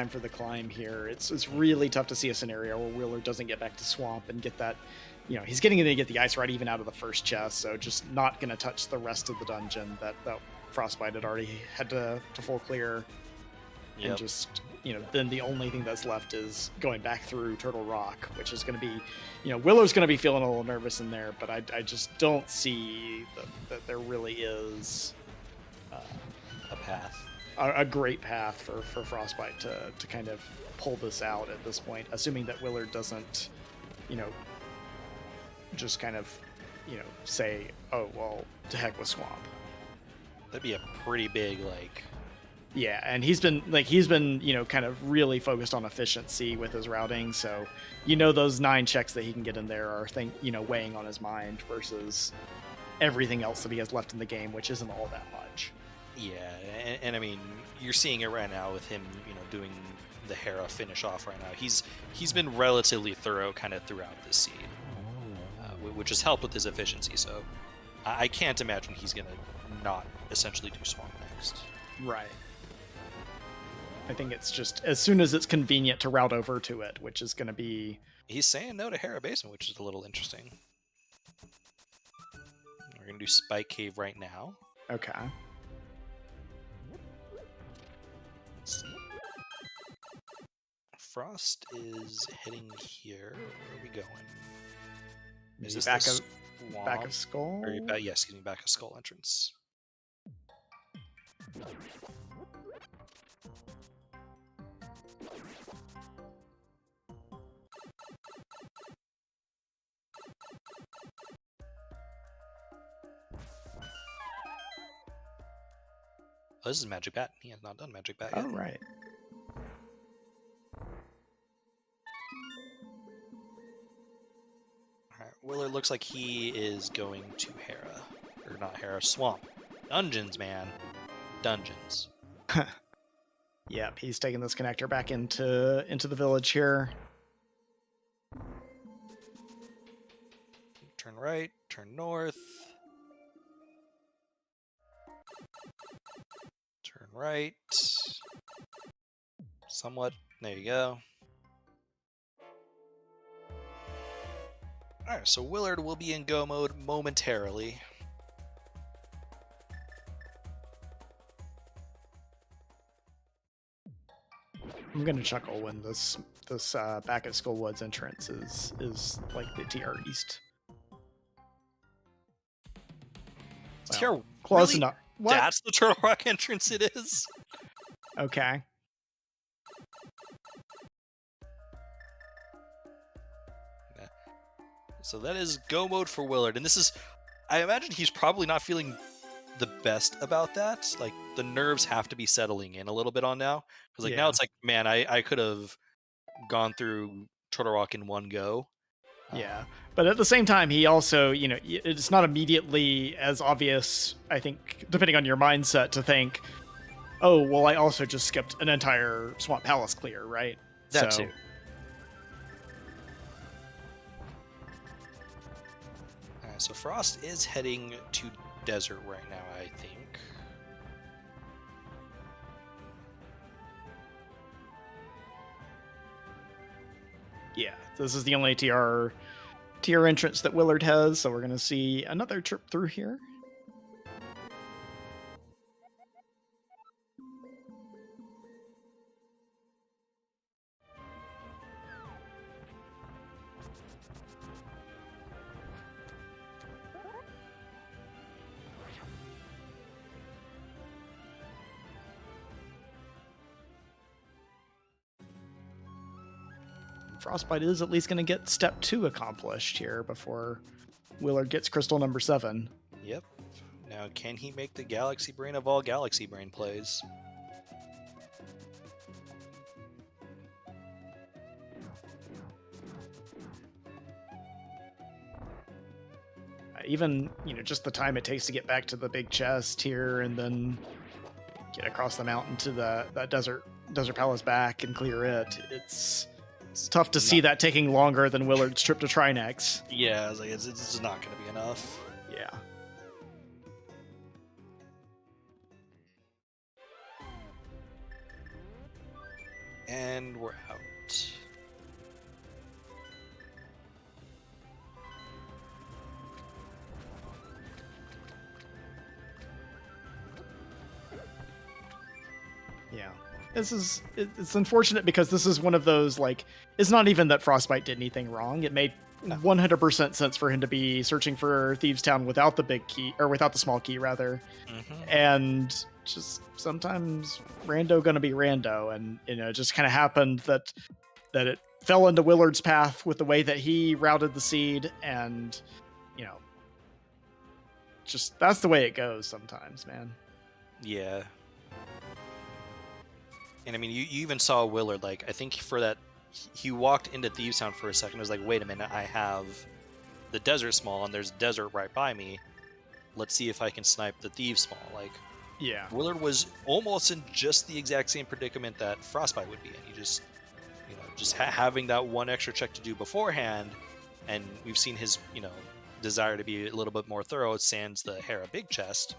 for the climb here, it's really tough to see a scenario where Willard doesn't get back to Swamp and get that, he's getting to get the Ice Rod even out of the first chest, so just not going to touch the rest of the dungeon that Frostbite had already had to full clear. Yep. And just, then the only thing that's left is going back through Turtle Rock, which is going to be, Willow's going to be feeling a little nervous in there, but I just don't see that there really is a path. A great path for Frostbite to kind of pull this out at this point, assuming that Willard doesn't, just kind of, say, oh, well, to heck with Swamp. That'd be a pretty big, Yeah, and he's been kind of really focused on efficiency with his routing, so those 9 checks that he can get in there are weighing on his mind versus everything else that he has left in the game, which isn't all that much. Yeah, and I mean, you're seeing it right now with him, doing the Hera finish off right now. He's been relatively thorough kind of throughout this seed, which has helped with his efficiency. So I can't imagine he's gonna not essentially do Swamp next. Right. I think it's just as soon as it's convenient to route over to it, which is going to be... He's saying no to Hera Basement, which is a little interesting. We're going to do Spike Cave right now. Okay. Let's see. Frost is heading here. Where are we going? Is this back of Skull? Or, yeah, excuse me, back of Skull entrance. Oh, this is Magic Bat. He has not done Magic Bat yet. Oh, right. Alright, Willard looks like he is going to Hera. Or not Hera, Swamp. Dungeons, man. Dungeons. Yep, he's taking this connector back into the village here. Turn right, turn north. Turn right. Somewhat. There you go. Alright, so Willard will be in go mode momentarily. I'm gonna chuckle when this back at Skull Woods entrance is like the TR East. Well, close really? enough. What? That's the Turtle Rock entrance it is? Okay. Yeah. So that is go mode for Willard, and this is... I imagine he's probably not feeling the best about that. Like, the nerves have to be settling in a little bit on now. Because now it's like, man, I could have gone through Turtle Rock in one go. Yeah, but at the same time, he also, it's not immediately as obvious, I think, depending on your mindset, to think, oh, well, I also just skipped an entire Swamp Palace clear, right? That too. Alright, so Frost is heading to Desert right now, I think. Yeah, this is the only TR entrance that Willard has, so we're going to see another trip through here. Frostbite is at least going to get step 2 accomplished here before Willard gets crystal number 7. Yep. Now, can he make the Galaxy Brain of all Galaxy Brain plays? Even, just the time it takes to get back to the big chest here and then get across the mountain to that desert palace back and clear it. It's tough to see that taking longer than Willard's trip to Trinex. Yeah, it's not going to be enough. Yeah. And we're out. Yeah. It's unfortunate because this is one of those, like, it's not even that Frostbite did anything wrong. It made 100% sense for him to be searching for Thieves Town without the big key, or without the small key rather. Mm-hmm. And just sometimes rando gonna be rando, and it just kind of happened that it fell into Willard's path with the way that he routed the seed, and just that's the way it goes sometimes, man. Yeah. And I mean, you even saw Willard, like, I think for that, he walked into Thieves Town for a second. It was like, wait a minute, I have the Desert Small, and there's desert right by me. Let's see if I can snipe the Thieves Small. Like, Yeah. Willard was almost in just the exact same predicament that Frostbite would be in. He just, just having that one extra check to do beforehand, and we've seen his, desire to be a little bit more thorough sans the Hera big chest.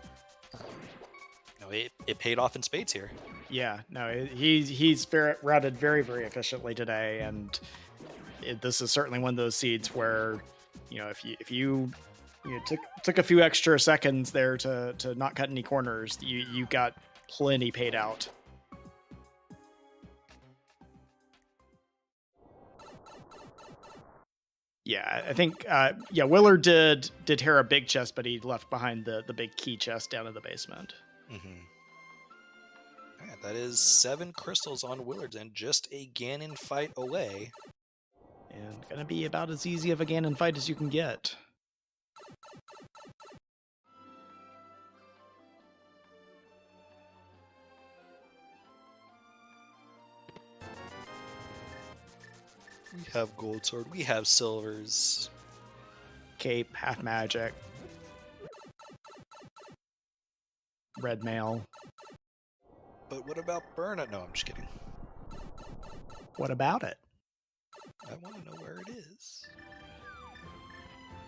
It paid off in spades here. Yeah, no, he's routed very, very efficiently today, and this is certainly one of those seeds where, if you took a few extra seconds there to not cut any corners, you got plenty paid out. Yeah, I think Willard did Hera big chest, but he left behind the big key chest down in the basement. Mm-hmm. Yeah, that is 7 crystals on Willard's and just a Ganon fight away. And gonna be about as easy of a Ganon fight as you can get. We have gold sword, we have silvers. Cape, half magic. Red mail. But what about Burnout? No, I'm just kidding. What about it? I want to know where it is.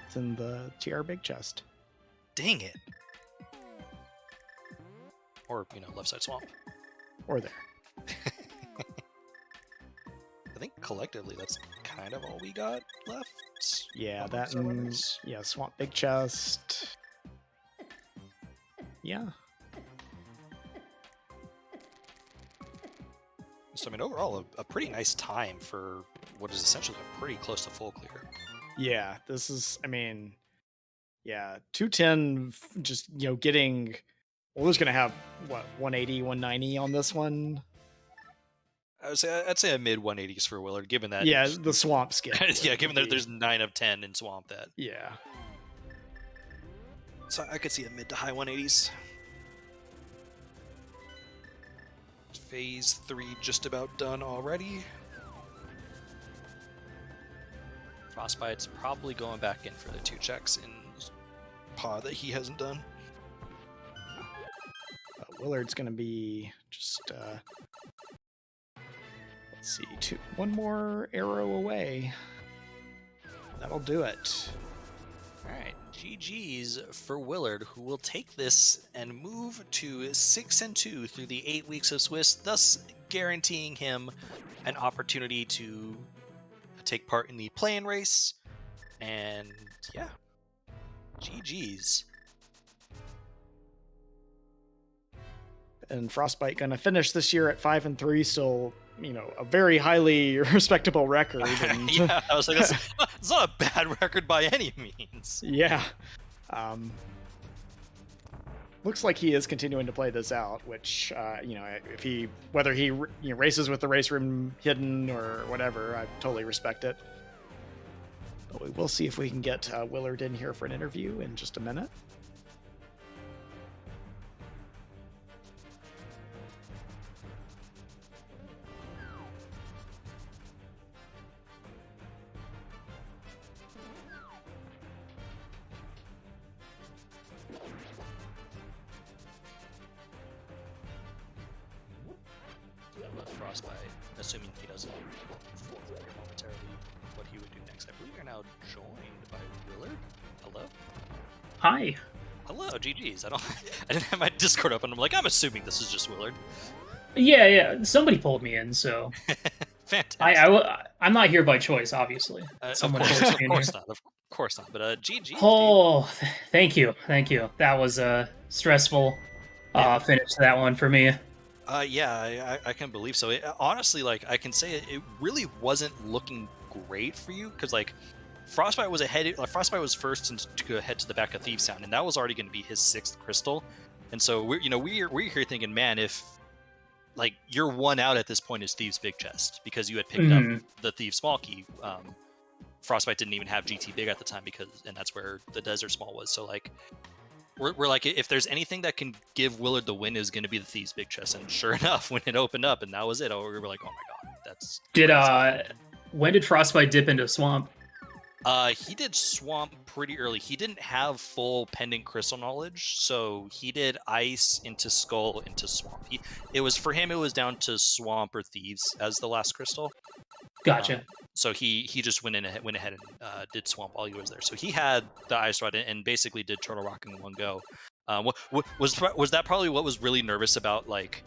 It's in the TR big chest. Dang it. Or, left side swamp. Or there. I think collectively that's kind of all we got left. Yeah, that and swamp big chest. Yeah. So, I mean, overall, a pretty nice time for what is essentially a pretty close to full clear. Yeah, this is, 210, just, getting, we're just going to have, 180, 190 on this one? I'd say a mid 180s for Willard, given that. Yeah, the swamp skill. Yeah, given that there's 9 of 10 in swamp that. Yeah. So I could see a mid to high 180s. Phase 3 just about done already. Frostbite's probably going back in for the 2 checks in paw that he hasn't done. Willard's going to be just, let's see, one more arrow away. That'll do it. Alright, GG's for Willard, who will take this and move to 6-2 through the 8 weeks of Swiss, thus guaranteeing him an opportunity to take part in the play-in race. And yeah, GG's. And Frostbite gonna finish this year at 5-3, still, a very highly respectable record. And... yeah, I was like, it's not a bad record by any means. Yeah. Looks like he is continuing to play this out, which, if whether he races with the race room hidden or whatever, I totally respect it. But we will see if we can get Willard in here for an interview in just a minute. Frostbite, assuming he doesn't forfeit momentarily what he would do next. I believe you're now joined by Willard. Hello? Hi. Hello, GG's. I didn't have my Discord open. I'm like, I'm assuming this is just Willard. Yeah. Somebody pulled me in, so fantastic. I'm not here by choice, obviously. Of course not. Of course not. But GG. Oh, thank you. That was a stressful finish to that one for me. Yeah, I can believe so. Honestly, I can say it really wasn't looking great for you because Frostbite was ahead. Frostbite was first to head to the back of Thieves Town, and that was already going to be his 6th crystal. And so we're here thinking, man, if your one out at this point is Thieves Big Chest because you had picked up the Thieves Small Key. Frostbite didn't even have GT Big at the time and that's where the Desert Small was. So we're like, if there's anything that can give Willard the win, is going to be the Thieves' Big Chest. And sure enough, when it opened up and that was it, we were like, oh my god, that's crazy. When did Frostbite dip into Swamp? He did Swamp pretty early. He didn't have full Pendant Crystal knowledge, so he did Ice into Skull into Swamp. It was down to Swamp or Thieves as the last crystal. Gotcha. So he just went ahead and did Swamp while he was there. So he had the Ice Rod and basically did Turtle Rock in one go. Was that probably what was really nervous about, like,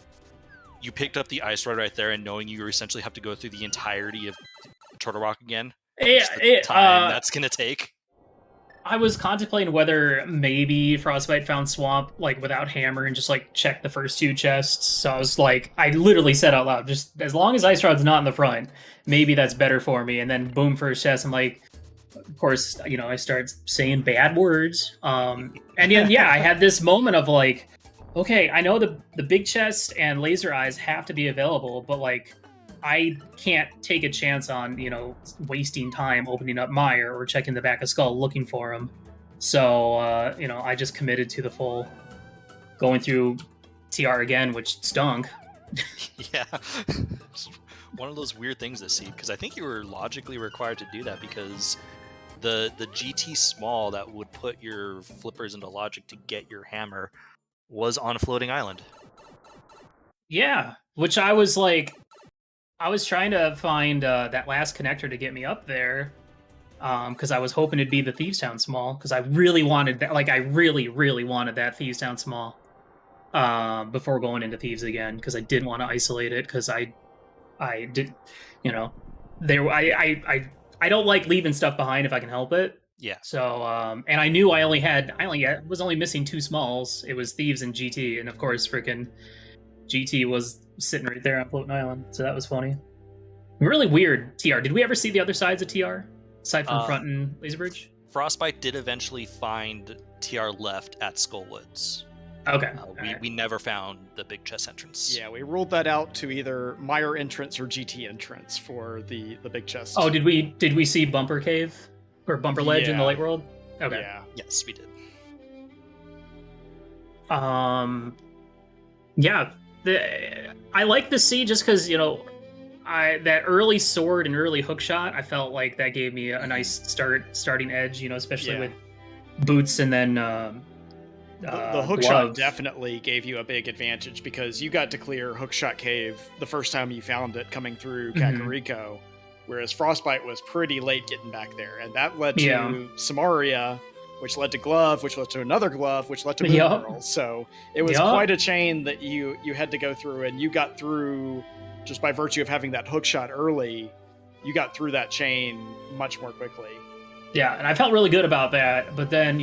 you picked up the Ice Rod right there and knowing you essentially have to go through the entirety of Turtle Rock again? Time that's gonna take. I was contemplating whether maybe Frostbite found Swamp like without hammer and just like check the first 2 chests. So I was like, I literally said out loud, just as long as Ice Rod's not in the front, maybe that's better for me. And then boom, first chest. I'm like, of course, I start saying bad words. And then I had this moment of like, okay, I know the big chest and laser eyes have to be available, but like, I can't take a chance on, wasting time opening up Mire or checking the back of Skull looking for him. So, I just committed to the full going through TR again, which stunk. Yeah. It's one of those weird things to see, because I think you were logically required to do that because the GT small that would put your flippers into logic to get your hammer was on a floating island. Yeah, which I was like... I was trying to find that last connector to get me up there, because I was hoping it'd be the Thieves Town small, because I really wanted that. Like, I really, really wanted that Thieves Town small before going into Thieves again, because I didn't want to isolate it, because I did, I don't like leaving stuff behind if I can help it. Yeah. So, and I knew I was only missing 2 smalls. It was Thieves and GT, and of course, freaking GT was sitting right there on Floating Island, so that was funny. Really weird TR. Did we ever see the other sides of TR? Aside from front and Laser Bridge? Frostbite did eventually find TR left at Skullwoods. Okay. We never found the big chest entrance. Yeah, we ruled that out to either Mire entrance or GT entrance for the big chest. Oh, did we see Bumper Cave? Or Bumper Ledge in the Light World? Okay. Yeah. Yes, we did. Yeah. I like the sea just because, that early sword and early hook shot, I felt like that gave me a nice starting edge, especially with boots and then the hook shot definitely gave you a big advantage because you got to clear Hookshot Cave the first time you found it coming through Kakariko, whereas Frostbite was pretty late getting back there, and that led to Samaria, which led to Glove, which led to another Glove, which led to Moon Girl. So it was quite a chain that you had to go through, and you got through just by virtue of having that hook shot early. You got through that chain much more quickly. Yeah, and I felt really good about that. But then,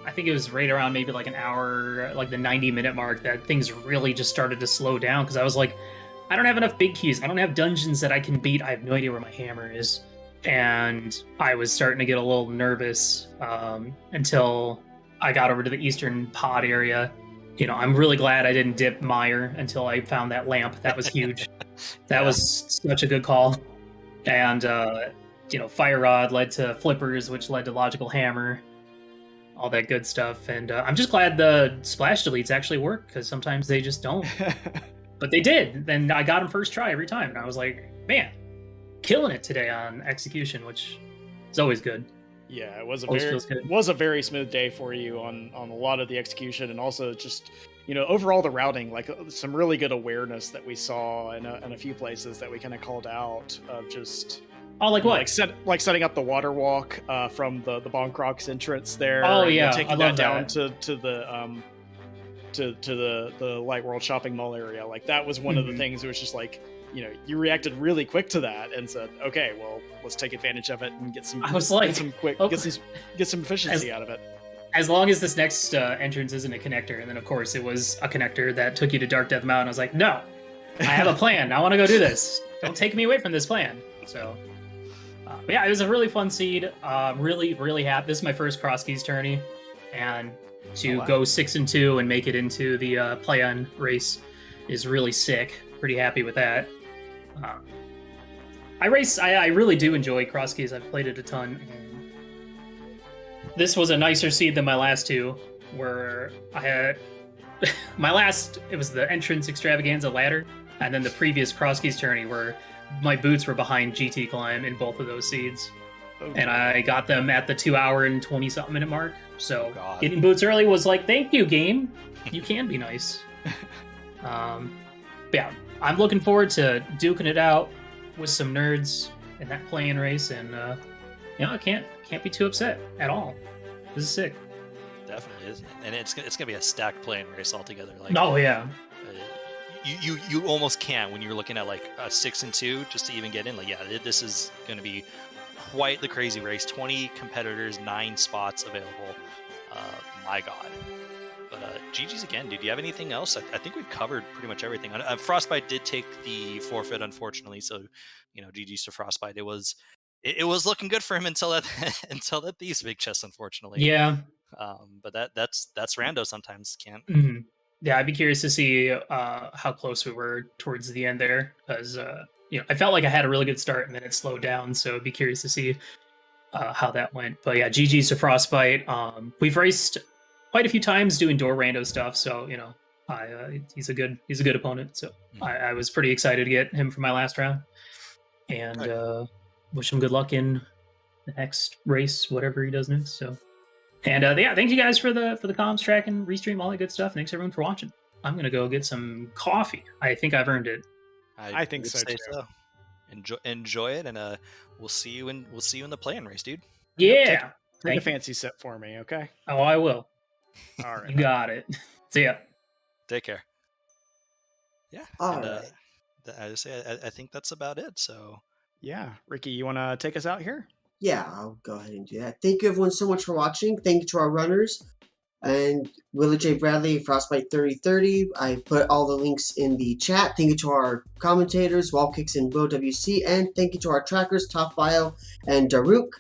I think it was right around maybe like an hour, like the 90-minute mark, that things really just started to slow down because I was like, I don't have enough big keys. I don't have dungeons that I can beat. I have no idea where my hammer is. And I was starting to get a little nervous until I got over to the eastern pod area. I'm really glad I didn't dip Mire until I found that lamp. That was huge. That was such a good call. And, Fire Rod led to Flippers, which led to Logical Hammer. All that good stuff. And I'm just glad the splash deletes actually work, because sometimes they just don't. But they did. And I got them first try every time. And I was like, man, killing it today on execution, which is always good. Yeah, it was a very smooth day for you on a lot of the execution, and also just overall the routing, like some really good awareness that we saw in a few places that we kind of called out of just like what, like setting up the water walk from the Bonkrox entrance there. Oh yeah, taking that down to the Light World shopping mall area. Like that was one of the things. It was just like, you reacted really quick to that and said, okay, well, let's take advantage of it and get some. I was like, get some efficiency out of it. As long as this next entrance isn't a connector, and then of course it was a connector that took you to Dark Death Mountain. I was like, no, I have a plan. I want to go do this. Don't take me away from this plan. So, but yeah, it was a really fun seed. Really, really happy. This is my first Crosskeys tourney, and to go 6-2 and make it into the play-on race is really sick. Pretty happy with that. I really do enjoy Crosskeys. I've played it a ton. This was a nicer seed than my last two. where I had my last. It was the entrance extravaganza ladder, and then the previous Crosskeys tourney where my boots were behind GT Climb in both of those seeds. Okay. And I got them at the 2 hour and 20-something minute mark. So God. getting boots early was like, thank you, game. You can be nice. But yeah, I'm looking forward to duking it out with some nerds in that playing race, and I can't be too upset at all. This is sick. Definitely is, and it's gonna be a stacked playing race altogether. Like, Oh yeah. You almost can't when you're looking at like a 6-2 just to even get in. Like, yeah, this is going to be quite the crazy race. 20 competitors, 9 spots available. My God. But GG's again, dude. Do you have anything else? I think we've covered pretty much everything. Frostbite did take the forfeit, unfortunately. So, GG's to Frostbite. It was looking good for him until that until that Thieves big chest, unfortunately. Yeah. But that's rando sometimes. Can't. Mm-hmm. Yeah, I'd be curious to see how close we were towards the end there, because I felt like I had a really good start and then it slowed down. So I'd be curious to see how that went. But yeah, GG's to Frostbite. We've raced quite a few times doing door rando stuff, so he's a good opponent. So I was pretty excited to get him for my last round, and wish him good luck in the next race, whatever he does next. So. And yeah, thank you guys for the comms, tracking, restream, all that good stuff. Thanks everyone for watching. I'm gonna go get some coffee. I think I've earned it. I think so too. So. Enjoy it, and we'll see you in the playing race, dude. Yeah, take a fancy sip for me, okay? Oh, I will. All right, you got it. See ya. Take care. Yeah. All right. I just say I think that's about it. So yeah, Ricky, you want to take us out here? Yeah, I'll go ahead and do that. Thank you everyone so much for watching. Thank you to our runners and WillardJBradley, Frostbite 3030. I put all the links in the chat. Thank you to our commentators, Wallkicks and WC, and thank you to our trackers, Top Bio and Daruk.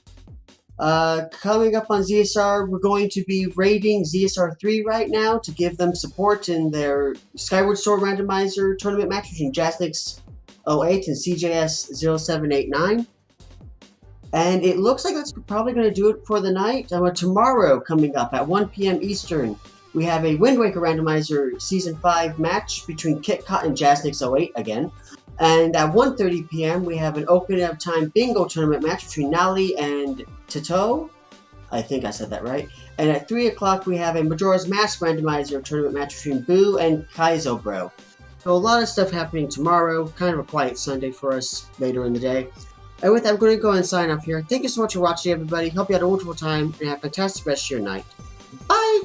Coming up on ZSR, we're going to be raiding ZSR 3 right now to give them support in their Skyward Sword Randomizer tournament match between Jasnix 08 and CJS 0789. And it looks like that's probably going to do it for the night. Tomorrow, coming up at 1 p.m. Eastern, we have a Wind Waker Randomizer Season 5 match between KitKat and Jasnix 08 again. And at 1:30 p.m., we have an Ocarina of Time Bingo Tournament match between Nali and Tato. I think I said that right. And at 3 o'clock, we have a Majora's Mask Randomizer Tournament match between Boo and Kaizo Bro. So a lot of stuff happening tomorrow. Kind of a quiet Sunday for us later in the day. And with that, I'm going to go and sign off here. Thank you so much for watching, everybody. Hope you had a wonderful time and have a fantastic rest of your night. Bye!